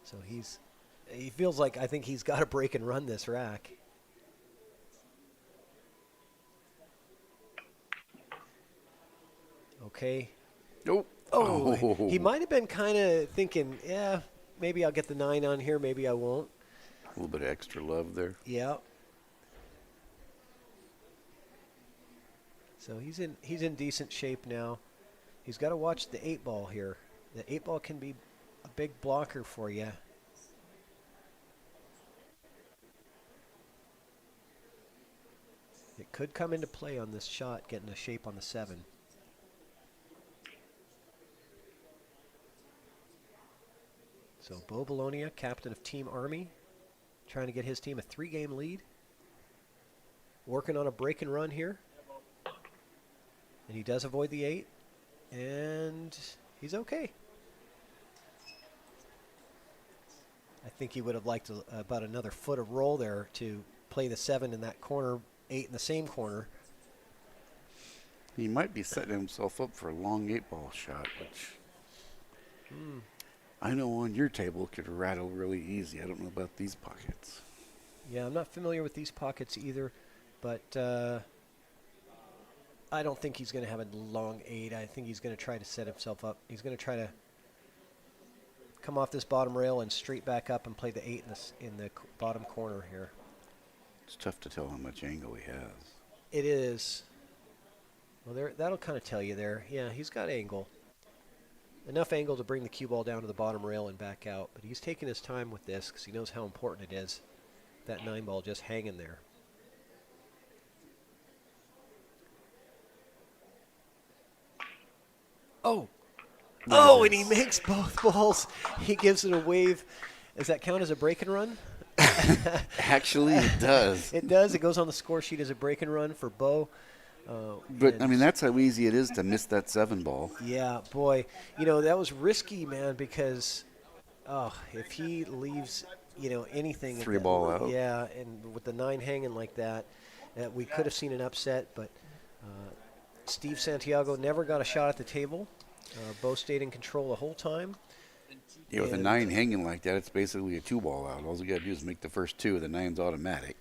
Speaker 1: So he feels like I think he's got to break and run this rack. Okay.
Speaker 2: Nope.
Speaker 1: Oh, he might have been kind of thinking, yeah, maybe I'll get the 9 on here, maybe I won't.
Speaker 2: A little bit of extra love there.
Speaker 1: Yeah. So he's in decent shape now. He's got to watch the 8 ball here. The 8 ball can be a big blocker for you. It could come into play on this shot, getting a shape on the 7. So Bo Bologna, captain of Team Army, trying to get his team a 3-game lead. Working on a break and run here. And he does avoid the 8. And he's okay. I think he would have liked about another foot of roll there to play the 7 in that corner, 8 in the same corner.
Speaker 2: He might be setting himself up for a long 8-ball shot, which I know on your table could rattle really easy. I don't know about these pockets.
Speaker 1: Yeah, I'm not familiar with these pockets either, but I don't think he's going to have a long 8. I think he's going to try to set himself up. He's going to try to come off this bottom rail and straight back up and play the 8 in the bottom corner here.
Speaker 2: It's tough to tell how much angle he has.
Speaker 1: It is. Well, that'll kind of tell you there. Yeah, he's got angle. Enough angle to bring the cue ball down to the bottom rail and back out. But he's taking his time with this because he knows how important it is. That 9 ball just hanging there. Oh! Oh, and he makes both balls. He gives it a wave. Does that count as a break and run?
Speaker 2: Actually, it does.
Speaker 1: It does. It goes on the score sheet as a break and run for Bo.
Speaker 2: But, I mean, that's how easy it is to miss that 7 ball.
Speaker 1: Yeah, boy. You know, that was risky, man, because if he leaves, anything.
Speaker 2: 3 ball out.
Speaker 1: Yeah, and with the 9 hanging like that, we could have seen an upset, but Steve Santiago never got a shot at the table. Bo stayed in control the whole time.
Speaker 2: Yeah, with a 9 hanging like that, it's basically a 2 ball out. All you got to do is make the first 2. The 9's automatic.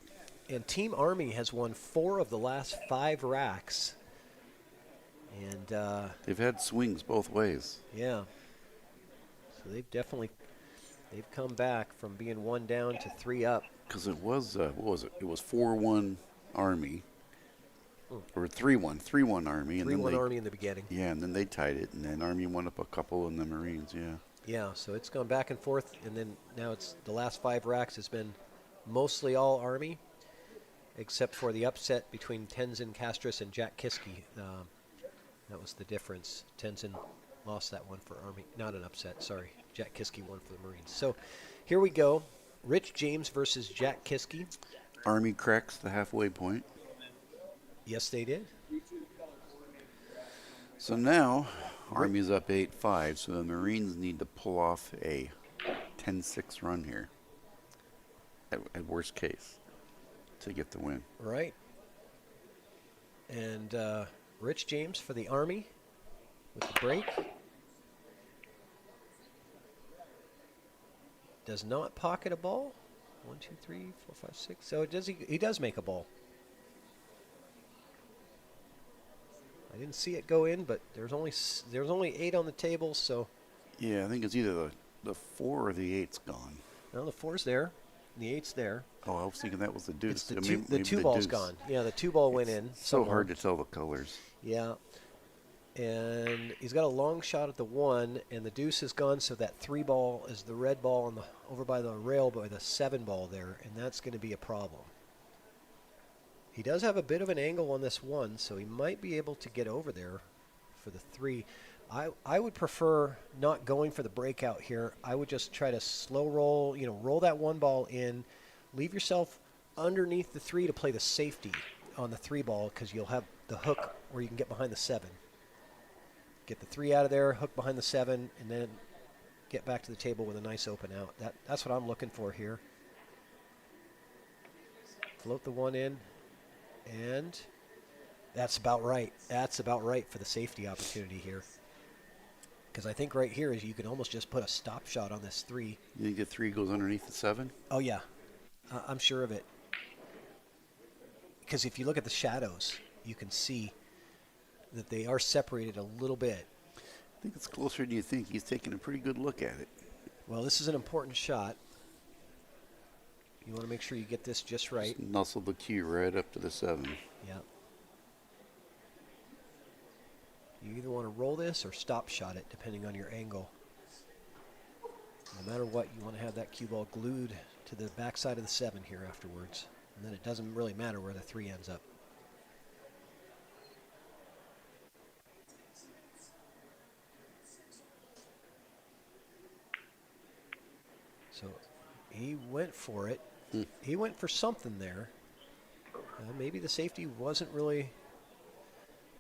Speaker 1: And Team Army has won 4 of the last 5 racks. And
Speaker 2: They've had swings both ways.
Speaker 1: yeah. So they've come back from being 1 down to 3 up.
Speaker 2: Because it was, what was it? It was 4-1 Army. Or 3-1. 3-1 Army.
Speaker 1: 3-1 Army in the beginning.
Speaker 2: Yeah, and then they tied it. And then Army won up a couple and the Marines, yeah.
Speaker 1: Yeah, so it's gone back and forth. And then now it's the last 5 racks has been mostly all Army, except for the upset between Tenzin Castris and Jack Kiske. That was the difference. Tenzin lost that one for Army. Not an upset, sorry. Jack Kiske won for the Marines. So here we go. Rich James versus Jack Kiske.
Speaker 2: Army cracks the halfway point.
Speaker 1: Yes, they did.
Speaker 2: So now, Army's up 8-5, so the Marines need to pull off a 10-6 run here, at worst case, to get the win.
Speaker 1: Right. And Rich James for the Army with the break. Does not pocket a ball. 1, 2, 3, 4, 5, 6. So he does make a ball. I didn't see it go in, but there's only 8 on the table, so.
Speaker 2: Yeah, I think it's either the 4 or the 8's gone.
Speaker 1: No, the 4's there, and the 8's there.
Speaker 2: Oh, I was thinking that was the deuce.
Speaker 1: It's
Speaker 2: Maybe
Speaker 1: the 2 ball's
Speaker 2: deuce.
Speaker 1: gone. Yeah, the 2 ball went in.
Speaker 2: So
Speaker 1: somewhere.
Speaker 2: hard to tell the colors.
Speaker 1: Yeah. And he's got a long shot at the 1, and the deuce is gone, so that 3 ball is the red ball over by the rail by the 7 ball there, and that's going to be a problem. He does have a bit of an angle on this 1, so he might be able to get over there for the 3. I would prefer not going for the breakout here. I would just try to slow roll, roll that one ball in, leave yourself underneath the 3 to play the safety on the 3 ball because you'll have the hook where you can get behind the 7. Get the 3 out of there, hook behind the 7, and then get back to the table with a nice open out. That's what I'm looking for here. Float the 1 in, and that's about right. That's about right for the safety opportunity here. Because I think right here is you can almost just put a stop shot on this 3.
Speaker 2: You think the 3 goes underneath the 7?
Speaker 1: Oh, yeah. I'm sure of it. Because if you look at the shadows, you can see that they are separated a little bit.
Speaker 2: I think it's closer than you think. He's taking a pretty good look at it.
Speaker 1: Well, this is an important shot. You want to make sure you get this just right.
Speaker 2: Just nuzzle the cue right up to the 7.
Speaker 1: Yeah. You either want to roll this or stop shot it, depending on your angle. No matter what, you want to have that cue ball glued to the backside of the 7 here afterwards. And then it doesn't really matter where the 3 ends up. So he went for it. He went for something there. Maybe the safety wasn't really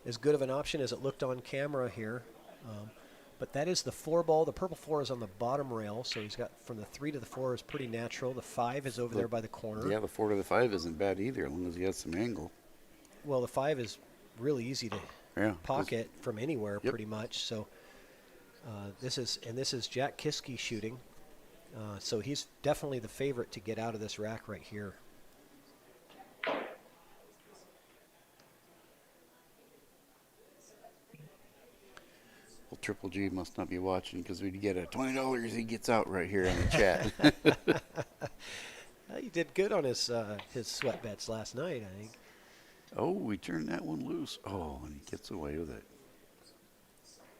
Speaker 1: as good of an option as it looked on camera here. But that is the 4 ball. The purple 4 is on the bottom rail, so he's got from the 3 to the 4 is pretty natural. The 5 is over there by the corner.
Speaker 2: Yeah, the 4 to the 5 isn't bad either, as long as he has some angle.
Speaker 1: Well, the 5 is really easy to pocket from anywhere, pretty much. So this is Jack Kiske shooting. So he's definitely the favorite to get out of this rack right here.
Speaker 2: Well, Triple G must not be watching because we'd get a $20 he gets out right here in the chat.
Speaker 1: He did good on his sweat bets last night, I think.
Speaker 2: Oh, we turned that one loose. Oh, and he gets away with it.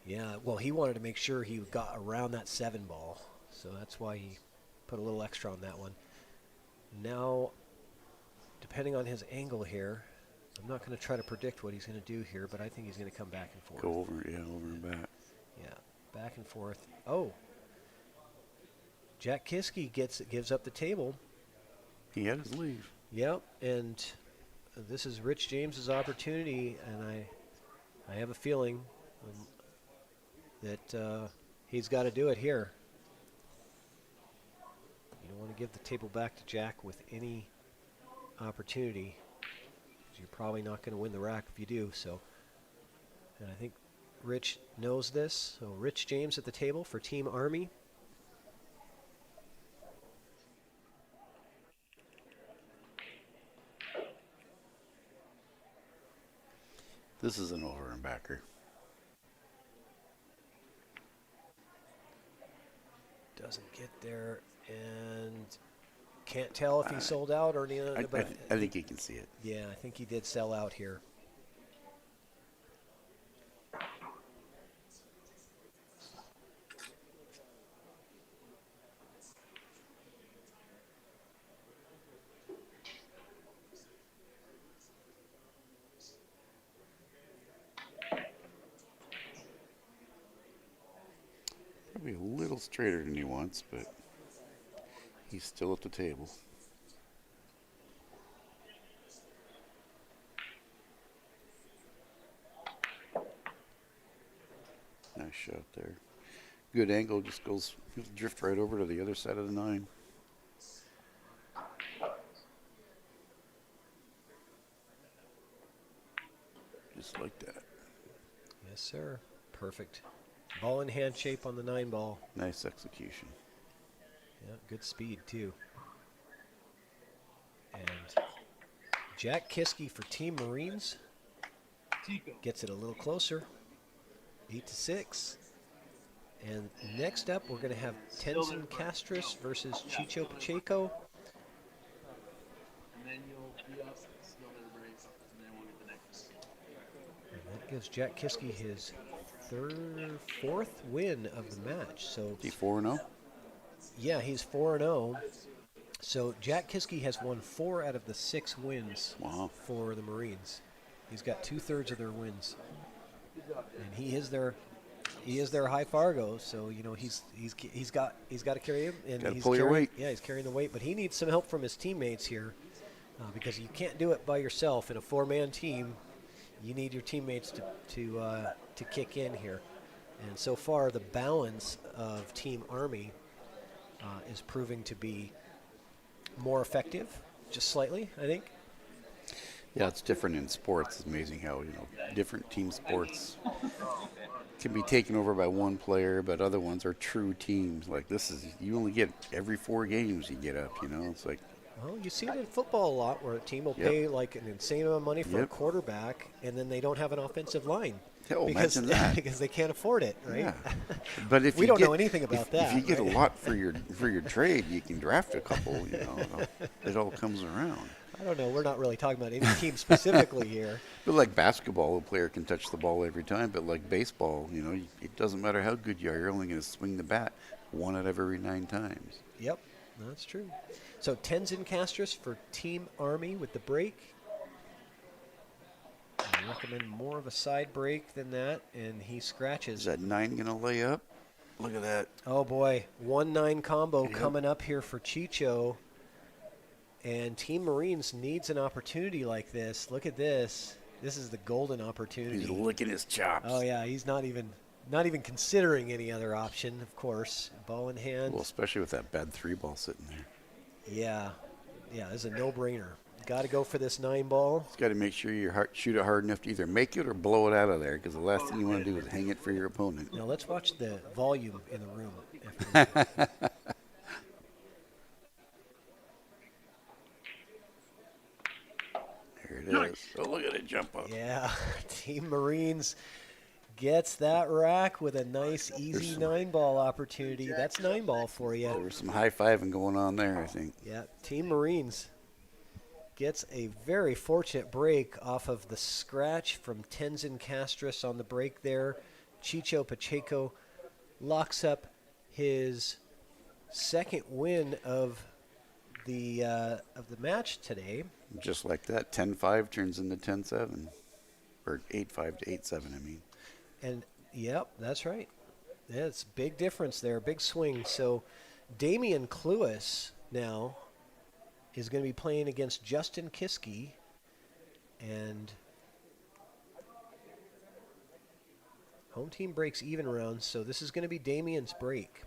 Speaker 1: Yeah, well, he wanted to make sure he got around that 7 ball, so that's why he put a little extra on that one. Now, depending on his angle here, I'm not going to try to predict what he's going to do here, but I think he's going to come back and forth.
Speaker 2: Go over, over and back.
Speaker 1: Yeah, back and forth. Oh, Jack Kiske gives up the table.
Speaker 2: He had his leave.
Speaker 1: Yep, and this is Rich James's opportunity, and I have a feeling that he's got to do it here. You don't want to give the table back to Jack with any opportunity, because you're probably not going to win the rack if you do. So, and I think Rich knows this. So Rich James at the table for Team Army.
Speaker 2: This is an over and backer.
Speaker 1: Doesn't get there, and can't tell if he sold out or any other.
Speaker 2: I think he can see it.
Speaker 1: Yeah, I think he did sell out here.
Speaker 2: Probably a little straighter than he wants, but he's still at the table. Nice shot there. Good angle, just goes, drift right over to the other side of the 9. Just like that.
Speaker 1: Yes, sir. Perfect. Ball in hand shape on the 9 ball.
Speaker 2: Nice execution.
Speaker 1: Yeah, good speed too. And Jack Kiske for Team Marines gets it a little closer. 8-6. And next up, we're going to have Tenzin Castris versus Chicho Pacheco.
Speaker 3: And then you'll be up, still in the break, and then we'll get the next.
Speaker 1: And that gives Jack Kiske his fourth win of the match. So
Speaker 2: Is he 4-0?
Speaker 1: yeah, he's 4-0. So Jack Kiske has won 4 out of the 6 wins for the Marines. He's got 2/3 of their wins, and he is their He is their high Fargo, so he's got to carry him, and
Speaker 2: Gotta
Speaker 1: he's
Speaker 2: pull your weight.
Speaker 1: Yeah, he's carrying the weight, but he needs some help from his teammates here, because you can't do it by yourself in a 4-man team. You need your teammates to kick in here, and so far the balance of Team Army is proving to be more effective, just slightly, I think.
Speaker 2: Yeah, it's different in sports. It's amazing how, different team sports can be taken over by one player, but other ones are true teams. Like you only get every 4 games you get up, It's like,
Speaker 1: Well, you see it in football a lot where a team will
Speaker 2: Yep.
Speaker 1: pay like an insane amount of money for a
Speaker 2: Yep.
Speaker 1: quarterback, and then they don't have an offensive line.
Speaker 2: hell,
Speaker 1: because,
Speaker 2: imagine that.
Speaker 1: because they can't afford it, right?
Speaker 2: Yeah. But if
Speaker 1: We
Speaker 2: you
Speaker 1: don't
Speaker 2: get,
Speaker 1: know anything about that,
Speaker 2: If you get
Speaker 1: right?
Speaker 2: a lot for your trade, you can draft a couple, It all comes around.
Speaker 1: I don't know. We're not really talking about any team specifically here.
Speaker 2: But like basketball, a player can touch the ball every time. But like baseball, it doesn't matter how good you are. You're only going to swing the bat 1 out of every 9 times.
Speaker 1: Yep, that's true. So Tenzin Castris for Team Army with the break. I recommend more of a side break than that, and he scratches.
Speaker 2: Is that 9 going to lay up? Look at that.
Speaker 1: Oh boy, 1-9 combo
Speaker 2: Yep.
Speaker 1: coming up here for Chicho. And Team Marines needs an opportunity like this. Look at this. This is the golden opportunity.
Speaker 2: He's licking his chops.
Speaker 1: Oh yeah, he's not even considering any other option, of course. Ball in hand.
Speaker 2: Well, especially with that bad 3 ball sitting there.
Speaker 1: Yeah, this is a no-brainer. Got to go for this 9 ball.
Speaker 2: It's got to make sure you shoot it hard enough to either make it or blow it out of there, because the last thing you want to do is hang it for your opponent.
Speaker 1: Now let's watch the volume in the room. After
Speaker 2: There it is. Oh, look at it jump up.
Speaker 1: yeah, Team Marines gets that rack with a nice, easy 9-ball opportunity. That's 9-ball for you.
Speaker 2: There was some high-fiving going on there, I think.
Speaker 1: Yeah, Team Marines gets a very fortunate break off of the scratch from Tenzin Castris on the break there. Chicho Pacheco locks up his second win of the match today.
Speaker 2: Just like that, 10-5 turns into 10-7. Or 8-5 to 8-7, I mean.
Speaker 1: And, yep, that's right. Yeah, it's a big difference there, big swing. So Damian Cluis now is going to be playing against Justin Kiske. And home team breaks even rounds, so this is going to be Damian's break.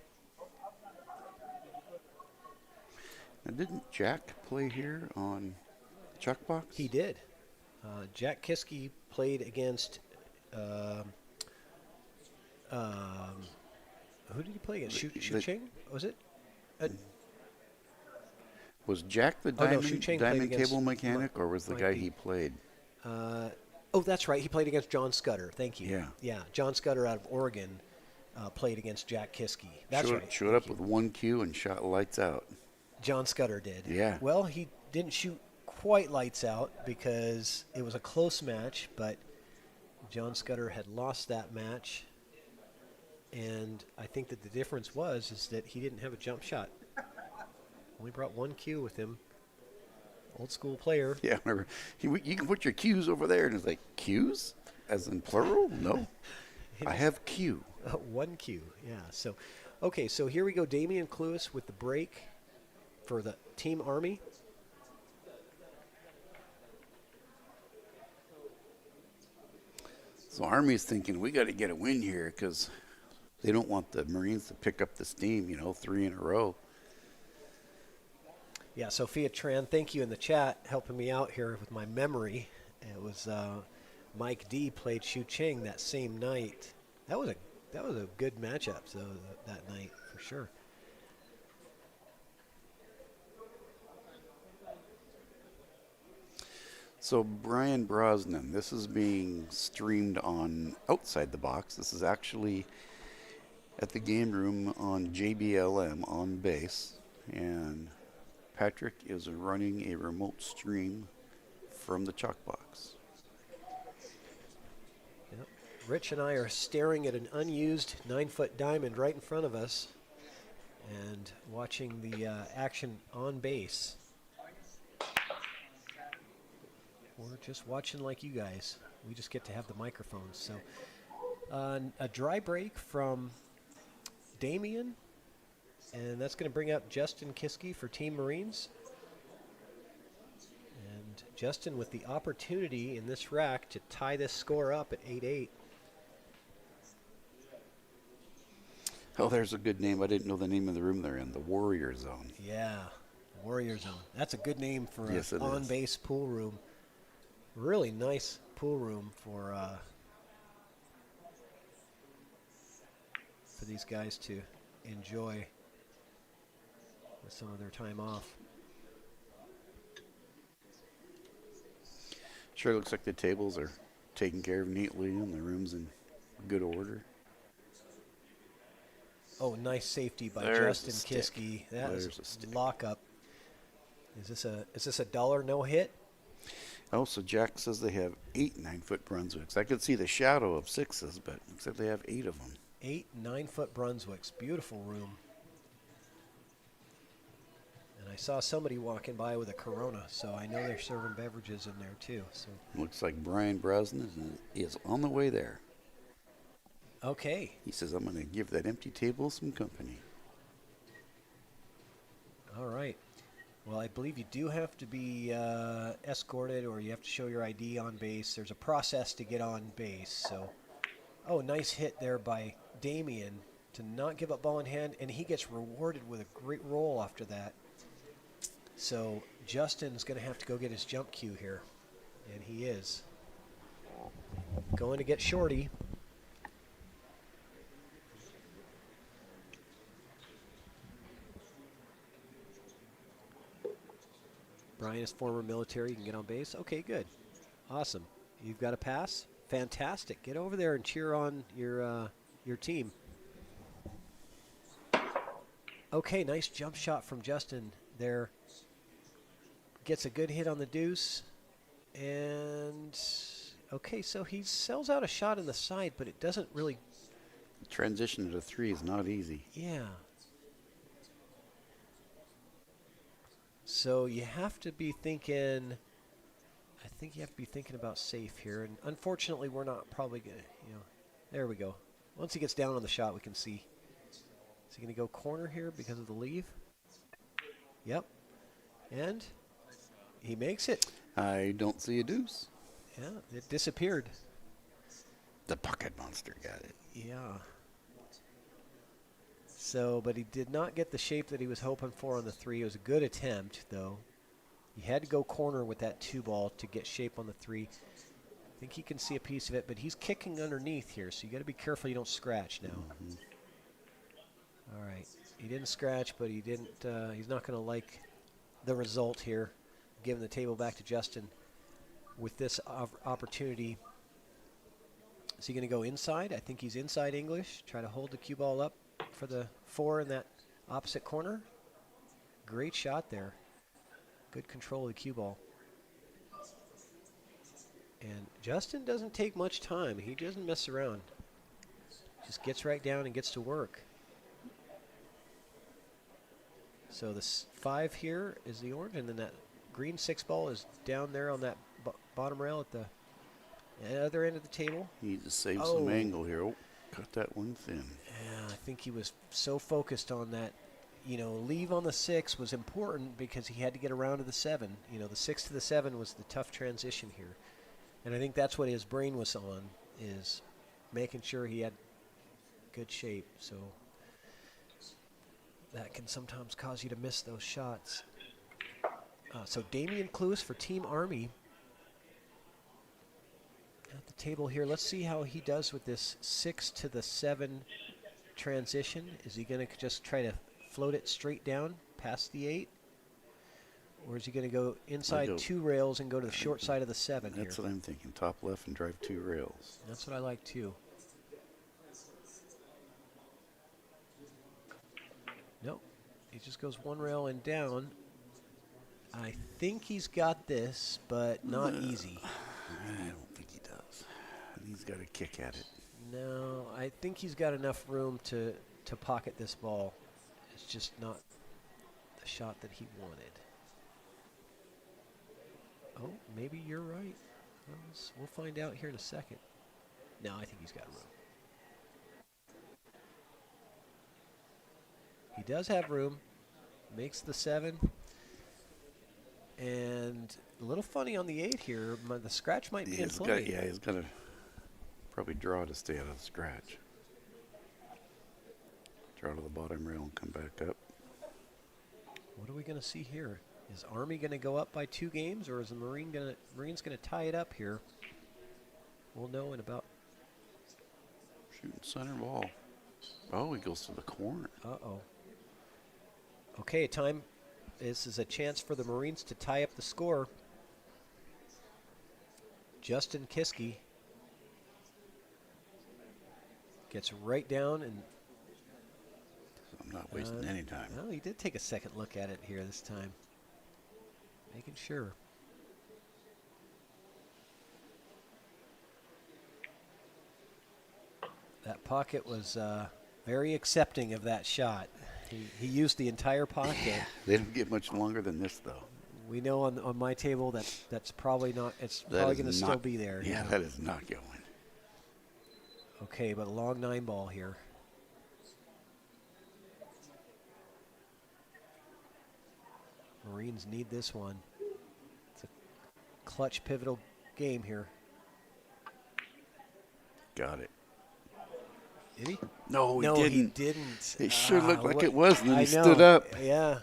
Speaker 2: Now, didn't Jack play here on Chuckbox?
Speaker 1: He did. Jack Kiske played against... who did he play against? Shu Ching? Was it?
Speaker 2: Was Jack the
Speaker 1: Oh, no,
Speaker 2: diamond,
Speaker 1: Shu Cheng
Speaker 2: diamond
Speaker 1: played against
Speaker 2: cable mechanic, or was the
Speaker 1: might
Speaker 2: guy
Speaker 1: be.
Speaker 2: he played?
Speaker 1: Oh, that's right. He played against John Scudder. Thank you.
Speaker 2: Yeah.
Speaker 1: John Scudder out of Oregon played against Jack Kiske. That's right.
Speaker 2: Showed up with 1 Q and shot lights out.
Speaker 1: John Scudder did.
Speaker 2: Yeah.
Speaker 1: Well, he didn't shoot quite lights out because it was a close match, but John Scudder had lost that match. And I think that the difference is that he didn't have a jump shot. Only brought 1 Q with him. Old school player.
Speaker 2: Yeah, remember, you can put your Q's over there, and it's like, Q's? As in plural? No. I have Q.
Speaker 1: 1 Q, yeah. So, okay, so here we go. Damian Cluis with the break for the Team Army.
Speaker 2: So Army's thinking, we got to get a win here, because they don't want the Marines to pick up the steam, 3 in a row.
Speaker 1: Yeah, Sophia Tran, thank you in the chat, helping me out here with my memory. It was Mike D played Shu Ching that same night. That was a good matchup that night for sure.
Speaker 2: So Brian Brosnan, this is being streamed on Outside the Box. This is actually at the game room on JBLM on base, and Patrick is running a remote stream from the chalk box.
Speaker 1: Yep. Rich and I are staring at an unused 9-foot diamond right in front of us and watching the action on base. We're just watching like you guys. We just get to have the microphones. So A dry break from Damien, and that's going to bring up Justin Kiske for Team Marines. And Justin with the opportunity in this rack to tie this score up at 8-8.
Speaker 2: Oh, there's a good name. I didn't know the name of the room they're in, the Warrior Zone.
Speaker 1: Yeah, Warrior Zone. That's a good name for
Speaker 2: Yes,
Speaker 1: an
Speaker 2: it is.
Speaker 1: on-base pool room. Really nice pool room for these guys to enjoy with some of their time off.
Speaker 2: Sure looks like the tables are taken care of neatly and the room's in good order.
Speaker 1: Oh, nice safety by
Speaker 2: There's
Speaker 1: Justin
Speaker 2: a stick.
Speaker 1: Kiske. That
Speaker 2: There's
Speaker 1: is
Speaker 2: a stick.
Speaker 1: lockup. Is this a dollar no hit?
Speaker 2: Oh, so Jack says they have 8 9-foot Brunswicks. I could see the shadow of 6s, but looks like they have 8 of them.
Speaker 1: 8 9-foot Brunswicks. Beautiful room. And I saw somebody walking by with a Corona, so I know they're serving beverages in there too. So
Speaker 2: Looks like Brian Brosnan is on the way there.
Speaker 1: okay.
Speaker 2: He says, I'm going to give that empty table some company.
Speaker 1: All right. Well, I believe you do have to be escorted, or you have to show your ID on base. There's a process to get on base. So, oh, nice hit there by Damien to not give up ball in hand, and he gets rewarded with a great roll after that. So Justin's going to have to go get his jump cue here, and he is going to get Shorty. Brian is former military. You can get on base. Okay, good. Awesome. You've got a pass? Fantastic. Get over there and cheer on your team. Okay, nice jump shot from Justin there. Gets a good hit on the deuce. And, okay, so he sells out a shot in the side, but it doesn't really,
Speaker 2: Transition to 3 is not easy.
Speaker 1: yeah. So you have to be thinking, I think you have to be thinking about safe here. And unfortunately, we're not probably going to, there we go. Once he gets down on the shot, we can see. Is he going to go corner here because of the leave? Yep. And he makes it.
Speaker 2: I don't see a deuce.
Speaker 1: Yeah, it disappeared.
Speaker 2: The pocket monster got it.
Speaker 1: Yeah. So, but he did not get the shape that he was hoping for on the 3. It was a good attempt, though. He had to go corner with that 2 ball to get shape on the 3. I think he can see a piece of it, but he's kicking underneath here, so you got to be careful you don't scratch now.
Speaker 2: Mm-hmm.
Speaker 1: All right. He didn't scratch, but he didn't. He's not going to like the result here, giving the table back to Justin with this opportunity. Is he going to go inside? I think he's inside English. Try to hold the cue ball up for the 4 in that opposite corner. Great shot there. Good control of the cue ball. And Justin doesn't take much time. He doesn't mess around. Just gets right down and gets to work. So the 5 here is the orange, and then that green 6 ball is down there on that bottom rail at the other end of the table.
Speaker 2: He just saved some angle here. Oh, cut that one thin.
Speaker 1: Yeah, I think he was so focused on that. Leave on the 6 was important because he had to get around to the 7. The 6 to the 7 was the tough transition here. And I think that's what his brain was on, is making sure he had good shape. So that can sometimes cause you to miss those shots. So Damian Cluess for Team Army at the table here. Let's see how he does with this 6 to the 7 transition. Is he going to just try to float it straight down past the 8? Or is he going to go inside 2 rails and go to the short side of the 7 here?
Speaker 2: That's what I'm thinking. Top left and drive 2 rails.
Speaker 1: That's what I like too. Nope. He just goes 1 rail and down. I think he's got this, but not easy.
Speaker 2: I don't think he does. He's got a kick at it.
Speaker 1: No, I think he's got enough room to pocket this ball. It's just not the shot that he wanted. Oh, maybe you're right. We'll find out here in a second. No, I think he's got room. He does have room. Makes the 7. And a little funny on the 8 here. The scratch might be in play.
Speaker 2: He's got to probably draw to stay out of the scratch. Draw to the bottom rail and come back up.
Speaker 1: What are we going to see here? Is Army going to go up by 2 games, or is the Marines going to tie it up here? We'll know in about.
Speaker 2: Shooting center ball. Oh, he goes to the corner.
Speaker 1: Uh-oh. Okay, time. This is a chance for the Marines to tie up the score. Justin Kiske gets right down and.
Speaker 2: I'm not wasting any time.
Speaker 1: Well, he did take a second look at it here this time. Making sure. That pocket was very accepting of that shot. He used the entire pocket.
Speaker 2: They don't get much longer than this, though.
Speaker 1: We know on my table that's probably not. It's probably going to still be there.
Speaker 2: Yeah, that is not going.
Speaker 1: Okay, but a long 9 ball here. Marines need this one. It's a clutch, pivotal game here.
Speaker 2: Got it.
Speaker 1: Did he?
Speaker 2: No,
Speaker 1: he didn't.
Speaker 2: It sure looked like it was, and then
Speaker 1: I
Speaker 2: he
Speaker 1: know.
Speaker 2: stood up.
Speaker 1: Yeah.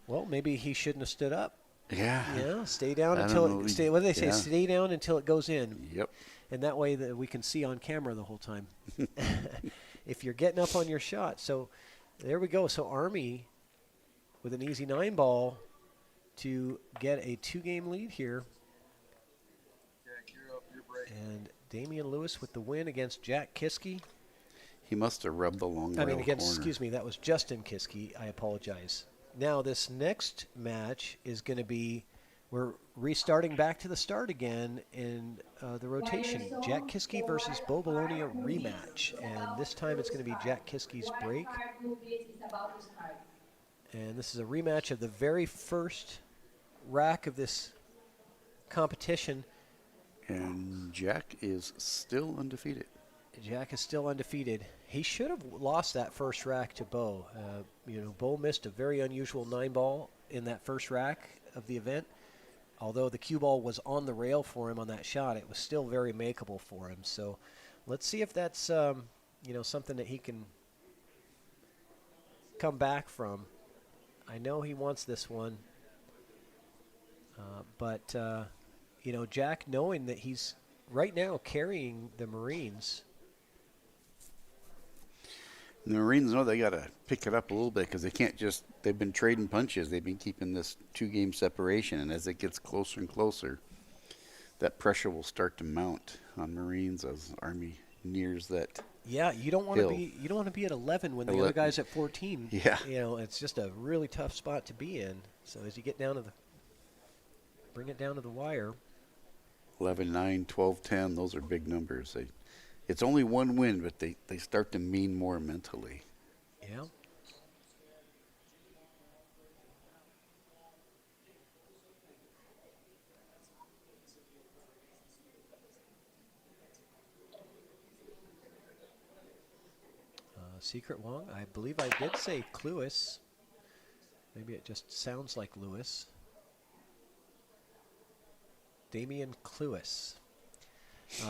Speaker 1: Well, maybe he shouldn't have stood up.
Speaker 2: Yeah.
Speaker 1: Yeah, stay down
Speaker 2: I
Speaker 1: until
Speaker 2: don't know.
Speaker 1: it. Stay. What do they say?
Speaker 2: Yeah.
Speaker 1: Stay down until it goes in.
Speaker 2: Yep.
Speaker 1: And that way that we can see on camera the whole time. If you're getting up on your shot. So there we go. So Army with an easy 9 ball to get a 2-game lead here. And Damian Lewis with the win against Jack Kiske.
Speaker 2: He must have rubbed the long rail corner.
Speaker 1: Excuse me, that was Justin Kiske. I apologize. Now this next match is going to be, we're restarting back to the start again in the rotation. Jack Kiske versus Bo Bologna rematch. And this time it's going to be Jack Kiske's break. And this is a rematch of the very first rack of this competition.
Speaker 2: And Jack is still undefeated.
Speaker 1: Jack is still undefeated. He should have lost that first rack to Bo. Bo missed a very unusual 9 ball in that first rack of the event. Although the cue ball was on the rail for him on that shot, it was still very makeable for him. So let's see if that's something that he can come back from. I know he wants this one, but Jack, knowing that he's right now carrying the Marines.
Speaker 2: And the Marines know they got to pick it up a little bit because they can't just, they've been trading punches. They've been keeping this 2-game separation. And as it gets closer and closer, that pressure will start to mount on Marines as Army nears that.
Speaker 1: Yeah, you don't want to be at 11 when the other guy's at 14.
Speaker 2: Yeah.
Speaker 1: It's just a really tough spot to be in. So as you get down to bring it down to the wire.
Speaker 2: 11-9, 12-10, those are big numbers. It's only one win, but they start to mean more mentally.
Speaker 1: Yeah. Secret Wong, I believe I did say Cluis. Maybe it just sounds like Lewis. Damian Cluis.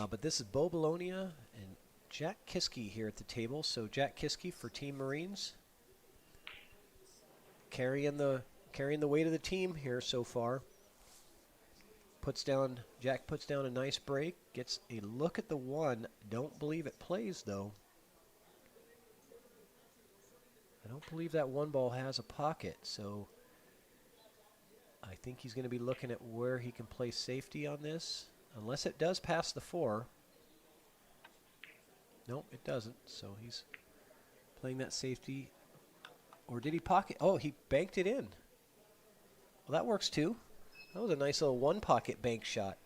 Speaker 1: But this is Bo Bologna and Jack Kiske here at the table. So Jack Kiske for Team Marines. Carrying the weight of the team here so far. Jack puts down a nice break. Gets a look at the 1. Don't believe it plays though. I don't believe that 1 ball has a pocket, so I think he's going to be looking at where he can play safety on this, unless it does pass the 4. Nope, it doesn't, so he's playing that safety. Or did he pocket? Oh, he banked it in. Well, that works too. That was a nice little 1-pocket bank shot.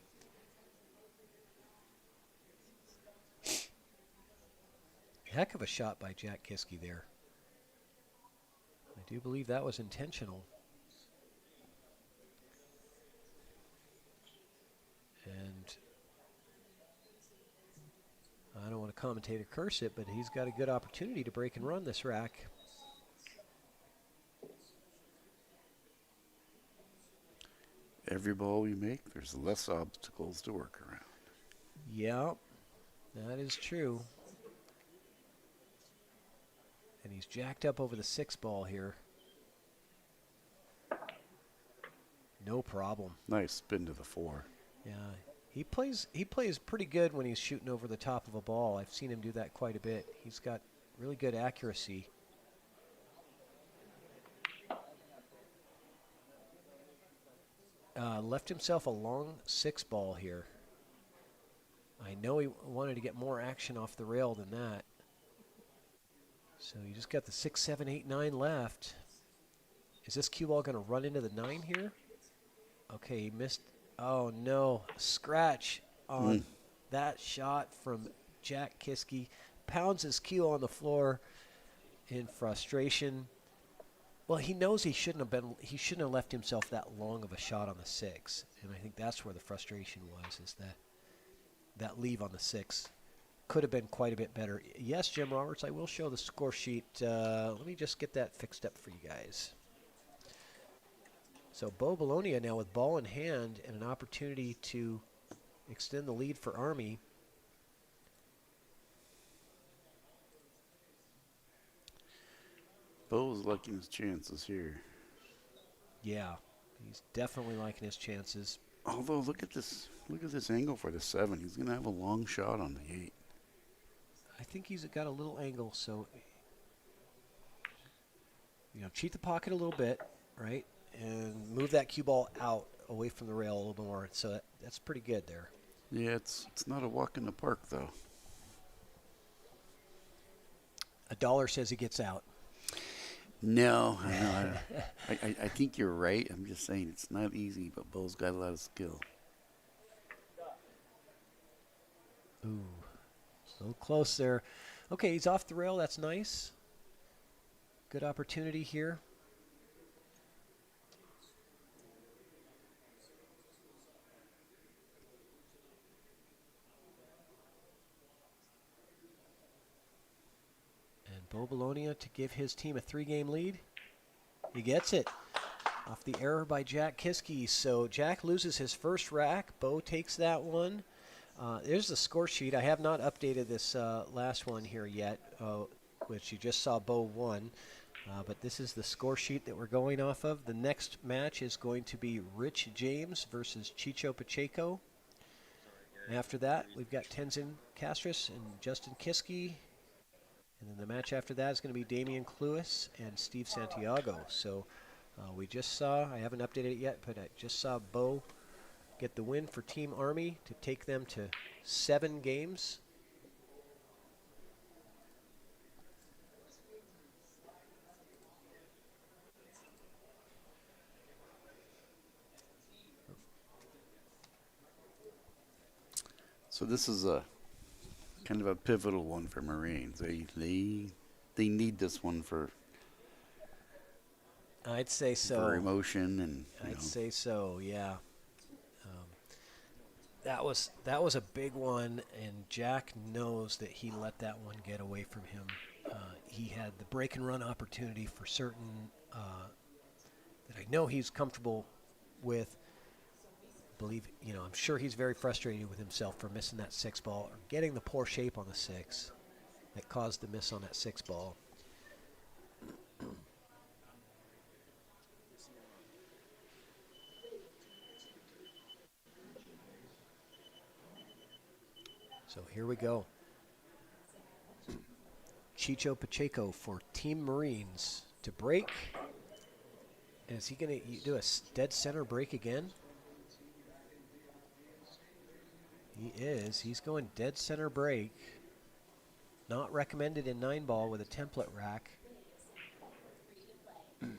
Speaker 1: Heck of a shot by Jack Kiske there. I do believe that was intentional. And I don't want to commentate or curse it, but he's got a good opportunity to break and run this rack.
Speaker 2: Every ball you make, there's less obstacles to work around.
Speaker 1: Yeah, that is true. And he's jacked up over the 6 ball here. No problem.
Speaker 2: Nice spin to the 4.
Speaker 1: Yeah, he plays pretty good when he's shooting over the top of a ball. I've seen him do that quite a bit. He's got really good accuracy. Left himself a long 6 ball here. I know he wanted to get more action off the rail than that. So you just got the 6, 7, 8, 9 left. Is this cue ball going to run into the 9 here? Okay, he missed. Oh, no. Scratch on that shot from Jack Kiske. Pounds his cue on the floor in frustration. Well, he knows he shouldn't have left himself that long of a shot on the 6. And I think that's where the frustration was, is that leave on the 6 could have been quite a bit better. Yes, Jim Roberts, I will show the score sheet. Let me just get that fixed up for you guys. So Bo Bologna now with ball in hand and an opportunity to extend the lead for Army.
Speaker 2: Bo's liking his chances here.
Speaker 1: Yeah, he's definitely liking his chances.
Speaker 2: Although, look at this angle for the 7. He's going to have a long shot on the 8.
Speaker 1: I think he's got a little angle, so, cheat the pocket a little bit, right? And move that cue ball out away from the rail a little more. So that's pretty good there.
Speaker 2: Yeah, it's not a walk in the park, though.
Speaker 1: $1 says he gets out.
Speaker 2: No, I think you're right. I'm just saying it's not easy, but Bo's got a lot of skill.
Speaker 1: Ooh, so close there. Okay, he's off the rail. That's nice. Good opportunity here. Bo Bologna to give his team a 3-game lead. He gets it off the error by Jack Kiske. So Jack loses his first rack. Bo takes that one. There's the score sheet. I have not updated this last one here yet, which you just saw Bo won. But this is the score sheet that we're going off of. The next match is going to be Rich James versus Chicho Pacheco. And after that, we've got Tenzin Castris and Justin Kiske. And then the match after that is going to be Damian Cluis and Steve Santiago. So we just saw, I haven't updated it yet, but I just saw Bo get the win for Team Army to take them to 7 games.
Speaker 2: So this is a kind of a pivotal one for Marines. They need this one for
Speaker 1: I'd say so.
Speaker 2: For emotion and
Speaker 1: I'd say so, yeah. That was a big one, and Jack knows that he let that one get away from him. He had the break and run opportunity for certain that I know he's comfortable with. I'm sure he's very frustrated with himself for missing that 6 ball or getting the poor shape on the 6 that caused the miss on that 6 ball. So here we go. Chicho Pacheco for Team Marines to break. Is he going to do a dead center break again? He is. He's going dead center break. Not recommended in 9-ball with a template rack. But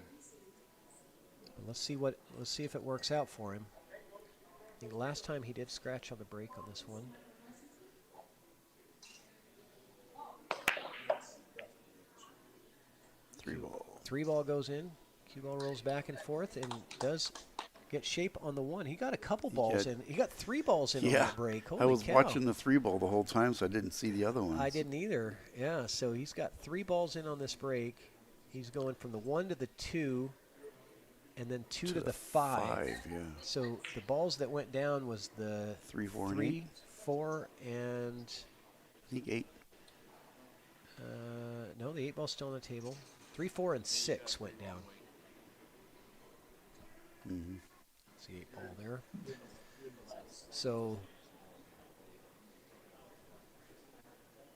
Speaker 1: let's see if it works out for him. I think last time he did scratch on the break on this one.
Speaker 2: 3-ball.
Speaker 1: 3-ball goes in. Cue ball rolls back and forth and does get shape on the 1. He got a couple balls in. He got 3 balls in on that break. Holy
Speaker 2: I was
Speaker 1: cow.
Speaker 2: watching the 3-ball the whole time, so I didn't see the other ones.
Speaker 1: I didn't either. Yeah, so he's got 3 balls in on this break. He's going from the 1 to the 2 and then 2
Speaker 2: To
Speaker 1: to
Speaker 2: the
Speaker 1: the 5.
Speaker 2: 5, yeah.
Speaker 1: So the balls that went down was the
Speaker 2: 3, 4, and
Speaker 1: 3,
Speaker 2: 8.
Speaker 1: 4, and
Speaker 2: I think 8.
Speaker 1: no, the 8 ball's still on the table. 3, 4, and 6 went down.
Speaker 2: Mm-hmm.
Speaker 1: That's the 8 ball there. So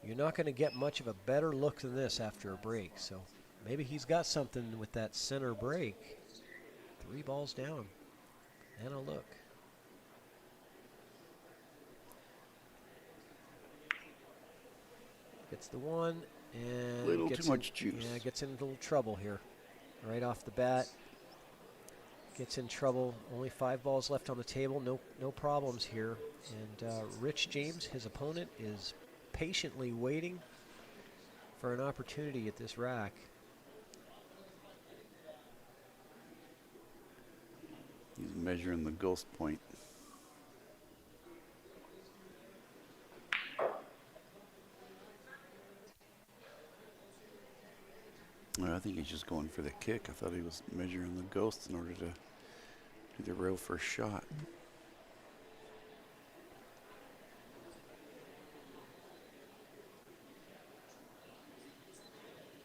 Speaker 1: you're not going to get much of a better look than this after a break. So maybe he's got something with that center break. 3 balls down. And a look. Gets the 1 and
Speaker 2: Little
Speaker 1: gets
Speaker 2: too much juice.
Speaker 1: Yeah, gets in a little trouble here. Right off the bat. Gets in trouble. Only 5 balls left on the table. No problems here. And Rich James, his opponent, is patiently waiting for an opportunity at this rack.
Speaker 2: He's measuring the ghost point. Well, I think he's just going for the kick. I thought he was measuring the ghost in order to do the real first shot.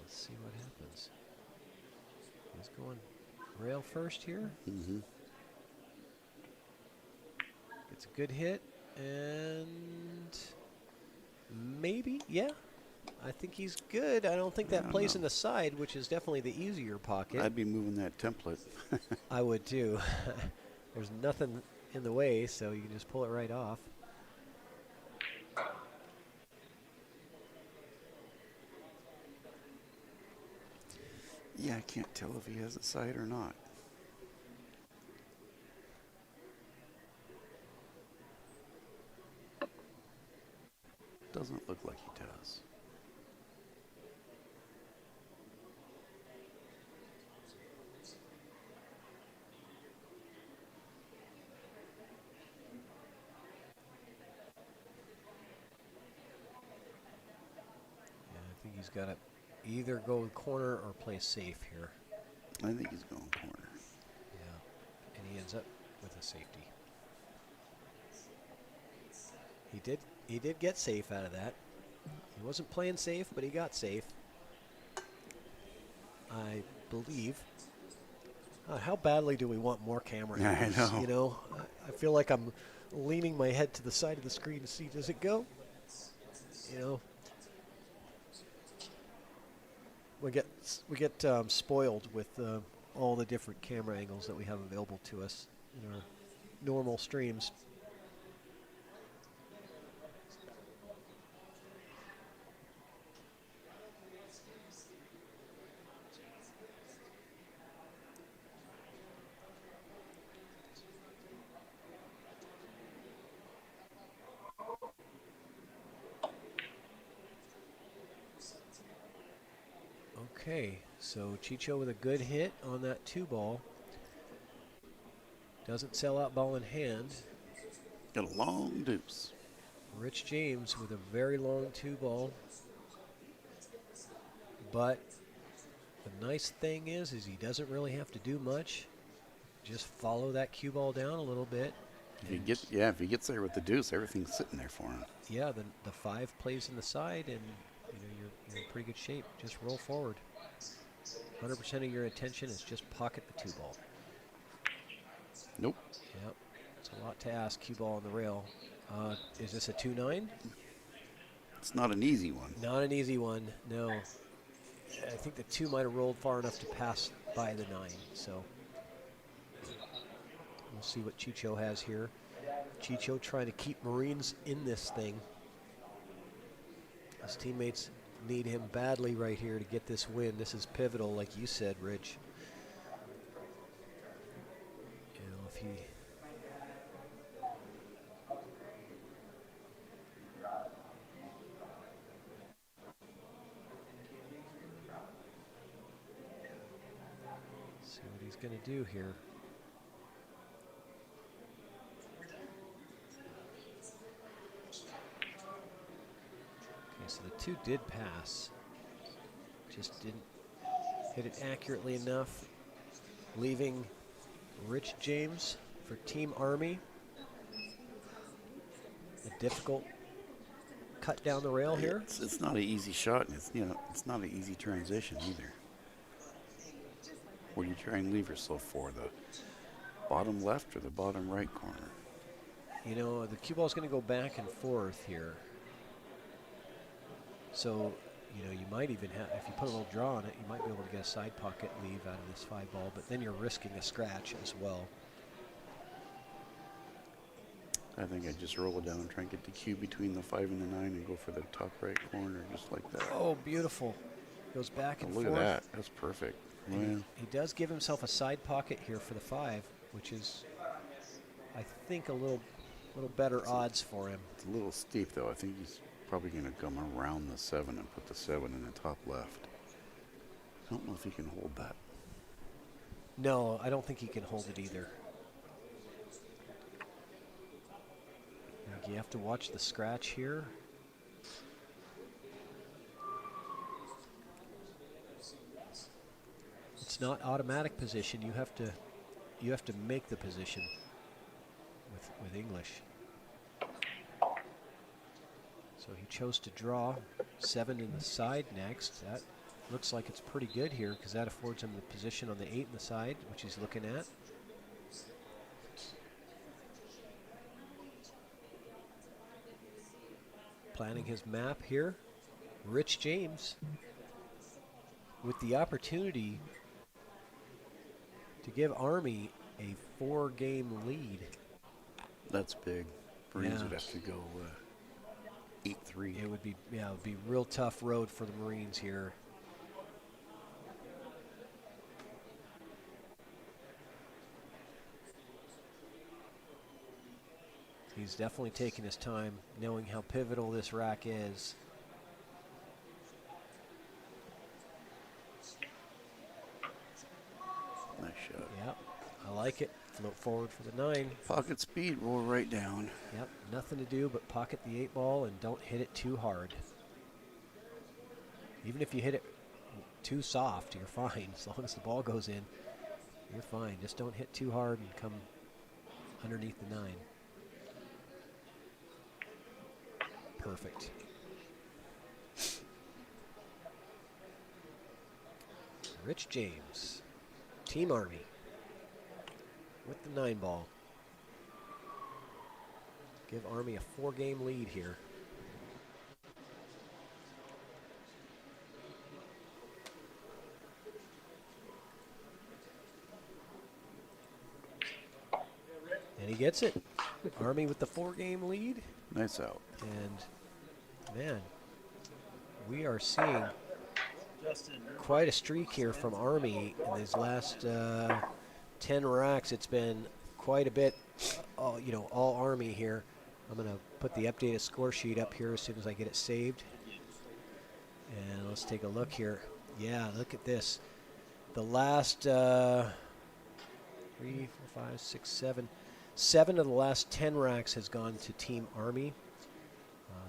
Speaker 1: Let's see what happens. He's going rail first here.
Speaker 2: Mm-hmm.
Speaker 1: It's a good hit, and maybe, yeah. I think he's good. I don't think that
Speaker 2: don't
Speaker 1: plays
Speaker 2: know.
Speaker 1: in the side, which is definitely the easier pocket.
Speaker 2: I'd be moving that template.
Speaker 1: I would too. There's nothing in the way, so you can just pull it right off.
Speaker 2: Yeah, I can't tell if he has a side or not. Doesn't look like he does.
Speaker 1: Yeah, I think he's got to either go corner or play safe here.
Speaker 2: I think he's going corner.
Speaker 1: Yeah, and he ends up with a safety. He did get safe out of that. He wasn't playing safe, but he got safe. I believe. How badly do we want more camera
Speaker 2: I
Speaker 1: angles?
Speaker 2: know.
Speaker 1: You know, I feel like I'm leaning my head to the side of the screen to see, does it go? You know, we get spoiled with all the different camera angles that we have available to us in our normal streams. Okay, so Chicho with a good hit on that 2 ball. Doesn't sell out ball in hand.
Speaker 2: Got a long deuce.
Speaker 1: Rich James with a very long 2 ball. But the nice thing is he doesn't really have to do much. Just follow that cue ball down a little bit.
Speaker 2: If he gets there with the deuce, everything's sitting there for him.
Speaker 1: Yeah, the 5 plays in the side, and you're in pretty good shape. Just roll forward. 100% of your attention is just pocket the 2 ball.
Speaker 2: Nope.
Speaker 1: Yep, it's a lot to ask. Cue ball on the rail. Is this a 2-9?
Speaker 2: It's not an easy one.
Speaker 1: Not an easy one, no. I think the 2 might have rolled far enough to pass by the 9, so we'll see what Chicho has here. Chicho trying to keep Marines in this thing. His teammates need him badly right here to get this win. This is pivotal, like you said, Rich. You know, if he... See what he's going to do here. Okay, so the 2 did pass. Just didn't hit it accurately enough, leaving Rich James for Team Army. A difficult cut down the rail here.
Speaker 2: It's not an easy shot, and it's not an easy transition either. What do you try and leave yourself for? The bottom left or the bottom right corner?
Speaker 1: You know, the cue ball is going to go back and forth here. So, you know, you might even have, if you put a little draw on it, you might be able to get a side pocket leave out of this 5 ball, but then you're risking a scratch as well.
Speaker 2: I think I'd just roll it down and try and get the cue between the 5 and the 9 and go for the top right corner just like that.
Speaker 1: Oh, beautiful. Goes back and
Speaker 2: Look
Speaker 1: forth.
Speaker 2: at that. That's perfect.
Speaker 1: And he does give himself a side pocket here for the 5, which is, I think, a little better odds for him.
Speaker 2: It's a little steep, though. I think he's probably going to come around the 7 and put the 7 in the top left. I don't know if he can hold that.
Speaker 1: No, I don't think he can hold it either. You have to watch the scratch here. It's not automatic position. You have to make the position with English. So he chose to draw 7 in the side next. That looks like it's pretty good here because that affords him the position on the 8 in the side, which he's looking at. Planning his map here. Rich James with the opportunity to give Army a 4-game lead.
Speaker 2: That's big. Marines
Speaker 1: Yeah.
Speaker 2: would have to go 8-3.
Speaker 1: It would be, yeah, it would be a real tough road for the Marines here. He's definitely taking his time, knowing how pivotal this rack is.
Speaker 2: Nice shot.
Speaker 1: Yep, I like it. Float forward for the 9.
Speaker 2: Pocket speed, roll right down.
Speaker 1: Yep, nothing to do but pocket the 8 ball and don't hit it too hard. Even if you hit it too soft, you're fine. As long as the ball goes in, you're fine. Just don't hit too hard and come underneath the 9. Perfect. Rich James, Team Army, with the 9 ball. Give Army a 4-game lead here. And he gets it. Army with the 4-game lead.
Speaker 2: Nice out.
Speaker 1: And man, we are seeing quite a streak here from Army in these last 10 racks. It's been quite a bit, all Army here. I'm going to put the updated score sheet up here as soon as I get it saved. And let's take a look here. Yeah, look at this. The last 3, 4, 5, 6, 7. 7 of the last 10 racks has gone to Team Army.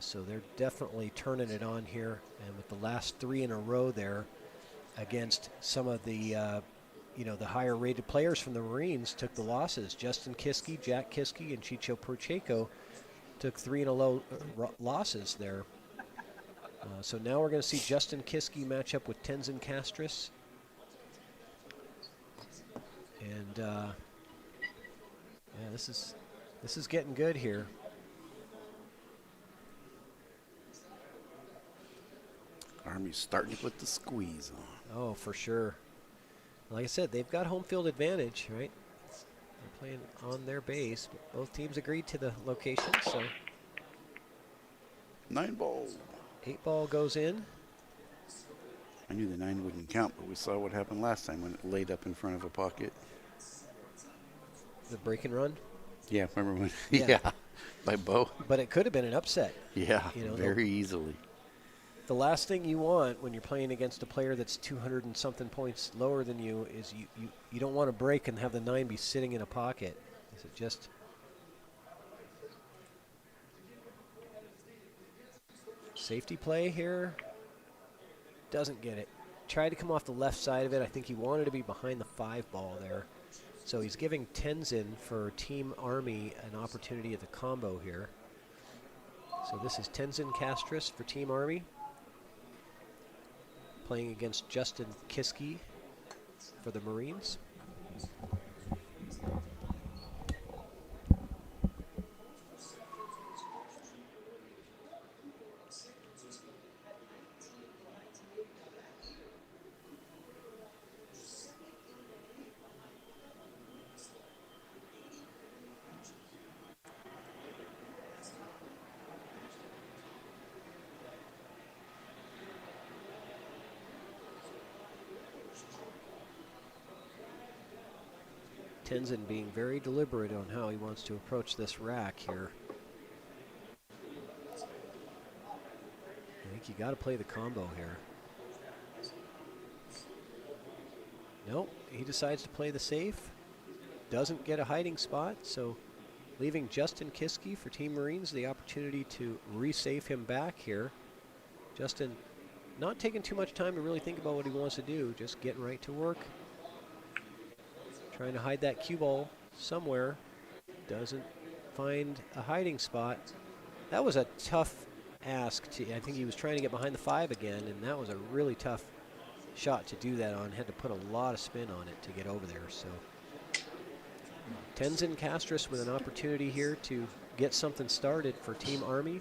Speaker 1: So they're definitely turning it on here. And with the last 3 in a row there against some of the, the higher rated players from the Marines took the losses. Justin Kiske, Jack Kiske, and Chicho Pacheco took 3 in a row losses there. So now we're going to see Justin Kiske match up with Tenzin Castris. And yeah, this is getting good here.
Speaker 2: Army's starting to put the squeeze on.
Speaker 1: Oh, for sure. Like I said, they've got home field advantage, right? They're playing on their base. But both teams agreed to the location, so
Speaker 2: 9 ball.
Speaker 1: 8 ball goes in.
Speaker 2: I knew the 9 wouldn't count, but we saw what happened last time when it laid up in front of a pocket.
Speaker 1: The break and run.
Speaker 2: Yeah, remember when?
Speaker 1: Yeah.
Speaker 2: Yeah, by Bo.
Speaker 1: But it could have been an upset.
Speaker 2: Yeah,
Speaker 1: You know,
Speaker 2: very easily.
Speaker 1: The last thing you want when you're playing against a player that's 200 and something points lower than you is you don't want to break and have the 9 be sitting in a pocket. Is it just... Safety play here. Doesn't get it. Tried to come off the left side of it. I think he wanted to be behind the 5 ball there. So he's giving Tenzin for Team Army an opportunity at the combo here. So this is Tenzin Castris for Team Army, playing against Justin Kiski for the Marines. Tenzin being very deliberate on how he wants to approach this rack here. I think you got to play the combo here. Nope, he decides to play the safe. Doesn't get a hiding spot, so leaving Justin Kiski for Team Marines the opportunity to resafe him back here. Justin not taking too much time to really think about what he wants to do, just getting right to work. Trying to hide that cue ball somewhere. Doesn't find a hiding spot. That was a tough ask. I think he was trying to get behind the 5 again, and that was a really tough shot to do that on. Had to put a lot of spin on it to get over there. So Tenzin Castris with an opportunity here to get something started for Team Army.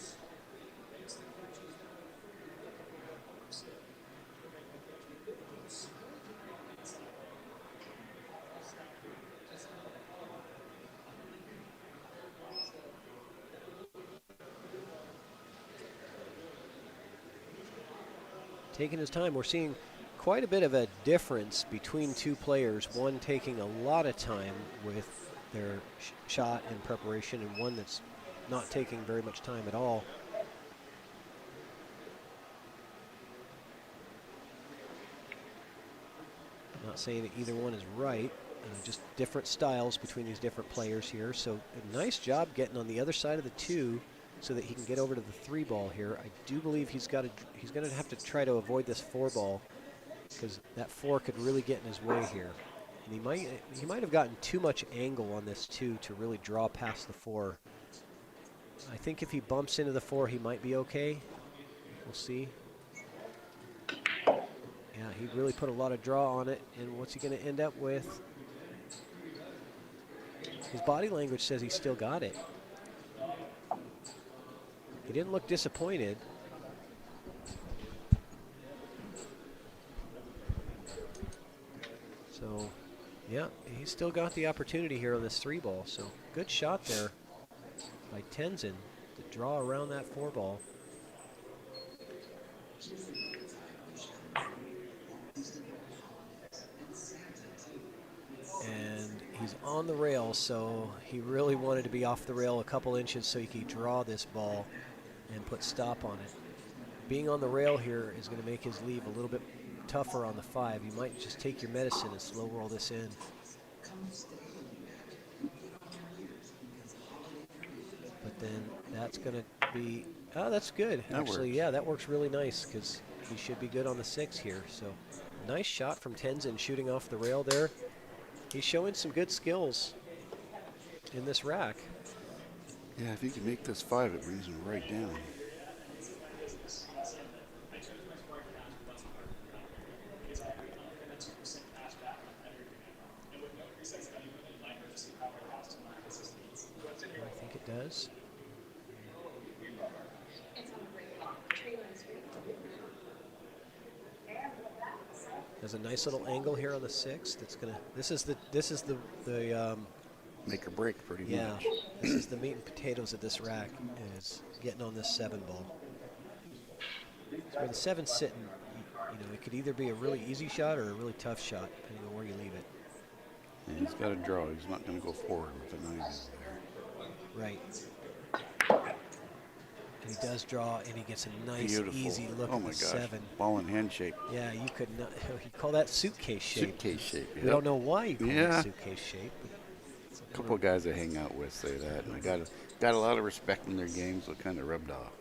Speaker 1: Taking his time. We're seeing quite a bit of a difference between two players, one taking a lot of time with their shot and preparation, and one that's not taking very much time at all. I'm not saying that either one is right, just different styles between these different players here. So a nice job getting on the other side of the 2 so that he can get over to the 3 ball here. I do believe he's going to have to try to avoid this 4 ball, because that 4 could really get in his way here. And he might have gotten too much angle on this 2 to really draw past the 4. I think if he bumps into the 4, he might be okay. We'll see. Yeah, he really put a lot of draw on it, and what's he going to end up with? His body language says he still got it. He didn't look disappointed. So, yeah, he's still got the opportunity here on this 3 ball. So, good shot there by Tenzin to draw around that 4 ball. And he's on the rail, so he really wanted to be off the rail a couple inches so he could draw this ball and put stop on it. Being on the rail here is going to make his leave a little bit tougher on the 5. You might just take your medicine and slow roll this in. But then that's going to be, oh, that's good. Actually, yeah, that works really nice, because he should be good on the 6 here. So nice shot from Tenzin shooting off the rail there. He's showing some good skills in this rack.
Speaker 2: Yeah, if he can make this 5, it brings him right down.
Speaker 1: I think it does. There's a nice little angle here on the 6. That's gonna. This is the
Speaker 2: Make or break, pretty
Speaker 1: yeah,
Speaker 2: much.
Speaker 1: this is the meat and potatoes of this rack, is getting on this 7 ball. So where the 7's sitting, you know, it could either be a really easy shot or a really tough shot, depending on where you leave it.
Speaker 2: And he's got to draw. He's not going to go forward with the 9 there.
Speaker 1: Right. And he does draw, and he gets a nice,
Speaker 2: Beautiful.
Speaker 1: easy look
Speaker 2: Oh
Speaker 1: at
Speaker 2: my
Speaker 1: the
Speaker 2: gosh.
Speaker 1: 7.
Speaker 2: Ball and hand shape.
Speaker 1: Yeah, you could not. You call that suitcase shape.
Speaker 2: Suitcase shape.
Speaker 1: We don't know why you call
Speaker 2: Yeah.
Speaker 1: it suitcase shape.
Speaker 2: A couple of guys I hang out with say that, and I got a lot of respect in their games, so it kind of rubbed off.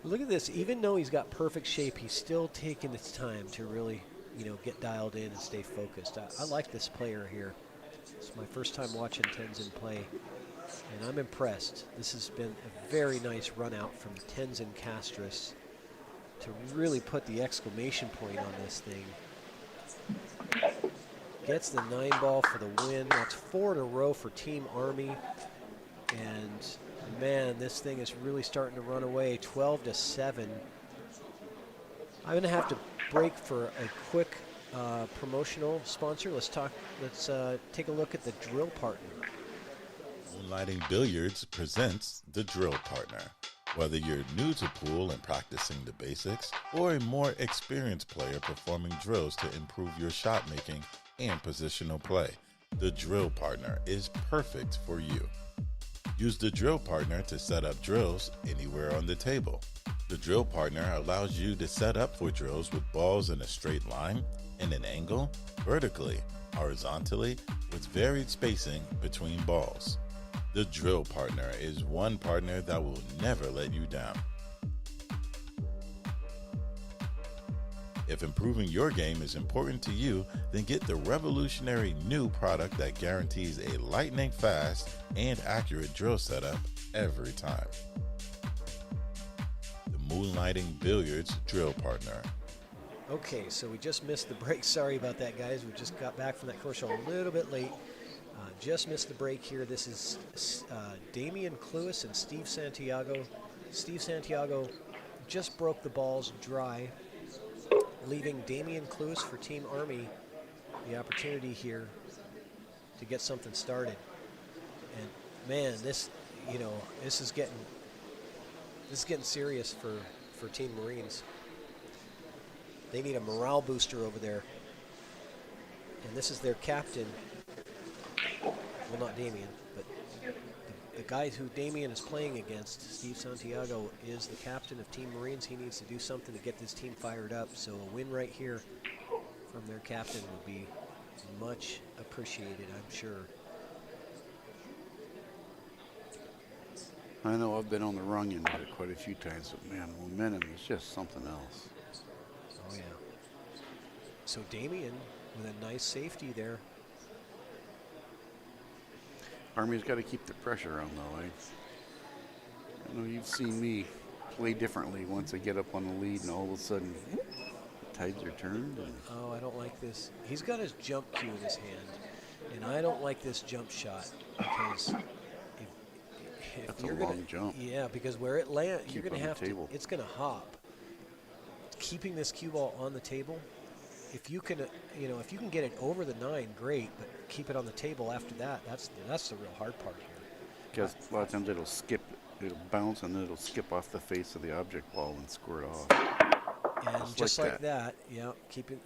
Speaker 1: Look at this. Even though he's got perfect shape, he's still taking his time to really, you know, get dialed in and stay focused. I like this player here. It's my first time watching tens in play, and I'm impressed. This has been a very nice run out from Tenzin Castris to really put the exclamation point on this thing. Gets the 9 ball for the win. That's 4 in a row for Team Army. And man, this thing is really starting to run away. 12-7. I'm going to have to break for a quick promotional sponsor. Let's take a look at the drill partner.
Speaker 4: Moonlighting Billiards presents the drill partner. Whether you're new to pool and practicing the basics, or a more experienced player performing drills to improve your shot making and positional play, the drill partner is perfect for you. Use the drill partner to set up drills anywhere on the table. The drill partner allows you to set up for drills with balls in a straight line, in an angle, vertically, horizontally, with varied spacing between balls. The drill partner is one partner that will never let you down. If improving your game is important to you, then get the revolutionary new product that guarantees a lightning fast and accurate drill setup every time. The Moonlighting Billiards Drill Partner.
Speaker 1: Okay, so we just missed the break. Sorry about that, guys. We just got back from that commercial a little bit late. Just missed the break here. This is Damian Cluis and Steve Santiago. Steve Santiago just broke the balls dry, leaving Damian Cluis for Team Army the opportunity here to get something started. And man, this is getting serious for Team Marines. They need a morale booster over there. And this is their captain. Well, not Damien, but the guy who Damien is playing against, Steve Santiago, is the captain of Team Marines. He needs to do something to get this team fired up. So a win right here from their captain would be much appreciated, I'm sure.
Speaker 2: I know I've been on the wrong end of it quite a few times, but man, momentum is just something else.
Speaker 1: Oh, yeah. So Damien with a nice safety there.
Speaker 2: Army's got to keep the pressure on, though. I know you've seen me play differently once I get up on the lead and all of a sudden the tides are turned. And
Speaker 1: Oh, I don't like this. He's got his jump cue in his hand, and I don't like this jump shot because if
Speaker 2: that's a
Speaker 1: you're
Speaker 2: long
Speaker 1: gonna,
Speaker 2: jump.
Speaker 1: Yeah, because where it lands, you're
Speaker 2: Keep
Speaker 1: going to
Speaker 2: on the
Speaker 1: have to.
Speaker 2: table.
Speaker 1: It's going to hop. Keeping this cue ball on the table, if you can, if you can get it over the 9, great. But keep it on the table after that. That's the real hard part here.
Speaker 2: Because a lot of times it'll bounce and then it'll skip off the face of the object ball and squirt off.
Speaker 1: And just like that, keeping,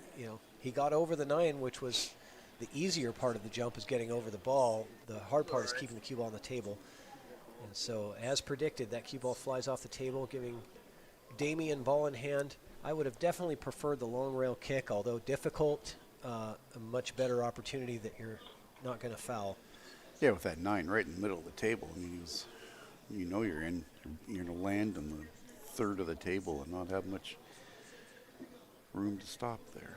Speaker 1: he got over the 9, which was the easier part of the jump is getting over the ball. The hard part is keeping the cue ball on the table. And so, as predicted, that cue ball flies off the table, giving Damien ball in hand. I would have definitely preferred the long rail kick, although difficult, a much better opportunity that you're not going to foul.
Speaker 2: Yeah, with that 9 right in the middle of the table. I mean, you're going to land in the third of the table and not have much room to stop there.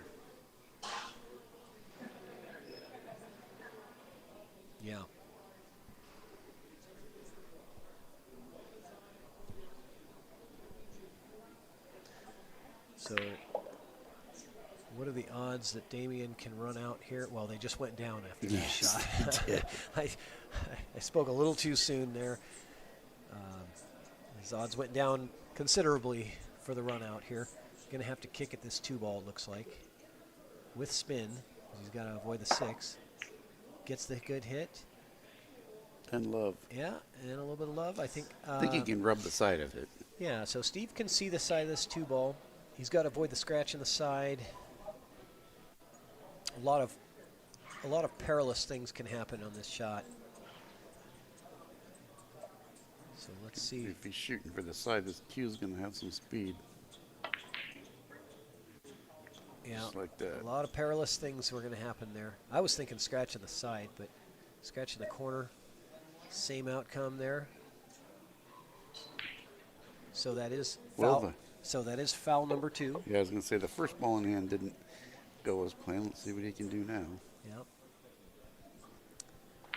Speaker 1: Yeah. So, what are the odds that Damien can run out here? Well, they just went down after that shot. I spoke a little too soon there. His odds went down considerably for the run out here. Going to have to kick at this 2 ball, it looks like, with spin. He's got to avoid the 6. Gets the good hit.
Speaker 2: And love.
Speaker 1: Yeah, and a little bit of love. I think
Speaker 2: he can rub the side of it.
Speaker 1: Yeah, so Steve can see the side of this 2 ball. He's got to avoid the scratch in the side. A lot of perilous things can happen on this shot. So let's see.
Speaker 2: If he's shooting for the side, this cue's going to have some speed.
Speaker 1: Yeah,
Speaker 2: Just like that.
Speaker 1: a lot of perilous things were going to happen there. I was thinking scratch in the side, but scratch in the corner, same outcome there. So that is foul. So that is foul number 2.
Speaker 2: Yeah, I was going to say the first ball in hand didn't go as planned. Let's see what he can do now.
Speaker 1: Yep.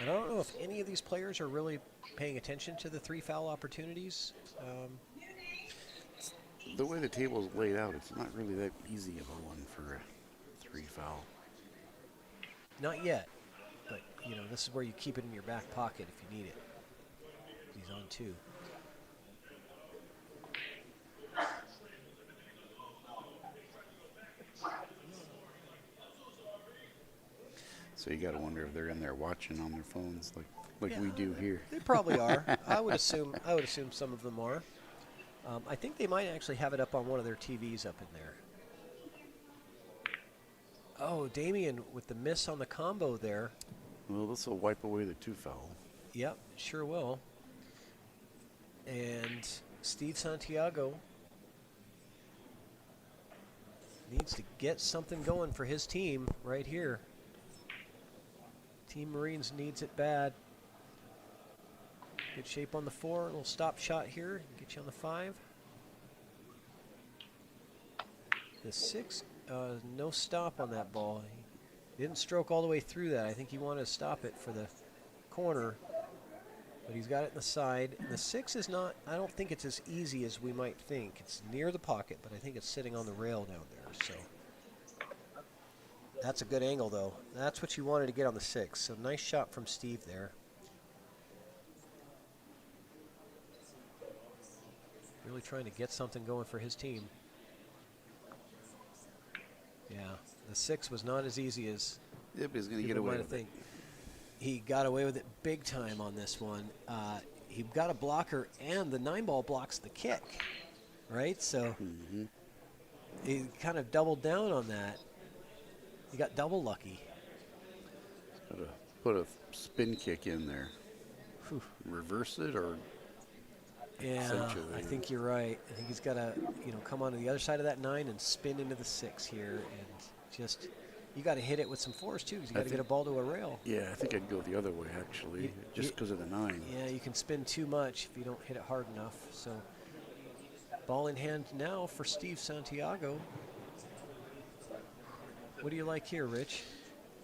Speaker 1: And I don't know if any of these players are really paying attention to the 3 foul opportunities.
Speaker 2: The way the table is laid out, it's not really that easy of a one for a 3 foul.
Speaker 1: Not yet, but you know, this is where you keep it in your back pocket if you need it. He's on 2.
Speaker 2: So you got to wonder if they're in there watching on their phones like
Speaker 1: Yeah.
Speaker 2: we do here.
Speaker 1: They probably are. I would assume some of them are. I think they might actually have it up on one of their TVs up in there. Oh, Damien with the miss on the combo there.
Speaker 2: Well, this will wipe away the 2 foul.
Speaker 1: Yep, sure will. And Steve Santiago needs to get something going for his team right here. Team Marines needs it bad. Good shape on the 4. A little stop shot here. Get you on the 5. The 6, no stop on that ball. He didn't stroke all the way through that. I think he wanted to stop it for the corner. But he's got it in the side. And the 6 is not, I don't think it's as easy as we might think. It's near the pocket, but I think it's sitting on the rail down there. So that's a good angle, though. That's what you wanted to get on the 6. So nice shot from Steve there. Really trying to get something going for his team. Yeah, the 6 was not as easy as
Speaker 2: Yep, he's going to get
Speaker 1: people
Speaker 2: away
Speaker 1: might have
Speaker 2: with it.
Speaker 1: think. He got away with it big time on this one. He got a blocker, and the 9 ball blocks the kick, right? So he kind of doubled down on that. He got double lucky.
Speaker 2: Got to put a spin kick in there.
Speaker 1: Whew.
Speaker 2: Reverse it or
Speaker 1: Yeah,
Speaker 2: essentially.
Speaker 1: I think you're right. I think he's got to, come onto the other side of that 9 and spin into the 6 here, and just you got to hit it with some force too, because you got to get a ball to a rail.
Speaker 2: Yeah, I think I'd go the other way actually, just because of the 9.
Speaker 1: Yeah, you can spin too much if you don't hit it hard enough. So, ball in hand now for Steve Santiago. What do you like here, Rich?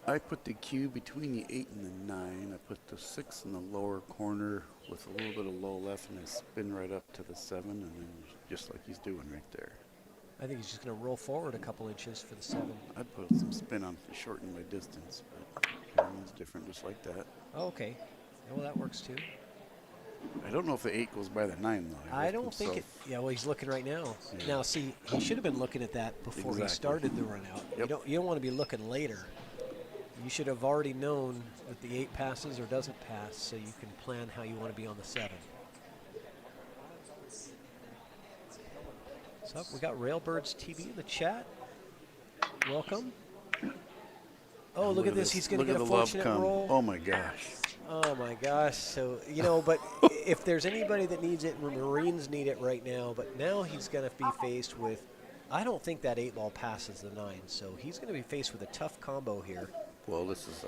Speaker 2: I put the cue between the 8 and the 9. I put the 6 in the lower corner with a little bit of low left, and I spin right up to the 7, and then just like he's doing right there.
Speaker 1: I think he's just going to roll forward a couple inches for the 7.
Speaker 2: I'd put some spin on to shorten my distance, but everyone's different just like that.
Speaker 1: Oh, okay. Well, that works too.
Speaker 2: I don't know if the 8 goes by the 9, though.
Speaker 1: I don't think it. Yeah, well, he's looking right now.
Speaker 2: Yeah.
Speaker 1: Now, see, he should have been looking at that before he
Speaker 2: Exactly.
Speaker 1: started the run out.
Speaker 2: Yep.
Speaker 1: You don't want to be looking later. You should have already known that the 8 passes or doesn't pass, so you can plan how you want to be on the 7. So we got Railbirds TV in the chat. Welcome. Oh, look at this. He's going to get a fortunate roll.
Speaker 2: Oh, my gosh.
Speaker 1: Oh my gosh! So but if there's anybody that needs it, Marines need it right now. But now he's going to be faced with. I don't think that 8 ball passes the 9, so he's going to be faced with a tough combo here.
Speaker 2: Well, this is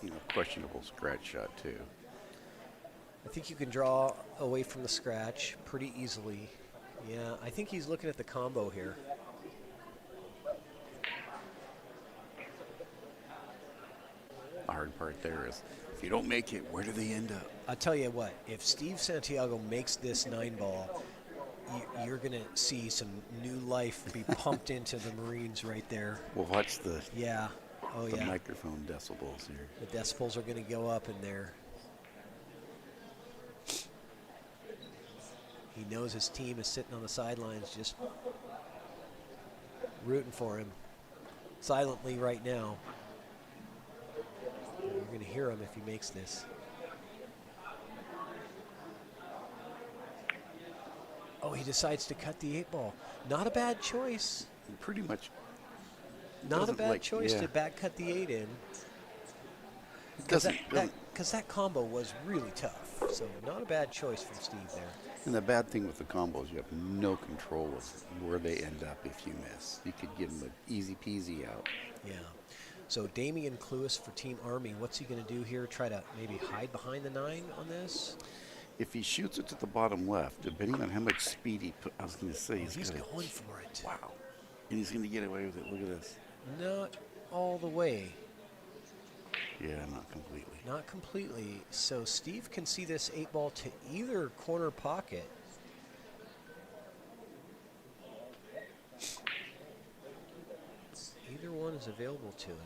Speaker 2: a questionable scratch shot too.
Speaker 1: I think you can draw away from the scratch pretty easily. Yeah, I think he's looking at the combo here.
Speaker 2: The hard part there is if you don't make it, where do they end up?
Speaker 1: I'll tell you what, if Steve Santiago makes this 9 ball, you're going to see some new life be pumped into the Marines right there.
Speaker 2: We'll watch the
Speaker 1: Yeah. Oh, yeah.
Speaker 2: microphone decibels here.
Speaker 1: The decibels are going to go up in there. He knows his team is sitting on the sidelines just rooting for him silently right now. You're going to hear him if he makes this. Oh, he decides to cut the 8 ball. Not a bad choice.
Speaker 2: Pretty much.
Speaker 1: Not a
Speaker 2: doesn't
Speaker 1: bad
Speaker 2: like-
Speaker 1: choice
Speaker 2: yeah.
Speaker 1: to back cut the 8 in.
Speaker 2: Because
Speaker 1: Because that combo was really tough. So not a bad choice from Steve there.
Speaker 2: and the bad thing with the combos, you have no control of where they end up if you miss. You could give them an easy peasy out.
Speaker 1: Yeah. So Damian Cluis for Team Army, what's he going to do here? Try to maybe hide behind the 9 on this?
Speaker 2: If he shoots it to the bottom left, depending on how much speed he put, I was going to say
Speaker 1: He's
Speaker 2: gonna-
Speaker 1: going for it.
Speaker 2: Wow. And he's going to get away with it. Look at this.
Speaker 1: Not all the way.
Speaker 2: Yeah, not completely.
Speaker 1: Not completely. So Steve can see this 8-ball to either corner pocket. Either one is available to him.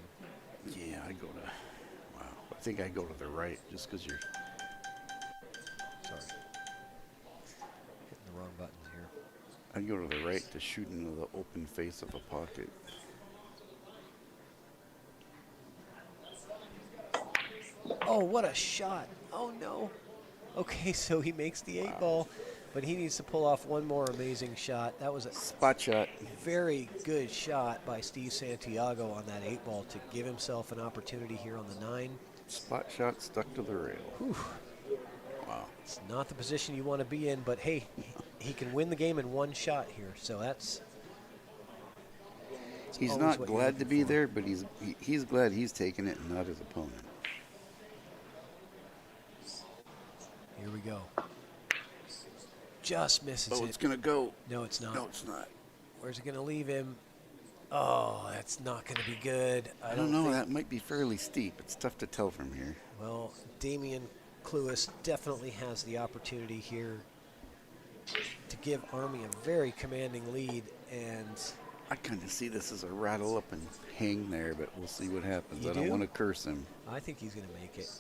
Speaker 2: Yeah, I go to. Wow, I think I go to the right just because you're.
Speaker 1: Sorry. Hitting the wrong buttons here.
Speaker 2: I go to the right to shoot into the open face of a pocket.
Speaker 1: Oh, what a shot. Oh, no. Okay, so he makes the 8-ball, but he needs to pull off one more amazing shot. That was a
Speaker 2: Spot shot.
Speaker 1: very good shot by Steve Santiago on that 8-ball to give himself an opportunity here on the 9.
Speaker 2: Spot shot stuck to the rail.
Speaker 1: Whew.
Speaker 2: Wow.
Speaker 1: It's not the position you want to be in, but hey, he can win the game in one shot here, so that's
Speaker 2: He's
Speaker 1: always
Speaker 2: not
Speaker 1: what you're
Speaker 2: glad to
Speaker 1: looking
Speaker 2: be
Speaker 1: for.
Speaker 2: there, but he's glad he's taking it and not his opponent.
Speaker 1: Here we go. Just misses
Speaker 2: Oh,
Speaker 1: it.
Speaker 2: it's gonna go.
Speaker 1: No, it's not.
Speaker 2: No, it's not.
Speaker 1: Where's it going to leave him? Oh, that's not going to be good.
Speaker 2: I don't know.
Speaker 1: think-
Speaker 2: That might be fairly steep. It's tough to tell from here.
Speaker 1: Well, Damian Cluis definitely has the opportunity here to give Army a very commanding lead, and
Speaker 2: I kind of see this as a rattle up and hang there, but we'll see what happens.
Speaker 1: You
Speaker 2: I don't
Speaker 1: do?
Speaker 2: want to curse him.
Speaker 1: I think he's going to make it.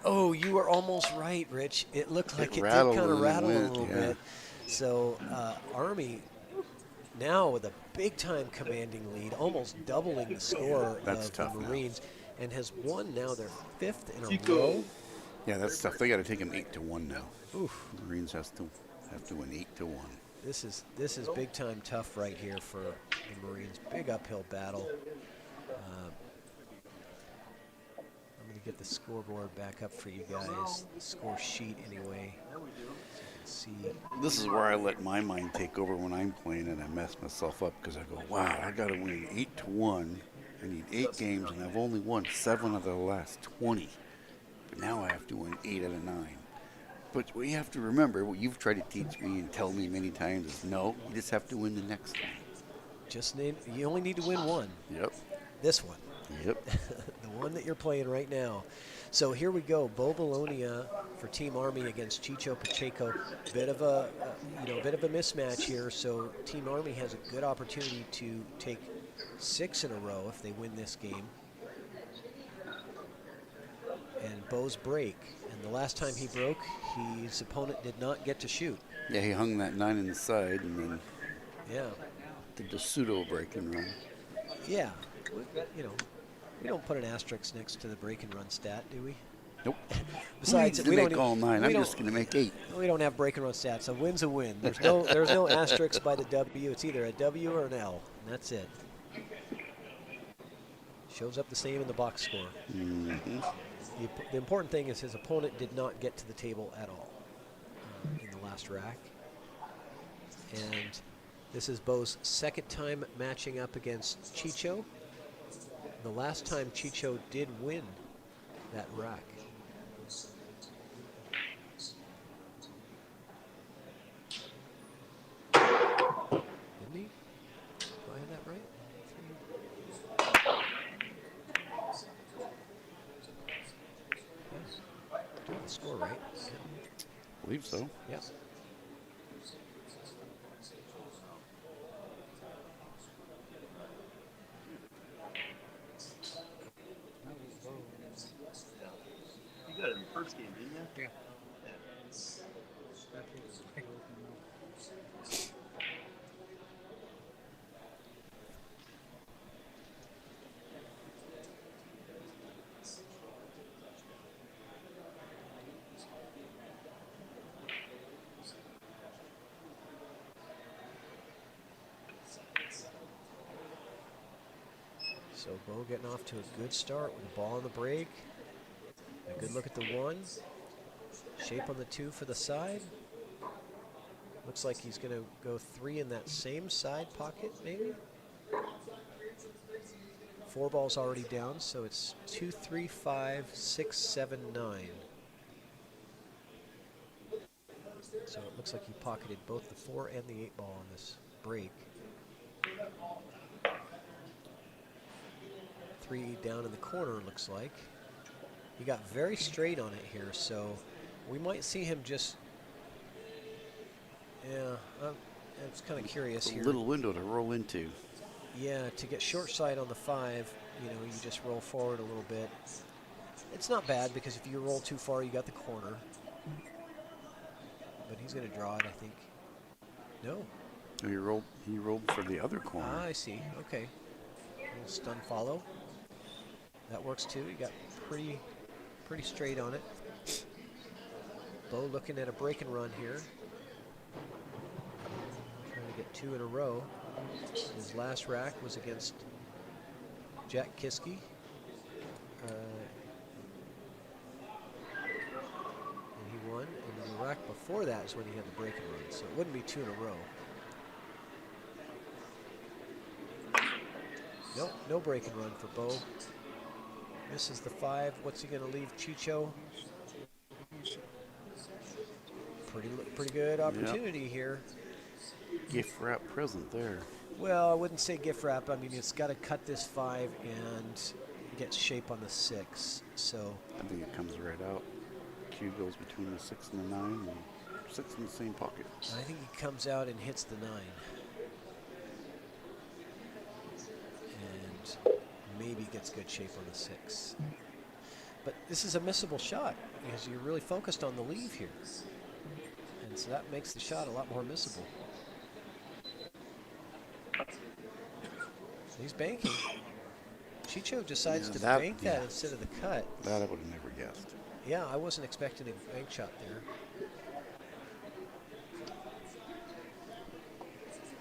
Speaker 1: Oh, you were almost right, Rich. It looked like it did
Speaker 2: rattled
Speaker 1: kind of
Speaker 2: and it
Speaker 1: rattle a
Speaker 2: went,
Speaker 1: little
Speaker 2: yeah.
Speaker 1: bit. So Army now with a big-time commanding lead, almost doubling the score
Speaker 2: That's
Speaker 1: of
Speaker 2: tough
Speaker 1: the
Speaker 2: now.
Speaker 1: Marines, and has won now their 5th in a row.
Speaker 2: Yeah, that's tough. They got to take him 8-1 now.
Speaker 1: Oof.
Speaker 2: The Marines have to win 8-1.
Speaker 1: This is big-time tough right here for the Marines. Big uphill battle. I'm going to get the scoreboard back up for you guys. The score sheet anyway. So you can see.
Speaker 2: This is where I let my mind take over when I'm playing, and I mess myself up because I go, wow, I got to win 8-1. I need 8 games, and I've only won 7 of the last 20. But now I have to win 8 out of 9. But what you have to remember, what you've tried to teach me and tell me many times is no, you just have to win the next one.
Speaker 1: You only need to win one.
Speaker 2: Yep.
Speaker 1: This one.
Speaker 2: Yep.
Speaker 1: The one that you're playing right now. So here we go. Bo Bologna for Team Army against Chicho Pacheco. Bit of a mismatch here. So Team Army has a good opportunity to take 6 in a row if they win this game. And Bo's break. And the last time he broke, his opponent did not get to shoot.
Speaker 2: Yeah, he hung that 9 inside and then
Speaker 1: Yeah.
Speaker 2: did the pseudo break and run.
Speaker 1: Yeah. We don't put an asterisk next to the break and run stat, do we?
Speaker 2: Nope.
Speaker 1: Besides,
Speaker 2: Who needs to make all 9? I'm just going to make 8.
Speaker 1: We don't have break and run stats. A win's a win. There's no asterisk by the W. It's either a W or an L, and that's it. Shows up the same in the box score.
Speaker 2: Mm-hmm.
Speaker 1: The important thing is his opponent did not get to the table at all in the last rack. And this is Bo's second time matching up against Chicho. The last time Chicho did win that rack. Didn't he? Do I have that right? Yes. Do have the score right.
Speaker 2: I believe so.
Speaker 1: Yeah.
Speaker 3: You got it in the first game, didn't you?
Speaker 5: Yeah.
Speaker 1: So Bo getting off to a good start with the ball on the break. A good look at the 1. Shape on the 2 for the side. Looks like he's going to go 3 in that same side pocket, maybe. 4 balls already down, so it's 2, 3, 5, 6, 7, 9. So it looks like he pocketed both the 4 and the 8 ball on this break. 3 down in the corner, looks like. He got very straight on it here, so we might see him just... Yeah, I was kind of curious
Speaker 2: It's a
Speaker 1: here.
Speaker 2: little window to roll into.
Speaker 1: Yeah, to get short side on the 5, you know, you just roll forward a little bit. It's not bad because if you roll too far, you got the corner. But he's going to draw it, I think. No.
Speaker 2: He rolled for the other corner.
Speaker 1: Ah, I see. Okay. A little stun follow. That works too. You got pretty straight on it. Bo looking at a break and run here. Trying to get 2 in a row. His last rack was against Jack Kiske. And he won. And then the rack before that is when he had the break and run. So it wouldn't be 2 in a row. Nope, no break and run for Bo. Misses the 5. What's he going to leave Chicho? Pretty good opportunity here.
Speaker 2: Gift wrap present there.
Speaker 1: Well, I wouldn't say gift wrap. I mean, it's got to cut this 5 and get shape on the 6. So
Speaker 2: I think it comes right out. Q goes between the 6 and the 9, and 6 in the same pocket.
Speaker 1: I think he comes out and hits the 9. And maybe gets good shape on the 6. But this is a missable shot because you're really focused on the leave here. And so that makes the shot a lot more missable. He's banking. Chicho decides to bank that instead of the cut.
Speaker 2: That I would have never guessed.
Speaker 1: Yeah, I wasn't expecting a bank shot there.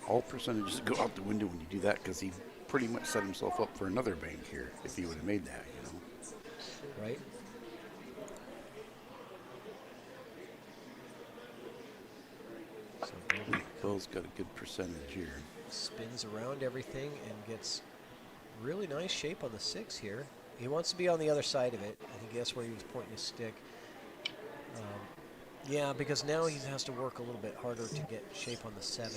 Speaker 2: All percentages go out the window when you do that because he pretty much set himself up for another bank here if he would have made that, you know.
Speaker 1: Right? So
Speaker 2: Bill's got a good percentage here.
Speaker 1: spins around everything and gets really nice shape on the 6 here. He wants to be on the other side of it. I think that's where he was pointing his stick. Yeah, because now he has to work a little bit harder to get shape on the 7.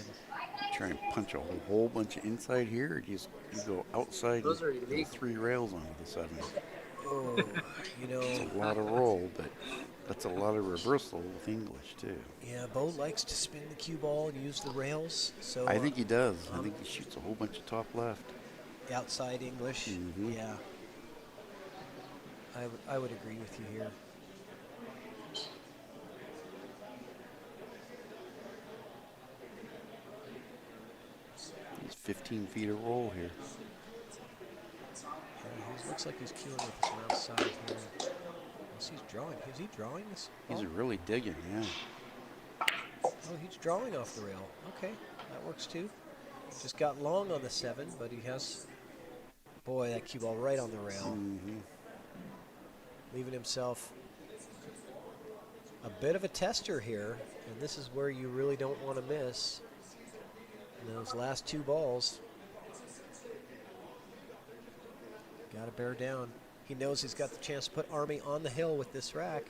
Speaker 2: Try and punch a whole bunch of inside here, or you go outside
Speaker 3: Those are
Speaker 2: and
Speaker 3: illegal.
Speaker 2: 3 rails onto the 7.
Speaker 1: Oh, you know.
Speaker 2: It's a lot of roll, but that's a lot of reversal with English too.
Speaker 1: Yeah, Bo likes to spin the cue ball and use the rails. So
Speaker 2: I think he does. I think he shoots a whole bunch of top left.
Speaker 1: outside English.
Speaker 2: Mhm.
Speaker 1: Yeah. I would agree with you here.
Speaker 2: He's 15 feet of roll here.
Speaker 1: Yeah, he looks like he's cueing with his mouth side here. Unless he's drawing. Is he drawing this?
Speaker 2: He's really digging, yeah.
Speaker 1: Oh, he's drawing off the rail. Okay, that works too. Just got long on the 7, but he has... Boy, that cue ball right on the rail.
Speaker 2: Mm-hmm.
Speaker 1: Leaving himself a bit of a tester here, and this is where you really don't want to miss. And those last 2 balls, got to bear down. He knows he's got the chance to put Army on the hill with this rack.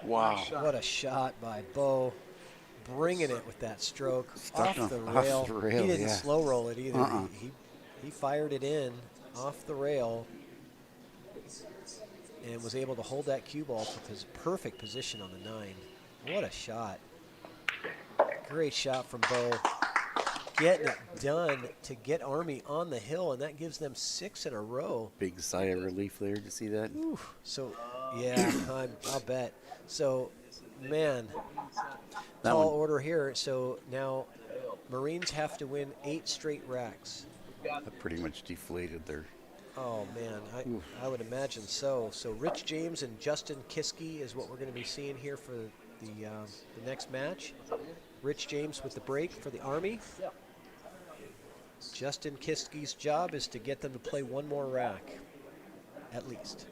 Speaker 2: Wow.
Speaker 1: What a shot by Bo. Bringing it with that stroke.
Speaker 2: Stuck
Speaker 1: Off the
Speaker 2: off the rail,
Speaker 1: He didn't
Speaker 2: yeah.
Speaker 1: slow roll it either.
Speaker 2: Uh-uh.
Speaker 1: He fired it in off the rail and was able to hold that cue ball for his perfect position on the 9. What a shot. Great shot from Bo. Getting it done to get Army on the hill, and that gives them 6 in a row.
Speaker 2: Big sigh of relief there. Did you see that?
Speaker 1: Oof. So, yeah, I'll bet. So, man,
Speaker 2: That
Speaker 1: tall
Speaker 2: one-
Speaker 1: order here. So now Marines have to win 8 straight racks.
Speaker 2: That pretty much deflated their...
Speaker 1: Oh, man, I would imagine so. So Rich James and Justin Kiske is what we're going to be seeing here for the next match. Rich James with the break for the Army. Justin Kiske's job is to get them to play 1 more rack, at least.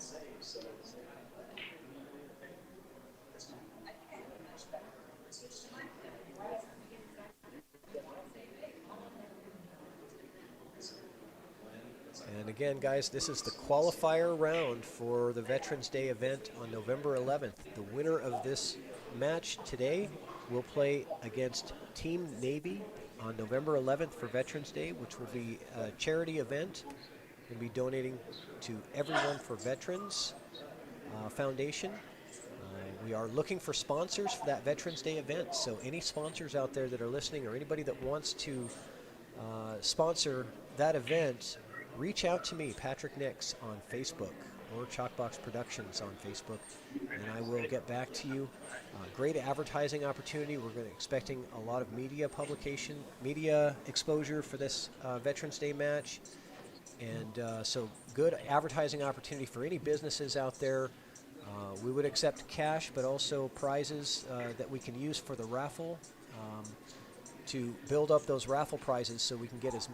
Speaker 1: And again, guys, this is the qualifier round for the Veterans Day event on November 11th. The winner of this match today will play against Team Navy on November 11th for Veterans Day, which will be a charity event. We'll be donating to Everyone for Veterans Foundation. We are looking for sponsors for that Veterans Day event, so any sponsors out there that are listening or anybody that wants to sponsor that event, reach out to me, Patrick Nix, on Facebook or Chalkbox Productions on Facebook, and I will get back to you. Great advertising opportunity. We're expecting a lot of media exposure for this Veterans Day match, and so good advertising opportunity for any businesses out there. We would accept cash, but also prizes that we can use for the raffle to build up those raffle prizes so we can get as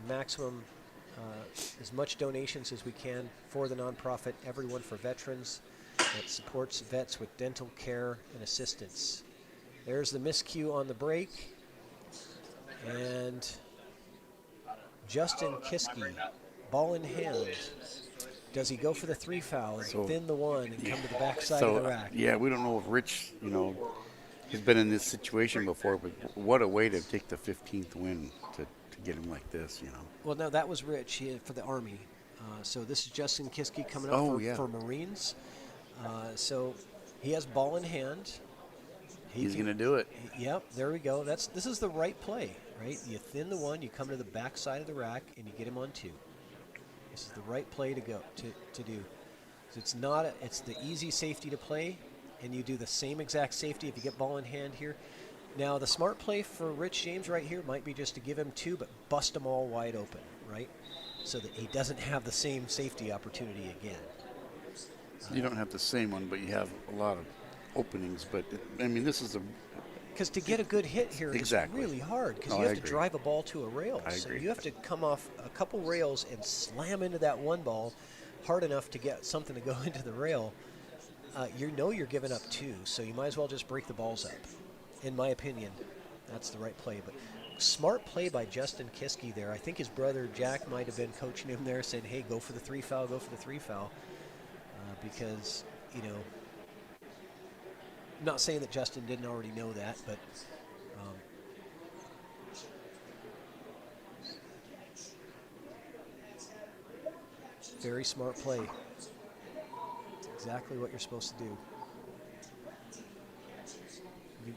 Speaker 1: much donations as we can for the nonprofit Everyone for Veterans that supports vets with dental care and assistance. There's the miscue on the break, and Justin Kiske, ball in hand. Does he go for the 3 foul and thin the one and come to the backside of the rack?
Speaker 2: Yeah, we don't know if Rich, he's been in this situation before, but what a way to take the 15th win to get him like this,
Speaker 1: Well, no, that was Rich for the Army. So this is Justin Kiske coming up for Marines. So he has ball in hand.
Speaker 2: He's going to do it.
Speaker 1: Yep, there we go. This is the right play, right? You thin the one, you come to the backside of the rack, and you get him on 2. This is the right play to do. So it's the easy safety to play, and you do the same exact safety if you get ball in hand here. Now the smart play for Rich James right here might be just to give him 2, but bust them all wide open, right? So that he doesn't have the same safety opportunity again.
Speaker 2: You don't have the same one, but you have a lot of openings. But this is
Speaker 1: because to get a good hit here is really hard because you have to drive a ball to a rail. So you have to come off a couple rails and slam into that one ball hard enough to get something to go into the rail. You're giving up 2, so you might as well just break the balls up. In my opinion, that's the right play. But smart play by Justin Kiske there. I think his brother Jack might have been coaching him there, saying, hey, go for the 3 foul, go for the 3 foul. Because, I'm not saying that Justin didn't already know that, but very smart play. It's exactly what you're supposed to do. You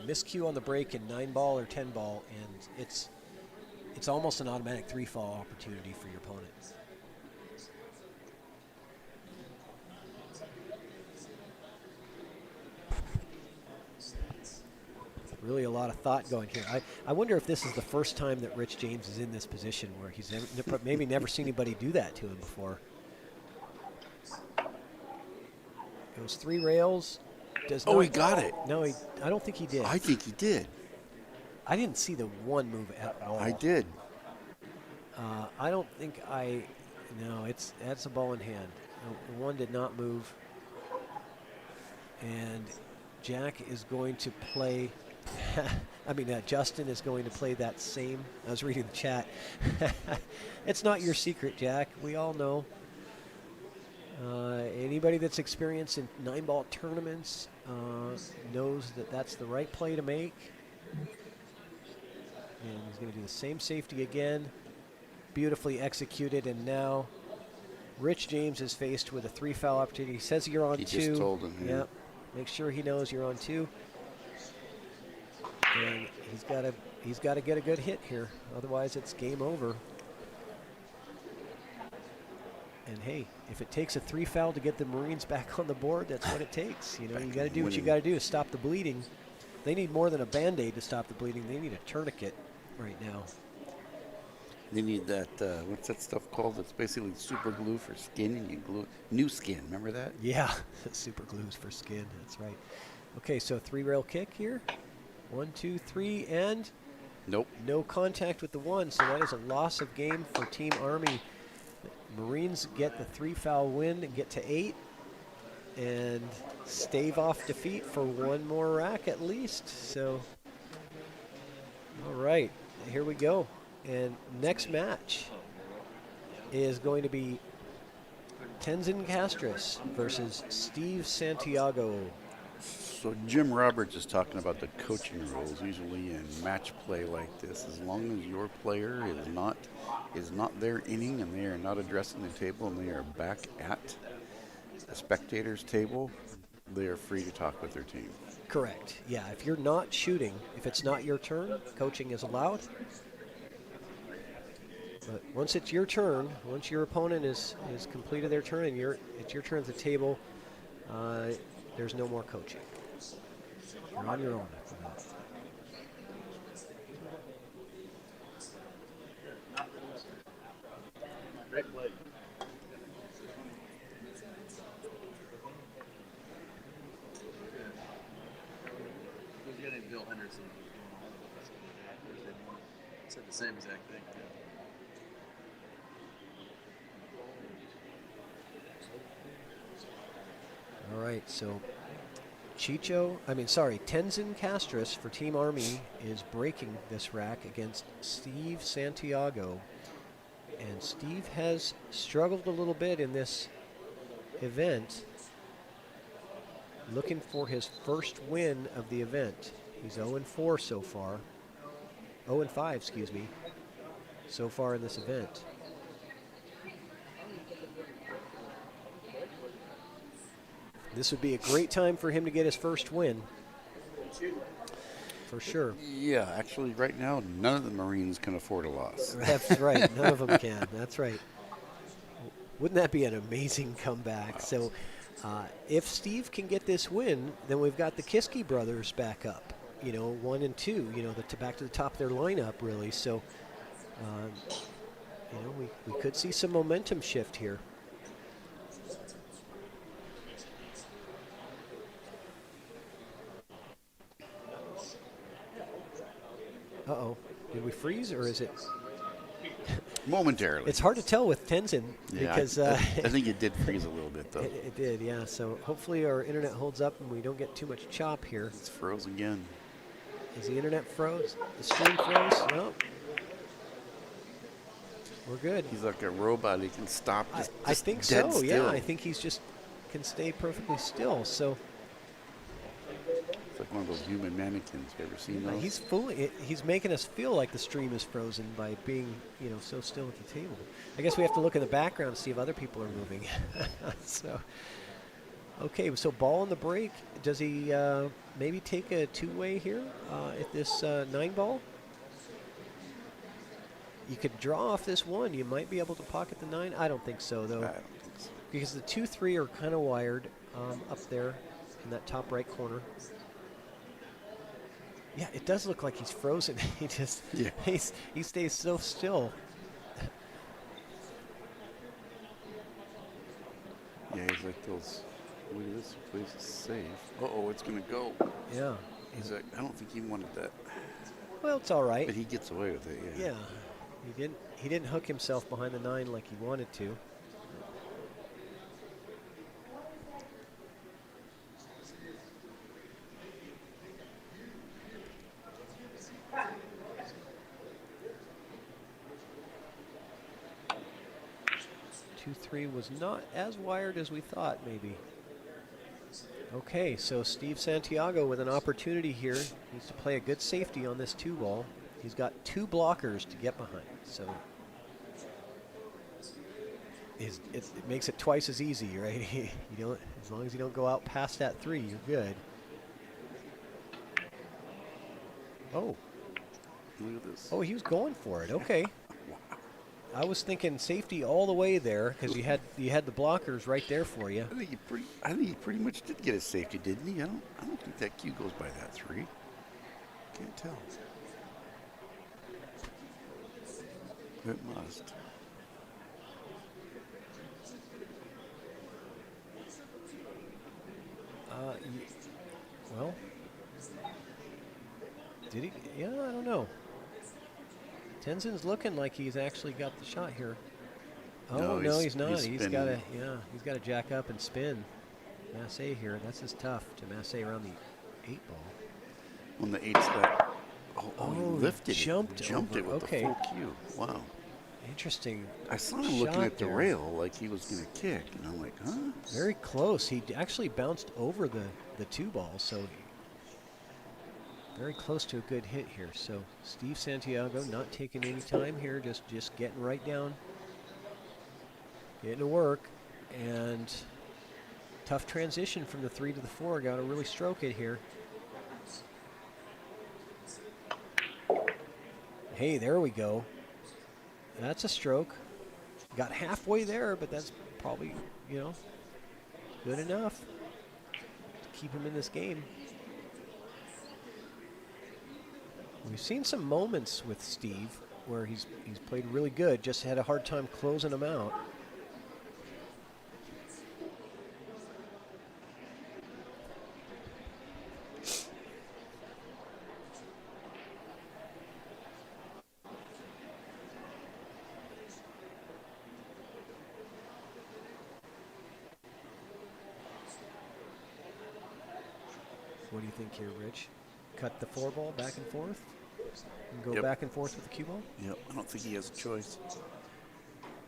Speaker 1: miscue on the break in 9 ball or 10 ball, and it's almost an automatic 3 fall opportunity for your opponent. Really a lot of thought going here. I wonder if this is the first time that Rich James is in this position where he's maybe never seen anybody do that to him before. Goes 3 rails.
Speaker 2: He got it.
Speaker 1: No, I don't think he did.
Speaker 2: I think he did.
Speaker 1: I didn't see the one move at all.
Speaker 2: I did.
Speaker 1: I don't think no, that's a ball in hand. The one did not move. And Jack is going to play... Justin is going to play that same. I was reading the chat. It's not your secret, Jack. We all know. Anybody that's experienced in 9-ball tournaments knows that that's the right play to make. And he's going to do the same safety again. Beautifully executed, and now Rich James is faced with a 3 foul opportunity. He says you're on 2.
Speaker 2: He just told him.
Speaker 1: Yep. Make sure he knows you're on 2. And he's got to get a good hit here, otherwise it's game over. And hey, if it takes a 3 foul to get the Marines back on the board, that's what it takes. You got to do what you got to do to stop the bleeding. They need more than a Band-Aid to stop the bleeding. They need a tourniquet right now.
Speaker 2: They need that, what's that stuff called? It's basically super glue for skin, and you glue new skin. Remember that?
Speaker 1: Yeah, super glues for skin. That's right. Okay, so 3-rail kick here. 1, 2, 3, and
Speaker 2: nope.
Speaker 1: No contact with the 1, so that is a loss of game for Team Army. Marines get the 3 foul win and get to 8 and stave off defeat for 1 more rack at least. So, all right, here we go. And next match, is going to be Tenzin Castris versus Steve Santiago.
Speaker 2: So Jim Roberts is talking about the coaching rules. Usually in match play like this, as long as your player is not their inning and they are not addressing the table and they are back at the spectators' table, they are free to talk with their team.
Speaker 1: Correct. Yeah, if you're not shooting, if it's not your turn, coaching is allowed. But once it's your turn, once your opponent is completed their turn and it's your turn at the table, there's no more coaching. You're on your own after that.
Speaker 3: Great play. Who's getting Bill Henderson? Said the same exact thing.
Speaker 1: All right, so Tenzin Castris for Team Army is breaking this rack against Steve Santiago. And Steve has struggled a little bit in this event, looking for his first win of the event. He's 0-4 so far. 0-5, excuse me, so far in this event. This would be a great time for him to get his first win. For sure.
Speaker 2: Yeah, actually, right now, none of the Marines can afford a loss.
Speaker 1: That's right. None of them can. That's right. Wouldn't that be an amazing comeback? So if Steve can get this win, then we've got the Kiski brothers back up, 1 and 2, back to the top of their lineup, really. So, we could see some momentum shift here. Uh-oh. Did we freeze, or is it?
Speaker 2: Momentarily.
Speaker 1: It's hard to tell with Tenzin because
Speaker 2: I think it did freeze a little bit, though.
Speaker 1: It did, yeah. So hopefully our internet holds up and we don't get too much chop here.
Speaker 2: It's froze again.
Speaker 1: Is the internet froze? The stream froze? No. We're good.
Speaker 2: He's like a robot. He can stop.
Speaker 1: I think
Speaker 2: dead
Speaker 1: so.
Speaker 2: still.
Speaker 1: Yeah, I think he's just can stay perfectly still. So
Speaker 2: it's like one of those human mannequins. You ever seen those?
Speaker 1: he's making us feel like the stream is frozen by being, so still at the table. I guess we have to look in the background to see if other people are moving. So, okay, so ball in the break. Does he maybe take a two-way here at this 9-ball? You could draw off this 1. You might be able to pocket the 9. I don't think so, though.
Speaker 2: I don't think so.
Speaker 1: Because the 2-3 are kind of wired up there in that top right corner. Yeah, it does look like he's frozen. He stays so still.
Speaker 2: Yeah, he's like those. Look at this place is safe. Uh-oh, it's gonna go.
Speaker 1: Yeah.
Speaker 2: He's like, I don't think he wanted that,
Speaker 1: Well, it's all right.
Speaker 2: but he gets away with it.
Speaker 1: Yeah. He didn't hook himself behind the 9 like he wanted to. Two-3 was not as wired as we thought, maybe. Okay, so Steve Santiago with an opportunity here. Needs to play a good safety on this 2-ball. He's got 2 blockers to get behind, so it makes it twice as easy, right? As long as you don't go out past that 3, you're good. Oh.
Speaker 2: Look at this.
Speaker 1: Oh, he was going for it. Okay. I was thinking safety all the way there because you had the blockers right there for you.
Speaker 2: I think he pretty much did get a safety, didn't he? I don't think that cue goes by that 3. Can't tell. It must. Well,
Speaker 1: did he? Yeah, I don't know. Tenzin's looking like he's actually got the shot here. Oh no, he's not. He's got to jack up and spin. Massey here. That's just tough to Massey around the 8-ball.
Speaker 2: On the 8 slap. He lifted
Speaker 1: jumped
Speaker 2: it. Jumped
Speaker 1: over.
Speaker 2: it with
Speaker 1: Okay.
Speaker 2: the full cue. Wow.
Speaker 1: Interesting.
Speaker 2: I saw him looking
Speaker 1: shot
Speaker 2: at the
Speaker 1: there.
Speaker 2: rail like he was going to kick, and I'm like, huh?
Speaker 1: Very close. He actually bounced over the two balls, so very close to a good hit here. So Steve Santiago not taking any time here, just getting right down, getting to work, and tough transition from the 3 to the 4. Got to really stroke it here. Hey, there we go. That's a stroke. Got halfway there, but that's probably, good enough to keep him in this game. We've seen some moments with Steve where he's played really good, just had a hard time closing them out. What do you think here, Rich? Cut the 4 ball back and forth? And go
Speaker 2: Yep.
Speaker 1: back and forth with the cue ball?
Speaker 2: Yep, I don't think he has a choice.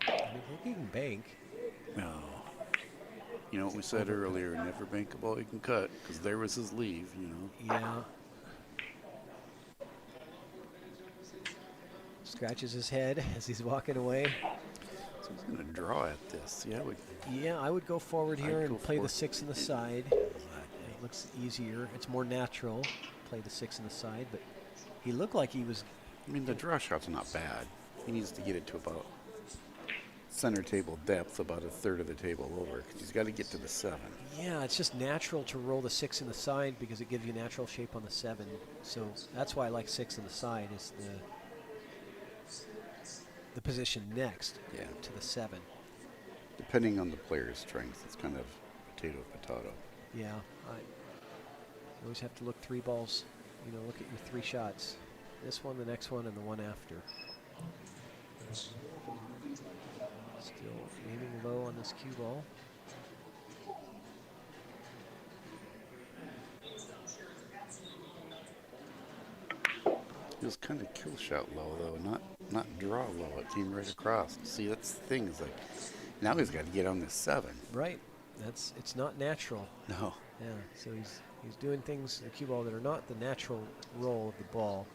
Speaker 1: I mean, he can bank.
Speaker 2: No. You know what we said earlier, never bank a ball you can cut, because there was his leave,
Speaker 1: Yeah. Scratches his head as he's walking away.
Speaker 2: So he's going to draw at this.
Speaker 1: Yeah, I would go forward here
Speaker 2: I'd
Speaker 1: and
Speaker 2: go
Speaker 1: play the
Speaker 2: forward.
Speaker 1: 6 in the side. It looks easier. It's more natural. Play the 6 in the side, but he looked like he was.
Speaker 2: I mean, the draw shot's not bad. He needs to get it to about center table depth, about a third of the table over, because he's got to get to the 7.
Speaker 1: Yeah, it's just natural to roll the 6 in the side because it gives you natural shape on the 7. So that's why I like 6 in the side is the position next to the 7.
Speaker 2: Depending on the player's strength, it's kind of potato.
Speaker 1: Yeah, you always have to look 3 balls. Look at your 3 shots. This one, the next one, and the one after. Still aiming low on this cue ball.
Speaker 2: It was kind of kill shot low, though, not draw low. It came right across. See, that's the thing. Is like, now he's got to get on this 7.
Speaker 1: Right. It's not natural.
Speaker 2: No.
Speaker 1: Yeah. So he's doing things in the cue ball that are not the natural roll of the ball.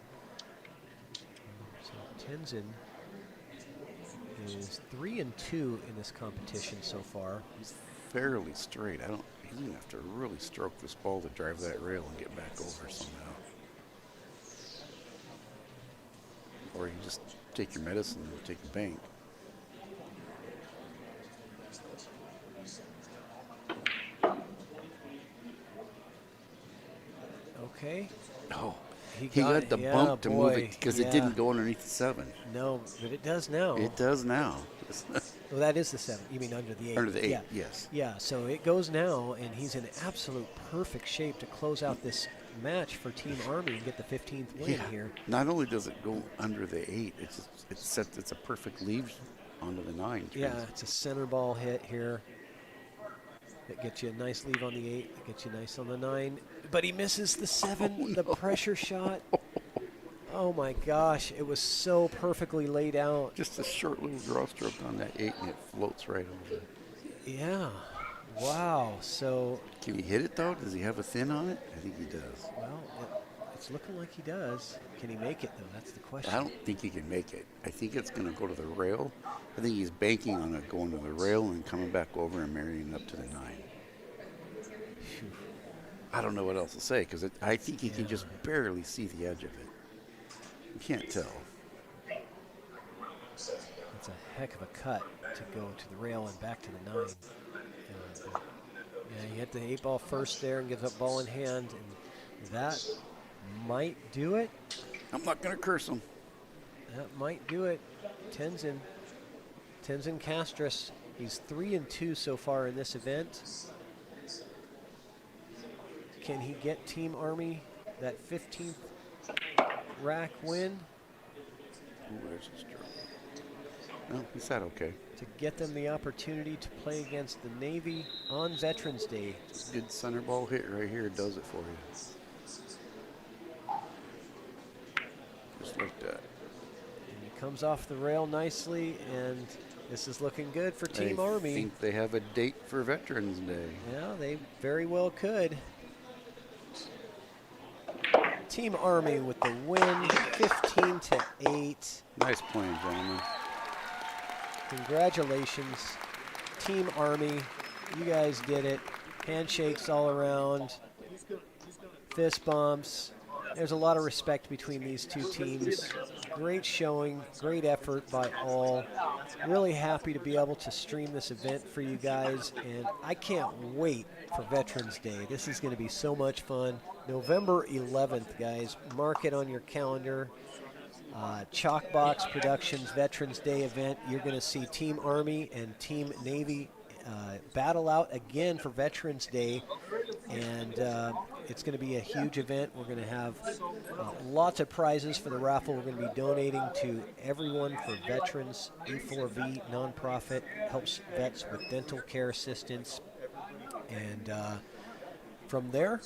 Speaker 1: So Tenzin is 3 and 2 in this competition so far.
Speaker 2: He's fairly straight. He's going to have to really stroke this ball to drive that rail and get back over somehow. Or you just take your medicine and take a bank.
Speaker 1: Okay.
Speaker 2: Oh,
Speaker 1: He
Speaker 2: got the
Speaker 1: yeah,
Speaker 2: bump to move
Speaker 1: boy,
Speaker 2: it because
Speaker 1: yeah.
Speaker 2: it didn't go underneath the 7.
Speaker 1: No, but it does now.
Speaker 2: It does now.
Speaker 1: Well, that is the 7. You mean under the 8?
Speaker 2: Under the 8,
Speaker 1: yeah.
Speaker 2: yes.
Speaker 1: Yeah, so it goes now, and he's in absolute perfect shape to close out this match for Team Army and get the 15th win here.
Speaker 2: Not only does it go under the 8, it's a perfect leave onto the 9. Too.
Speaker 1: Yeah, it's a center ball hit here. That gets you a nice leave on the 8. That gets you nice on the 9. But he misses the 7, the pressure shot. Oh my gosh, it was so perfectly laid out.
Speaker 2: Just a short little draw stroke on that 8, and it floats right over.
Speaker 1: Yeah. Wow. So,
Speaker 2: Can he hit it, though? Does he have a thin on it? I think he does.
Speaker 1: well, it's looking like he does. Can he make it, though? That's the question.
Speaker 2: I don't think he can make it. I think it's going to go to the rail. I think he's banking on it going to the rail and coming back over and marrying up to the 9.
Speaker 1: Phew.
Speaker 2: I don't know what else to say because I think he can just barely see the edge of it. You can't tell.
Speaker 1: It's a heck of a cut to go to the rail and back to the 9. Yeah, he hit the 8 ball first there and gives up ball in hand, and that might do it.
Speaker 2: I'm not going to curse him.
Speaker 1: That might do it. Tenzin Castris. He's 3 and 2 so far in this event. Can he get Team Army that 15th rack win
Speaker 2: Ooh, there's his draw. No, he said okay.
Speaker 1: to get them the opportunity to play against the Navy on Veterans Day?
Speaker 2: Good center ball hit right here does it for you. Just like that.
Speaker 1: And you comes off the rail nicely, and this is looking good for Team
Speaker 2: I
Speaker 1: Army.
Speaker 2: think they have a date for Veterans Day.
Speaker 1: Yeah, they very well could. Team Army with the win, 15-8.
Speaker 2: Nice playing, gentlemen.
Speaker 1: Congratulations, Team Army. You guys did it. Handshakes all around, fist bumps. There's a lot of respect between these two teams. Great showing, great effort by all. Really happy to be able to stream this event for you guys, and I can't wait for Veterans Day. This is going to be so much fun. November 11th, guys. Mark it on your calendar. Chalkbox Productions Veterans Day event. You're going to see Team Army and Team Navy battle out again for Veterans Day, and it's going to be a huge event. We're going to have lots of prizes for the raffle. We're going to be donating to everyone for Veterans. A4V nonprofit helps vets with dental care assistance, and from there,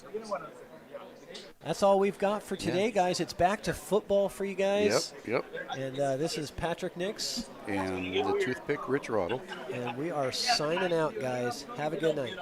Speaker 1: that's all we've got for today, guys. It's back to football for you guys.
Speaker 2: Yep.
Speaker 1: And this is Patrick Nix.
Speaker 2: And the toothpick, Rich Roddle.
Speaker 1: And we are signing out, guys. Have a good night.